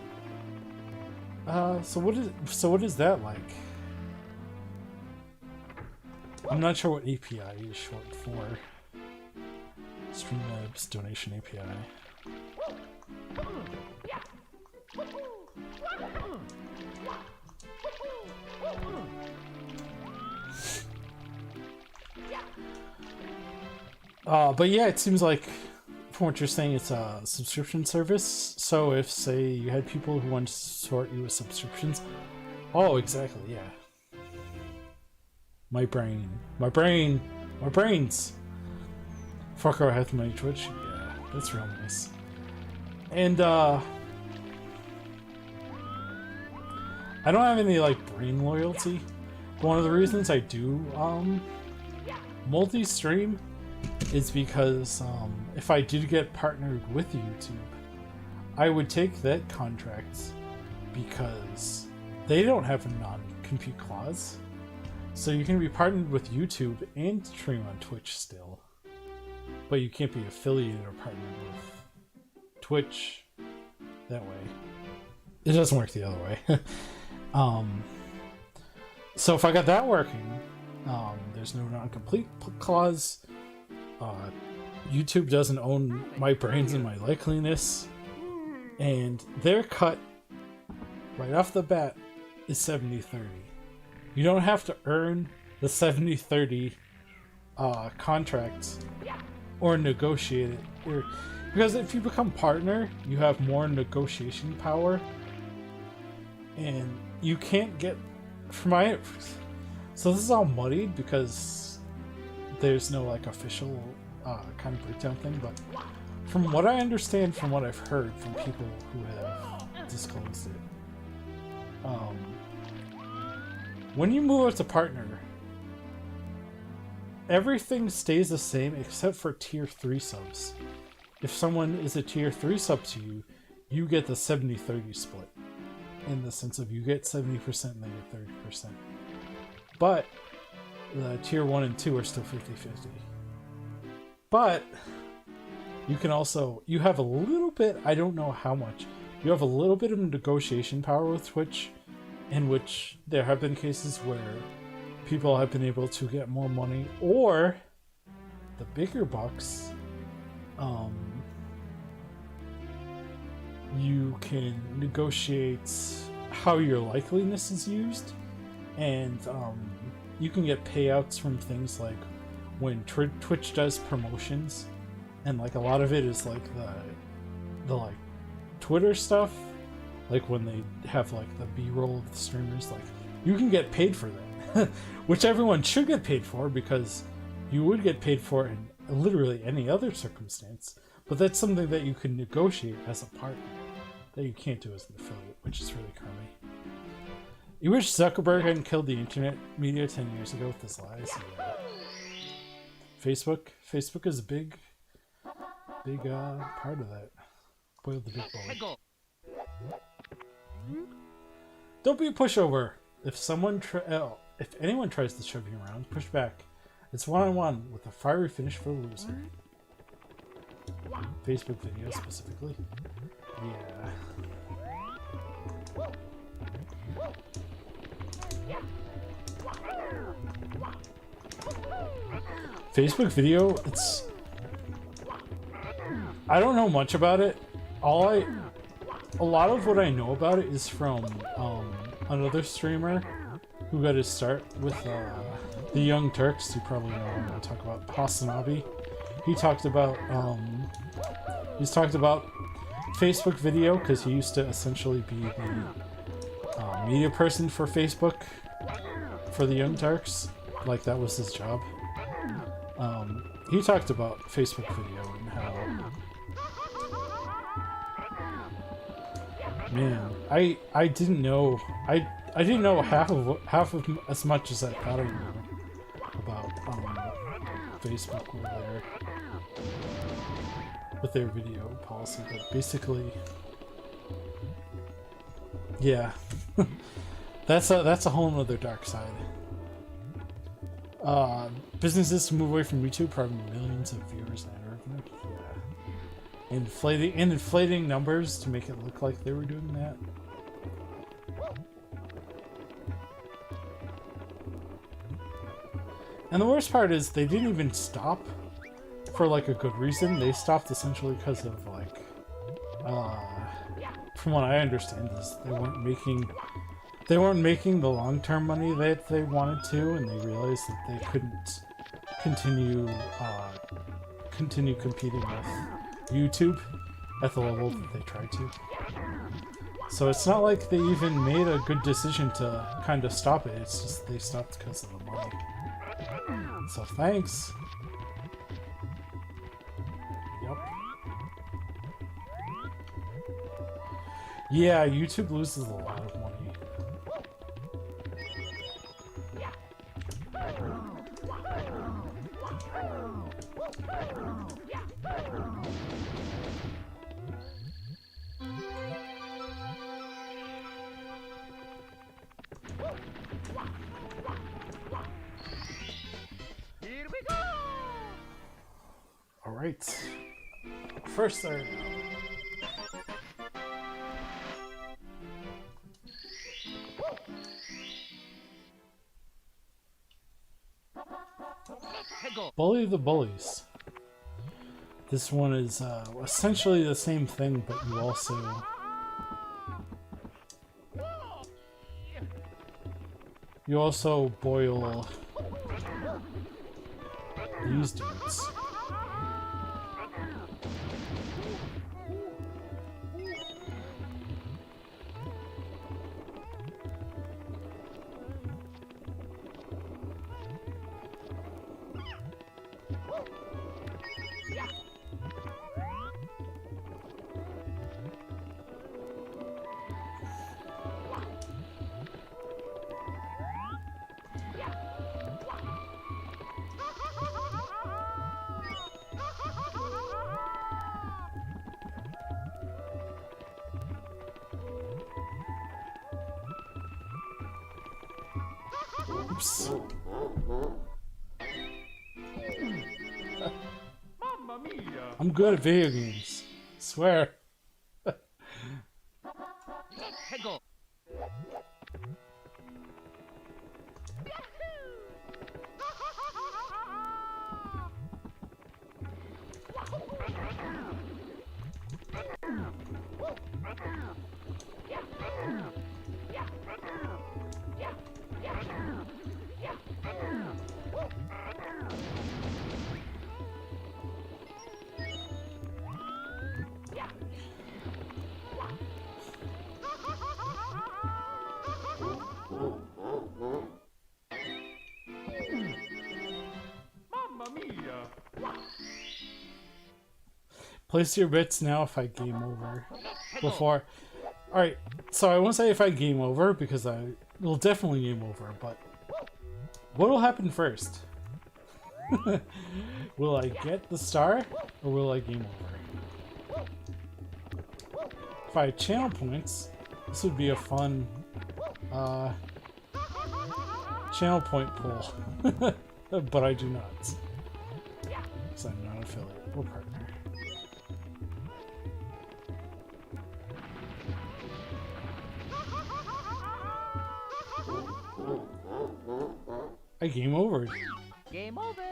So what is that like? I'm not sure what API is short for. Streamlabs donation API. But yeah, it seems like from what you're saying, it's a subscription service. So if, say, you had people who wanted to support you with subscriptions, oh, exactly, yeah. My brains. Fuck, I have my Twitch. Yeah, that's real nice. And I don't have any like brain loyalty. But one of the reasons I do multi-stream is because if I did get partnered with YouTube, I would take that contract because they don't have a non-compete clause. So you can be partnered with YouTube and stream on Twitch still. But you can't be affiliated or partnered with Twitch that way. It doesn't work the other way. So if I got that working, there's no non-complete clause. YouTube doesn't own my brains and my likeliness, and their cut right off the bat is 70-30. You don't have to earn the 70-30 contract or negotiate it, because if you become partner, you have more negotiation power, and you can't get so this is all muddied because there's no like official kind of breakdown thing, but from what I understand, from what I've heard from people who have disclosed it, when you move up to partner, everything stays the same except for tier 3 subs. If someone is a tier 3 sub to you, you get the 70-30 split, in the sense of you get 70% and they get 30%. But the tier 1 and 2 are still 50-50. But you can also, you have a little bit, I don't know how much, you have a little bit of negotiation power with Twitch, in which there have been cases where people have been able to get more money, or the bigger bucks, you can negotiate how your likeliness is used, and you can get payouts from things like when Twitch does promotions, and like a lot of it is like the like Twitter stuff, like when they have like the B-roll of the streamers, like you can get paid for that, which everyone should get paid for, because you would get paid for in literally any other circumstance, but that's something that you can negotiate as a partner that you can't do as an affiliate, which is really crummy. You wish Zuckerberg hadn't killed the internet media 10 years ago with his lies. Yeah. Facebook is a big part of that. Boiled the big boy. Don't be a pushover. If anyone tries to shove you around, push back. It's one-on-one with a fiery finish for the loser. Facebook video specifically. Yeah. Facebook video, I don't know much about it. A lot of what I know about it is from another streamer who got his start with the Young Turks. You probably know what I'm going to talk about. Hasanabi. He's talked about Facebook video because he used to essentially be the media person for Facebook for the Young Turks. Like that was his job. He talked about Facebook video and how, man, I didn't know half of as much as I thought I knew about Facebook with their video policy, but basically, yeah, that's a whole nother dark side. Businesses to move away from YouTube, probably millions of viewers and revenue. Yeah. Inflating numbers to make it look like they were doing that. And the worst part is they didn't even stop for like a good reason. They stopped essentially because of like, from what I understand, is they weren't making the long-term money that they wanted to, and they realized that they couldn't continue continue competing with YouTube at the level that they tried to. So it's not like they even made a good decision to kind of stop it. It's just they stopped because of the money. So thanks. Yep. Yeah, YouTube loses a lot of money. Here we go! Alright. First there. Hegel! Bully the Bullies. This one is essentially the same thing, but you also boil these dudes. Oops. Mamma mia! I'm good at video games. Swear. Hegel! Mamma mia! Place your bets now if I game over. Before. Alright, so I won't say if I game over because I will definitely game over, but what will happen first? Will I get the star or will I game over? If I had channel points, this would be a fun channel point pool. But I do not. Because I'm not an affiliate or partner. I game over. Game over!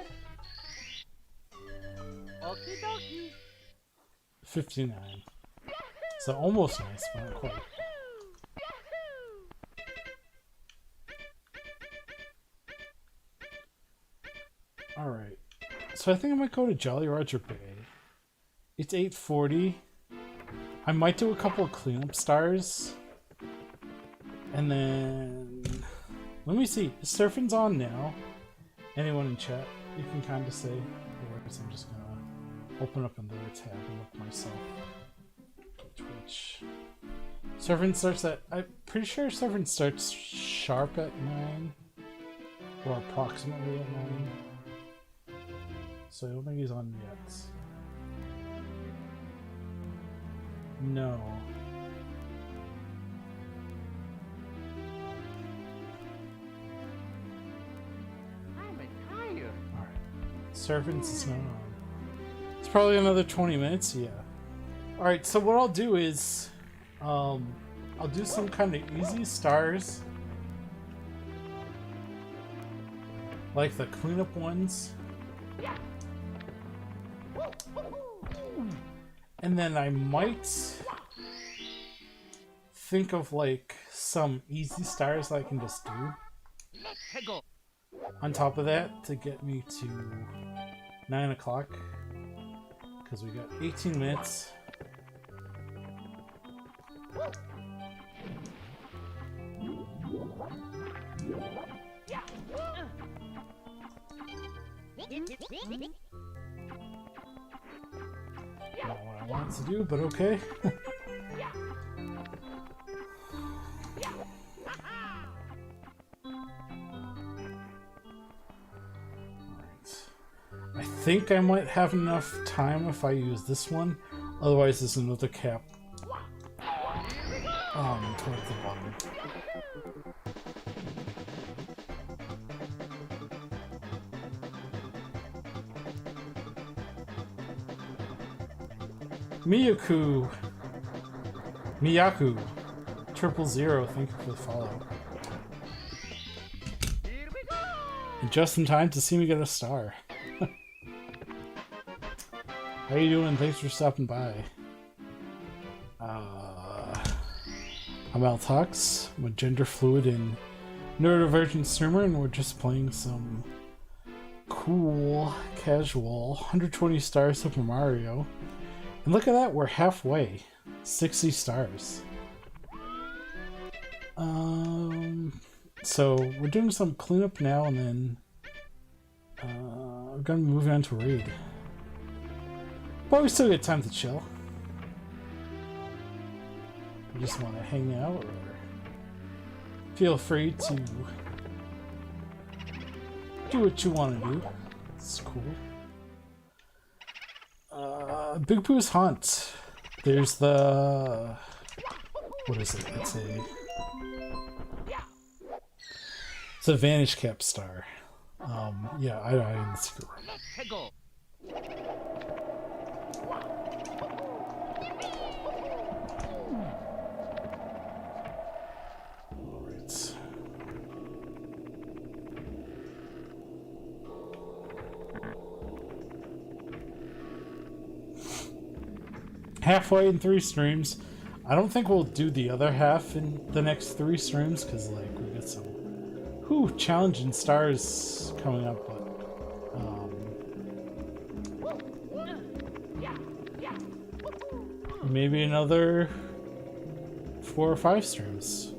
Okie dokie! 59. So almost nice, but not quite. Alright. So I think I might go to Jolly Roger Bay. It's 8:40. I might do a couple of cleanup stars. And then... Let me see. Is Surfin's on now? Anyone in chat? You can kind of say the words. I'm just gonna open up another tab and look myself. Twitch. Surfing starts at... I'm pretty sure Surfing starts sharp at 9. Or approximately at 9. So I don't think he's on yet. No. Alright. Servants is not on. It's probably another 20 minutes, yeah. Alright, so what I'll do is I'll do some kind of easy stars. Like the cleanup ones. And then I might think of like some easy stars that I can just do on top of that to get me to 9 o'clock because we got 18 minutes. Not what I wanted to do, but okay. I think I might have enough time if I use this one. Otherwise, there's another cap towards the bottom. Miyaku, 000, thank you for the follow. And just in time to see me get a star. How you doing? Thanks for stopping by. I'm Altox. I'm a gender fluid and neurodivergent streamer, and we're just playing some cool, casual 120 star Super Mario. And look at that, we're halfway. 60 stars. So we're doing some cleanup now, and then we're gonna move on to raid. But we still get time to chill. You just want to hang out, or feel free to do what you want to do. It's cool. Big Boo's Haunt. There's the... what is it? It's a Vanish Cap star. Yeah, I in the secret room. Alright. Halfway in 3 streams. I don't think we'll do the other half in the next 3 streams, because like we got some challenging stars coming up, but maybe another 4 or 5 streams.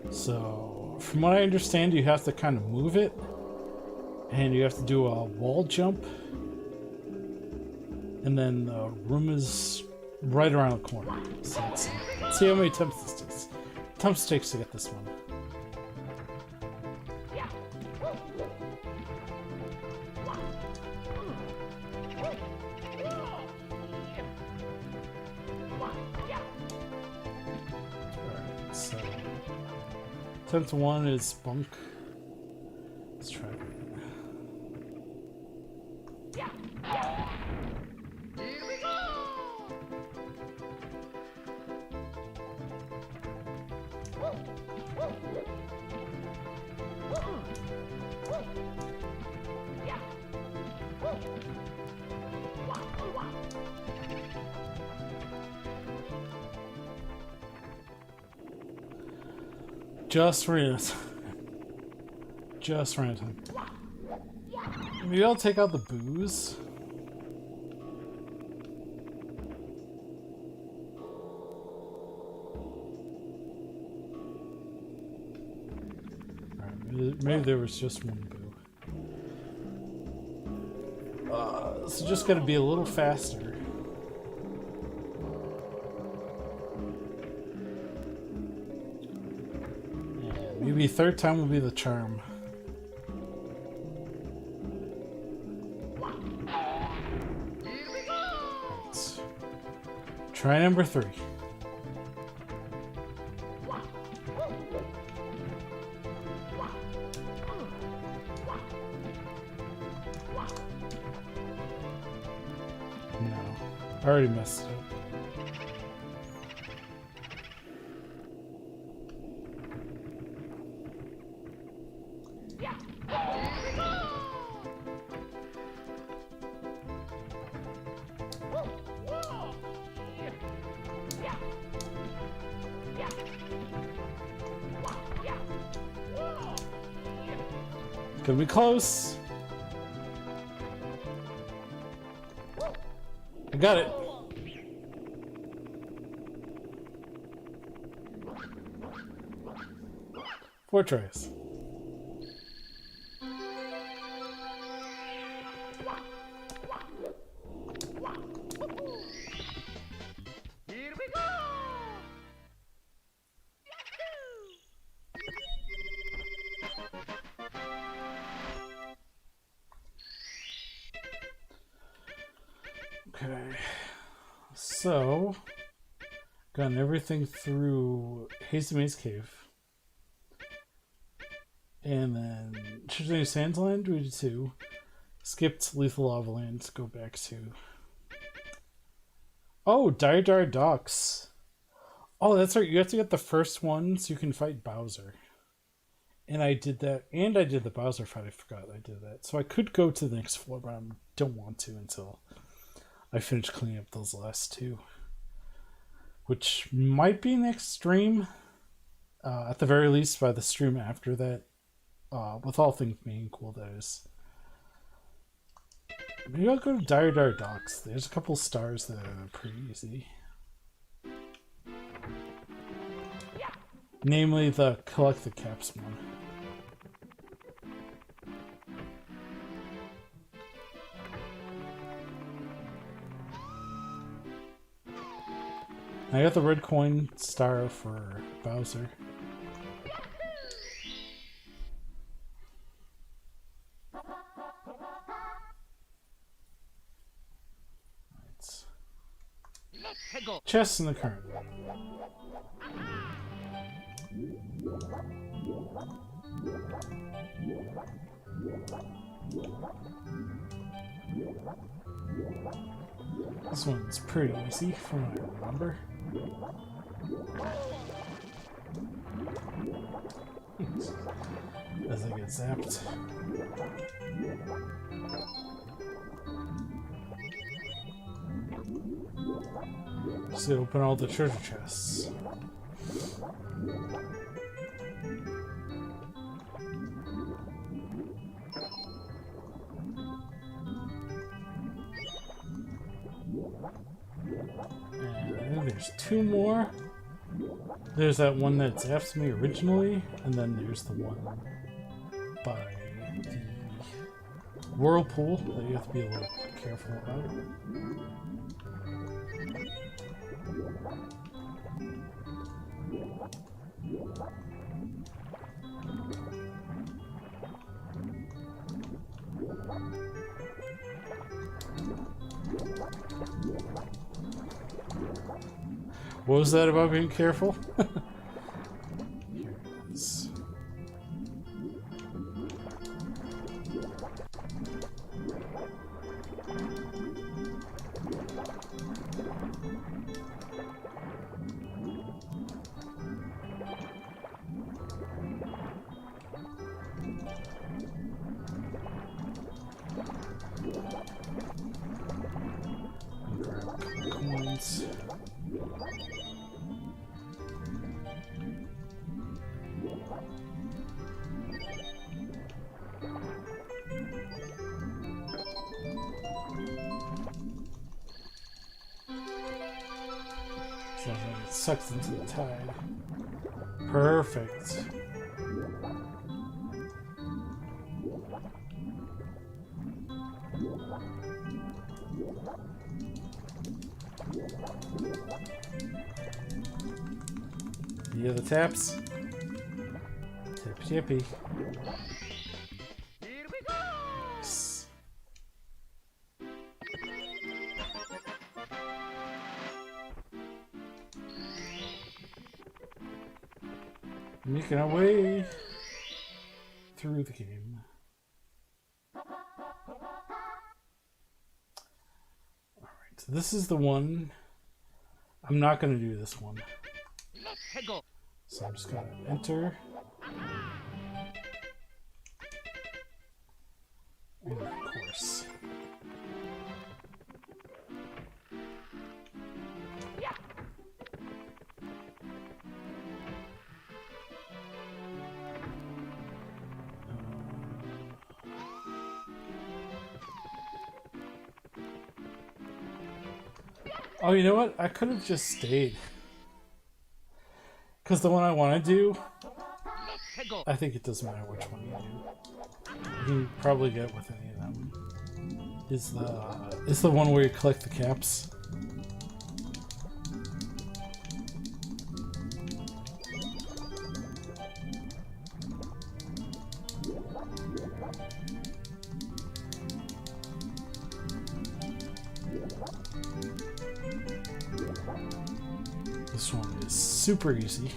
So, from what I understand, you have to kind of move it, and you have to do a wall jump, and then the room is right around the corner. So let's see how many attempts this takes. Attempts it takes to get this one. Alright, so attempt 1 is bunk. Let's try it. Just ran it. Just ran time. Maybe I'll take out the booze. Alright, maybe there was just one boo. So just gotta be a little faster. Maybe 3rd time will be the charm. Right. Try number 3. No, I already messed it up. Gonna be close. I got it. Four tries. Here we go! Okay. So, gotten everything through Hazy Maze Cave. And then Shizune Sandsland, we did 2. Skipped Lethal Lava Land, go back to... Oh, Dire Dire Docks. Oh, that's right, you have to get the first one so you can fight Bowser. And I did that, and I did the Bowser fight, I forgot I did that. So I could go to the next floor, but I don't want to until I finish cleaning up those last 2. Which might be next stream. At the very least, by the stream after that. With all things being equal, that is. Maybe I'll go to Dire Dire Docks. There's a couple stars that are pretty easy. Namely, the Collect the Caps one. I got the red coin star for Bowser. Let's go! Chests in the current. This one's pretty easy from what I remember. As I get zapped. Just to open all the treasure chests. And I think there's 2 more. There's that one that zaps me originally, and then there's the one by the whirlpool that you have to be a little careful about. What was that about being careful? Here it is. Grab a couple coins. So it sucks into the tide. Perfect. Yeah, the taps. Tip tippy. Here we go! Yes. Making our way through the game. Alright, so this is the one. I'm not going to do this one. Let's go! So I'm just going to enter. And of course. Oh, you know what? I could have just stayed. Because the one I want to do, I think it doesn't matter which one you do. You can probably get with any of them. Is the one where you collect the caps. This one is super easy.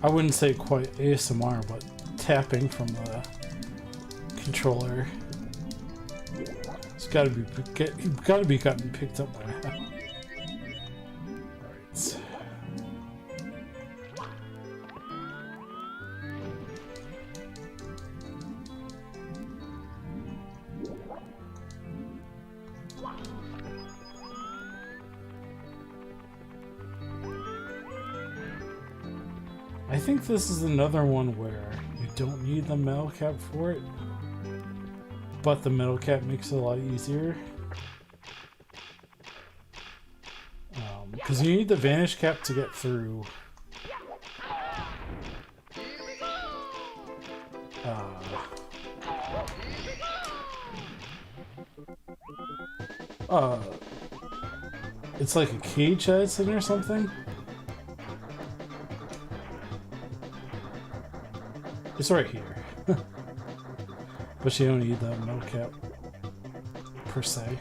I wouldn't say quite ASMR, but tapping from the controller. It's got to be gotten picked up by now. Alright. I think this is another one where you don't need the metal cap for it, but the metal cap makes it a lot easier. Because you need the vanish cap to get through. It's like a cage that's in or something. It's right here. But you don't need the metal cap per se.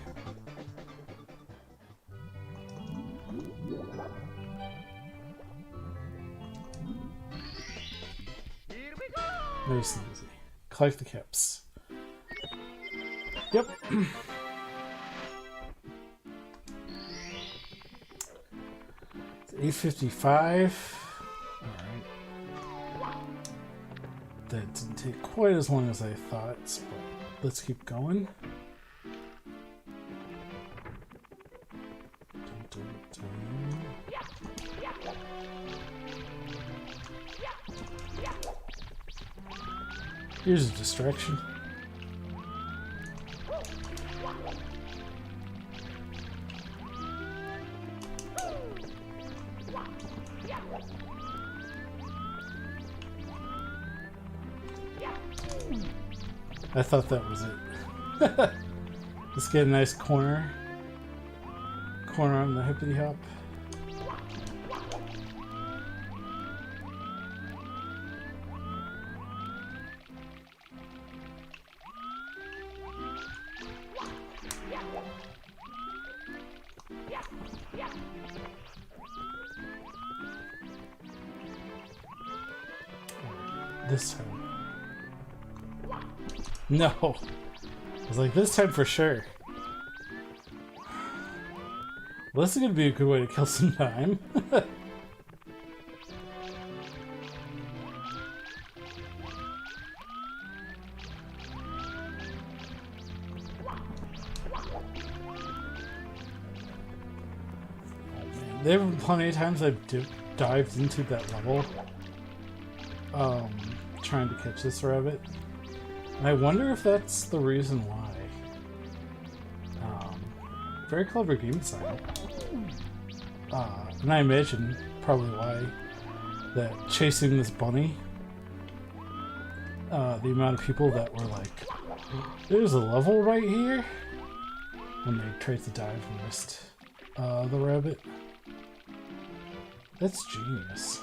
Nice and easy. Collect the caps. Yep. It's 8:55. That didn't take quite as long as I thought, but let's keep going. Dun, dun, dun. Here's a distraction. I thought that was it. Let's get a nice corner on the hippity hop. This time. No. I was like, this time for sure. Well, this is gonna be a good way to kill some time. There have been plenty of times I've dived into that level, trying to catch this rabbit. And I wonder if that's the reason why. Very clever game design. And I imagine probably why that chasing this bunny, the amount of people that were like, there's a level right here, when they tried to dive and missed the rabbit. That's genius.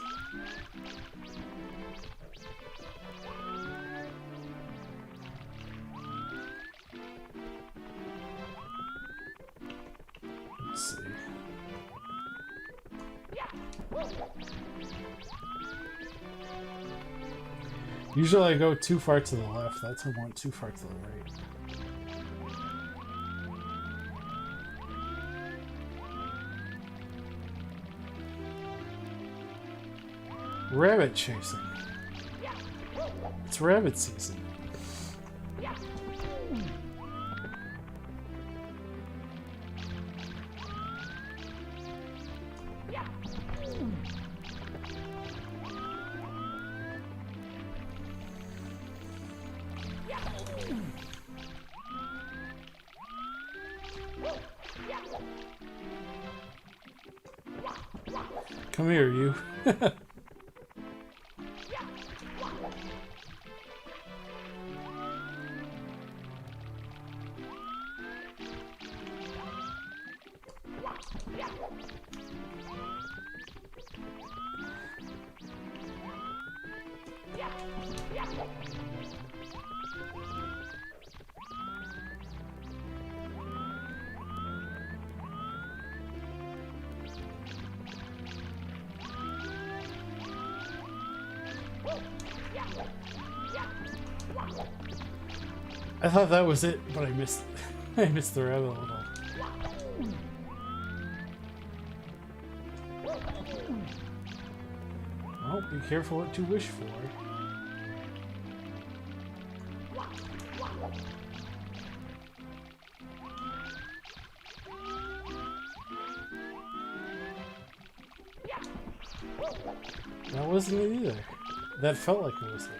Let's see. Usually I go too far to the left. That's I want too far to the right. Rabbit chasing. It's rabbit season. Come here, you. I thought that was it, but I missed I missed the rabbit a little. Well, be careful what you wish for. That wasn't it either. That felt like it was it.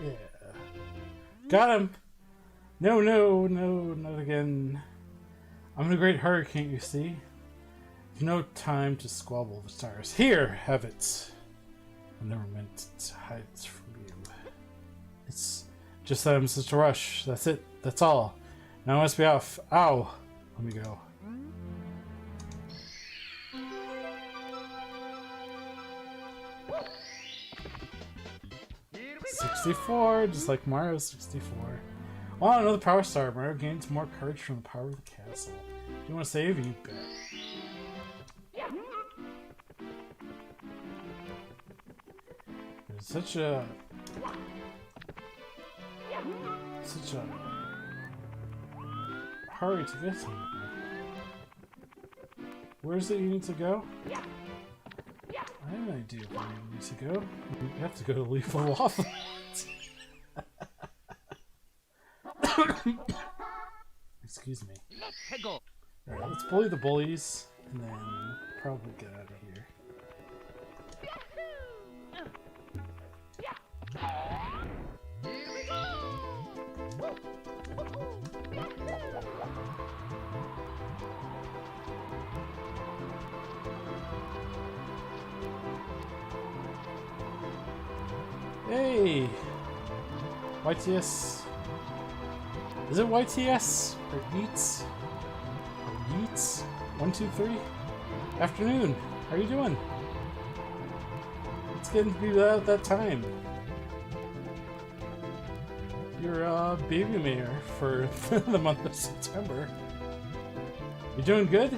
Yeah. Got him! No, no, no, not again. I'm in a great hurry, can't you see? No time to squabble the stars. Here, have it. I never meant to hide this from you. It's just that I'm in such a rush. That's it. That's all. Now I must be off. Ow! Let me go. $64, just like Mario 64. Oh, another power star. Mario gains more courage from the power of the castle. Do you want to save? You bet. There's such a hurry to get somewhere. Where is it you need to go? I have an idea where you need to go. You have to go to Leaf of Lava. Excuse me. Alright, let's bully the bullies and then probably get out of here. Hey! YTS. Is it YTS? Or Eats? Or Yeats? 1, 2, 3? Afternoon. How are you doing? It's getting to be about that time. You're baby mayor for the month of September. You doing good?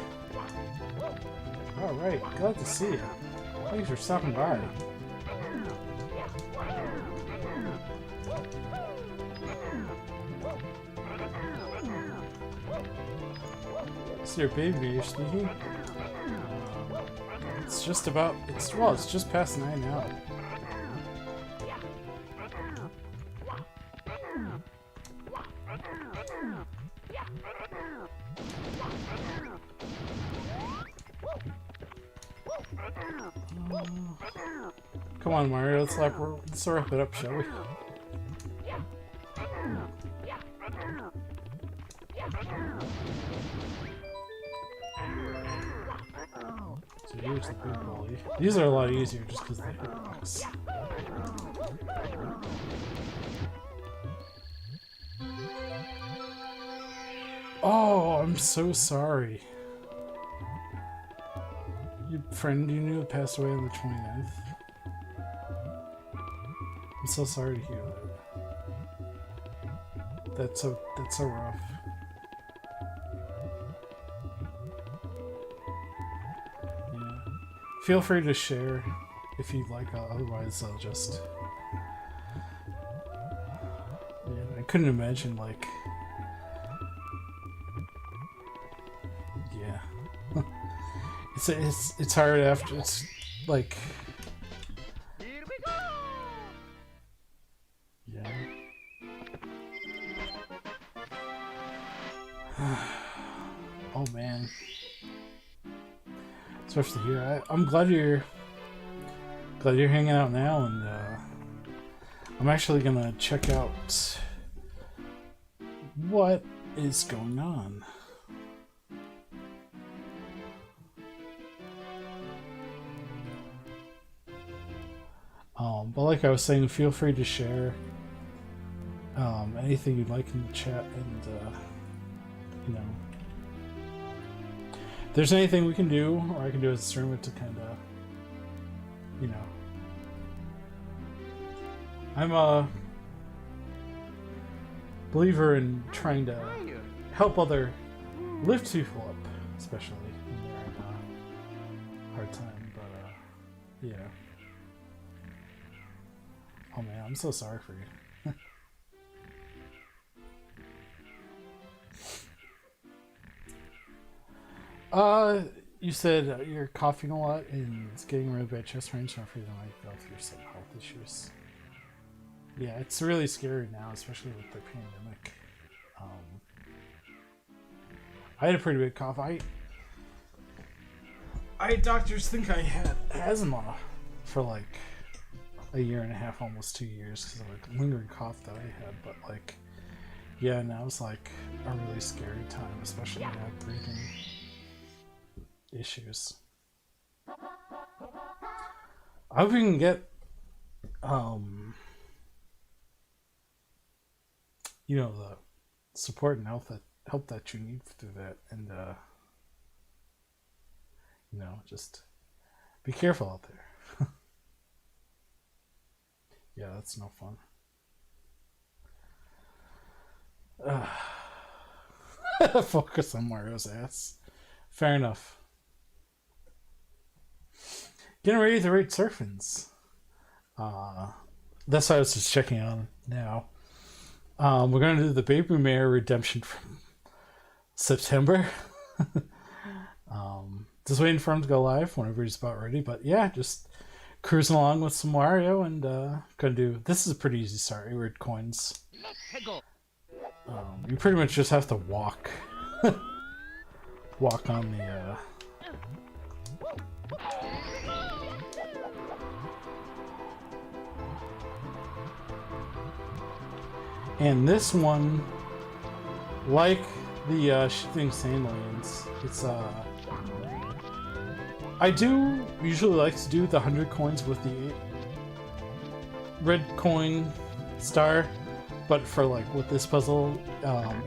Alright, glad to see you. Thanks for stopping by. Is your baby you're speaking? It's just about, it's just past 9 now. Come on, Mario, let's wrap it up, shall we? So here's the big bully. These are a lot easier just because they hit rocks. Oh, I'm so sorry. Your friend you knew passed away on the 29th. I'm so sorry to hear that. That's so rough. Yeah. Feel free to share if you'd like, otherwise I'll just... Yeah, I couldn't imagine, like... Yeah. It's hard after, it's like... Oh man. Especially here. I'm glad you're hanging out now, and I'm actually gonna check out what is going on. But like I was saying, feel free to share anything you'd like in the chat, and you know, if there's anything we can do, or I can do as a streamer to kind of, you know, I'm a believer in trying to help other lift people up, especially when they're in a hard time. But yeah. Oh man, I'm so sorry for you. You said you're coughing a lot and it's getting really bad chest range, and I'm afraid you might go through some health issues. Yeah, it's really scary now, especially with the pandemic. I had a pretty big cough. Doctors think I had asthma for like a year and a half, almost 2 years, because of like lingering cough that I had. But like, yeah, now it's like a really scary time, especially when I have breathing issues. I hope you can get you know, the support and help that you need through that, and you know, just be careful out there. Yeah, that's no fun. Focus on Mario's ass. Fair enough. Getting ready to rate Surfins. That's what I was just checking on now. We're going to do the Baby Mare Redemption from September. Just waiting for him to go live whenever he's about ready. But yeah, just cruising along with some Mario, and gonna do. This is a pretty easy start. Reward coins. You pretty much just have to walk, walk on the. And this one, like the Shifting Sandlands, it's I do usually like to do the 100 coins with the red coin star, but for like with this puzzle,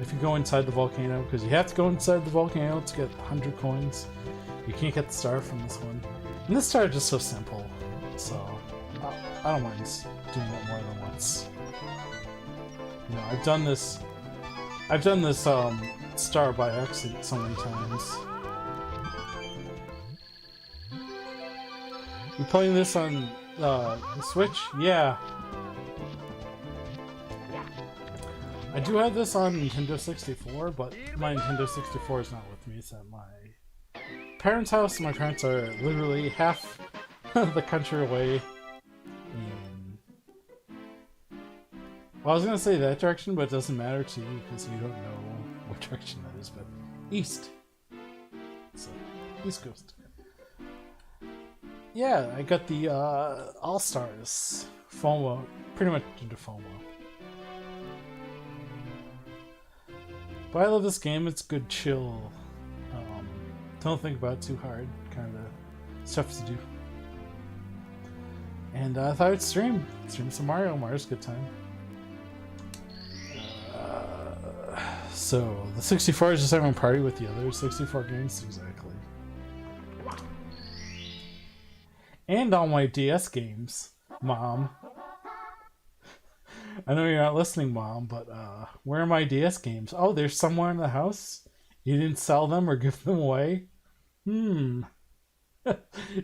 if you go inside the volcano, because you have to go inside the volcano to get 100 coins, you can't get the star from this one. And this star is just so simple, so I don't mind doing it more than once. You know, I've done this star by accident so many times. You playing this on the Switch? Yeah. I do have this on Nintendo 64, but my Nintendo 64 is not with me. It's at my parents' house. My parents are literally half the country away. Well, I was gonna say that direction, but it doesn't matter to you because you don't know what direction that is, but east. So, East Coast. Yeah, I got the All-Stars FOMO, pretty much into FOMO. But I love this game, it's good chill. Don't think about it too hard, kind of stuff to do. And I thought I'd stream some Mario. Mario's a good time. So, the 64 is just having a party with the other 64 games, exactly. And all my DS games, Mom. I know you're not listening, Mom, but where are my DS games? Oh, they're somewhere in the house? You didn't sell them or give them away?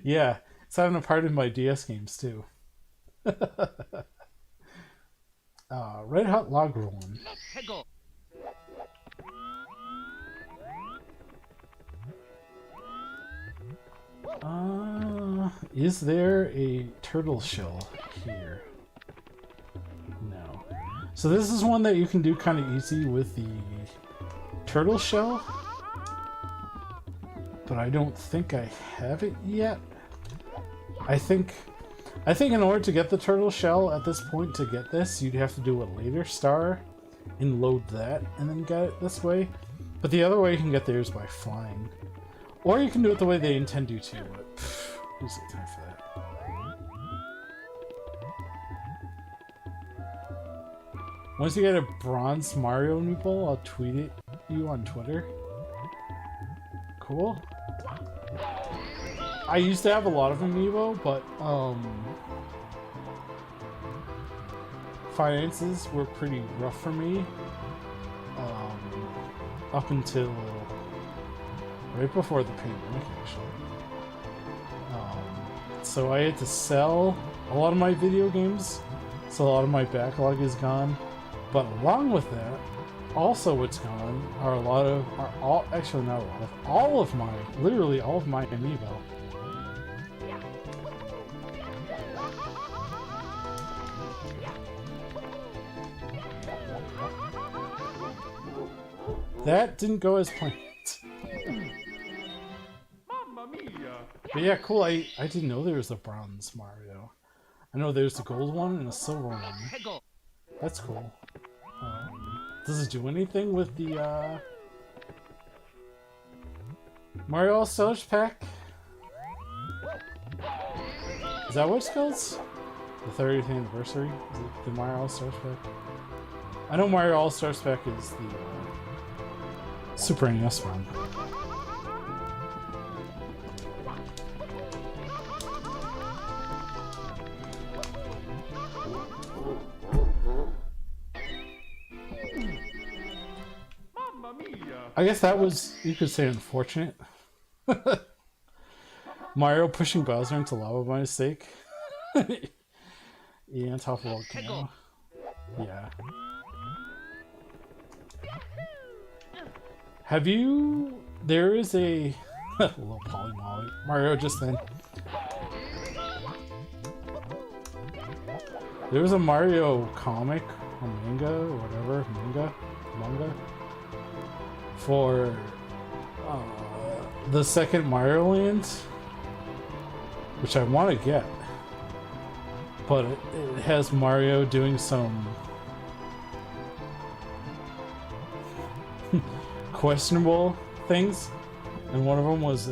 Yeah, it's having a party with my DS games, too. Red Hot Log Rolling. Is there a turtle shell here? No. So this is one that you can do kind of easy with the turtle shell, but I don't think I have it yet. I think in order to get the turtle shell at this point, to get this, you'd have to do a later star and load that and then get it this way. But the other way you can get there is by flying. Or you can do it the way they intend you to, but who's got time for that? Once you get a bronze Mario amiibo, I'll tweet it you on Twitter. Cool. I used to have a lot of amiibo, but finances were pretty rough for me up until right before the pandemic, actually. So I had to sell a lot of my video games, so a lot of my backlog is gone. But along with that, also what's gone are literally all of my amiibo. That didn't go as planned. But yeah, cool. I didn't know there was a bronze Mario. I know there's a gold one and a silver one. That's cool. Does it do anything with the Mario All-Stars pack? Is that what it's called? The 30th anniversary? Is it the Mario All-Stars pack? I know Mario All-Stars pack is the Super NES one. I guess that was, you could say, unfortunate. Mario pushing Bowser into lava by mistake. Yeah, on top of volcano. Yeah. Have you... There is a... little polymolly. Mario just then. There was a Mario comic, or manga, or whatever. Manga. For the second Mario Land, which I want to get, but it has Mario doing some questionable things, and one of them was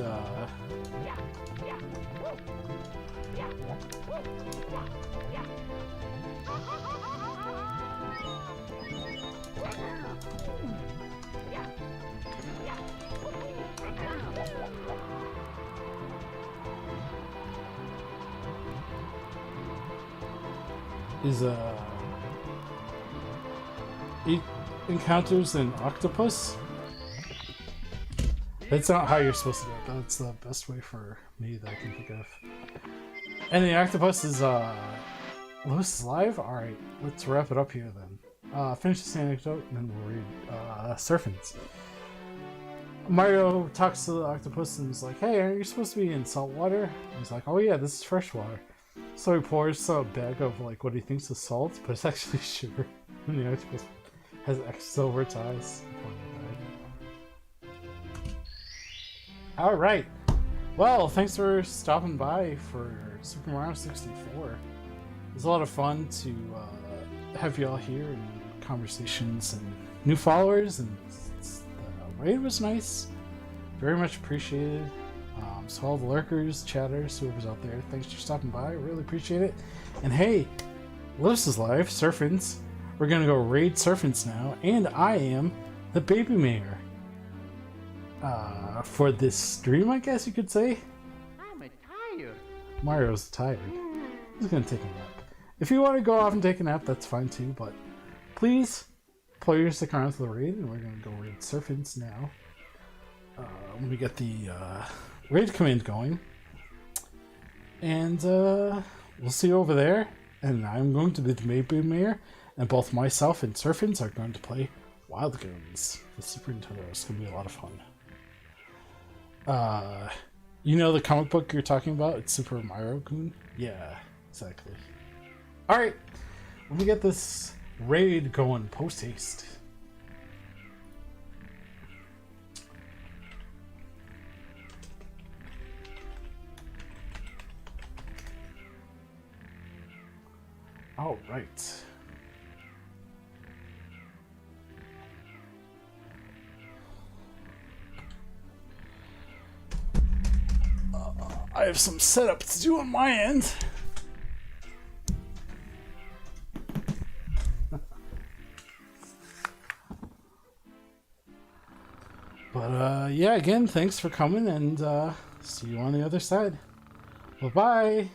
he encounters an octopus. That's not how you're supposed to do it, but that's the best way for me that I can think of. And the octopus is Lewis is live? Alright, let's wrap it up here then. Finish this anecdote and then we'll read Surfins. Mario talks to the octopus and is like, hey, aren't you supposed to be in salt water? And he's like, oh yeah, this is fresh water. So he pours a bag of like what he thinks is salt, but it's actually sugar. And the octopus has silver ties. Alright. Well, thanks for stopping by for Super Mario 64. It was a lot of fun to have you all here and conversations and new followers, and the raid was nice. Very much appreciated. So all the lurkers, chatters, whoever's out there, thanks for stopping by. Really appreciate it. And hey, Lewis is live, Surfins. We're gonna go raid Surfins now, and I am the baby mayor. For this stream, I guess you could say. I'm tired. Mario's tired. He's gonna take a nap. If you want to go off and take a nap, that's fine too, but please pull your stick around to the raid, and we're gonna go raid Surfins now. Let me get the raid command going. And we'll see you over there. And I'm going to be the baby mayor, and both myself and Surfins are going to play Wild Goons for Super Nintendo. It's gonna be a lot of fun. You know the comic book you're talking about? It's Super Mario Goon? Yeah, exactly. Alright, let me get this raid going post-haste. All right. I have some setup to do on my end. But yeah, again, thanks for coming, and see you on the other side. Bye-bye.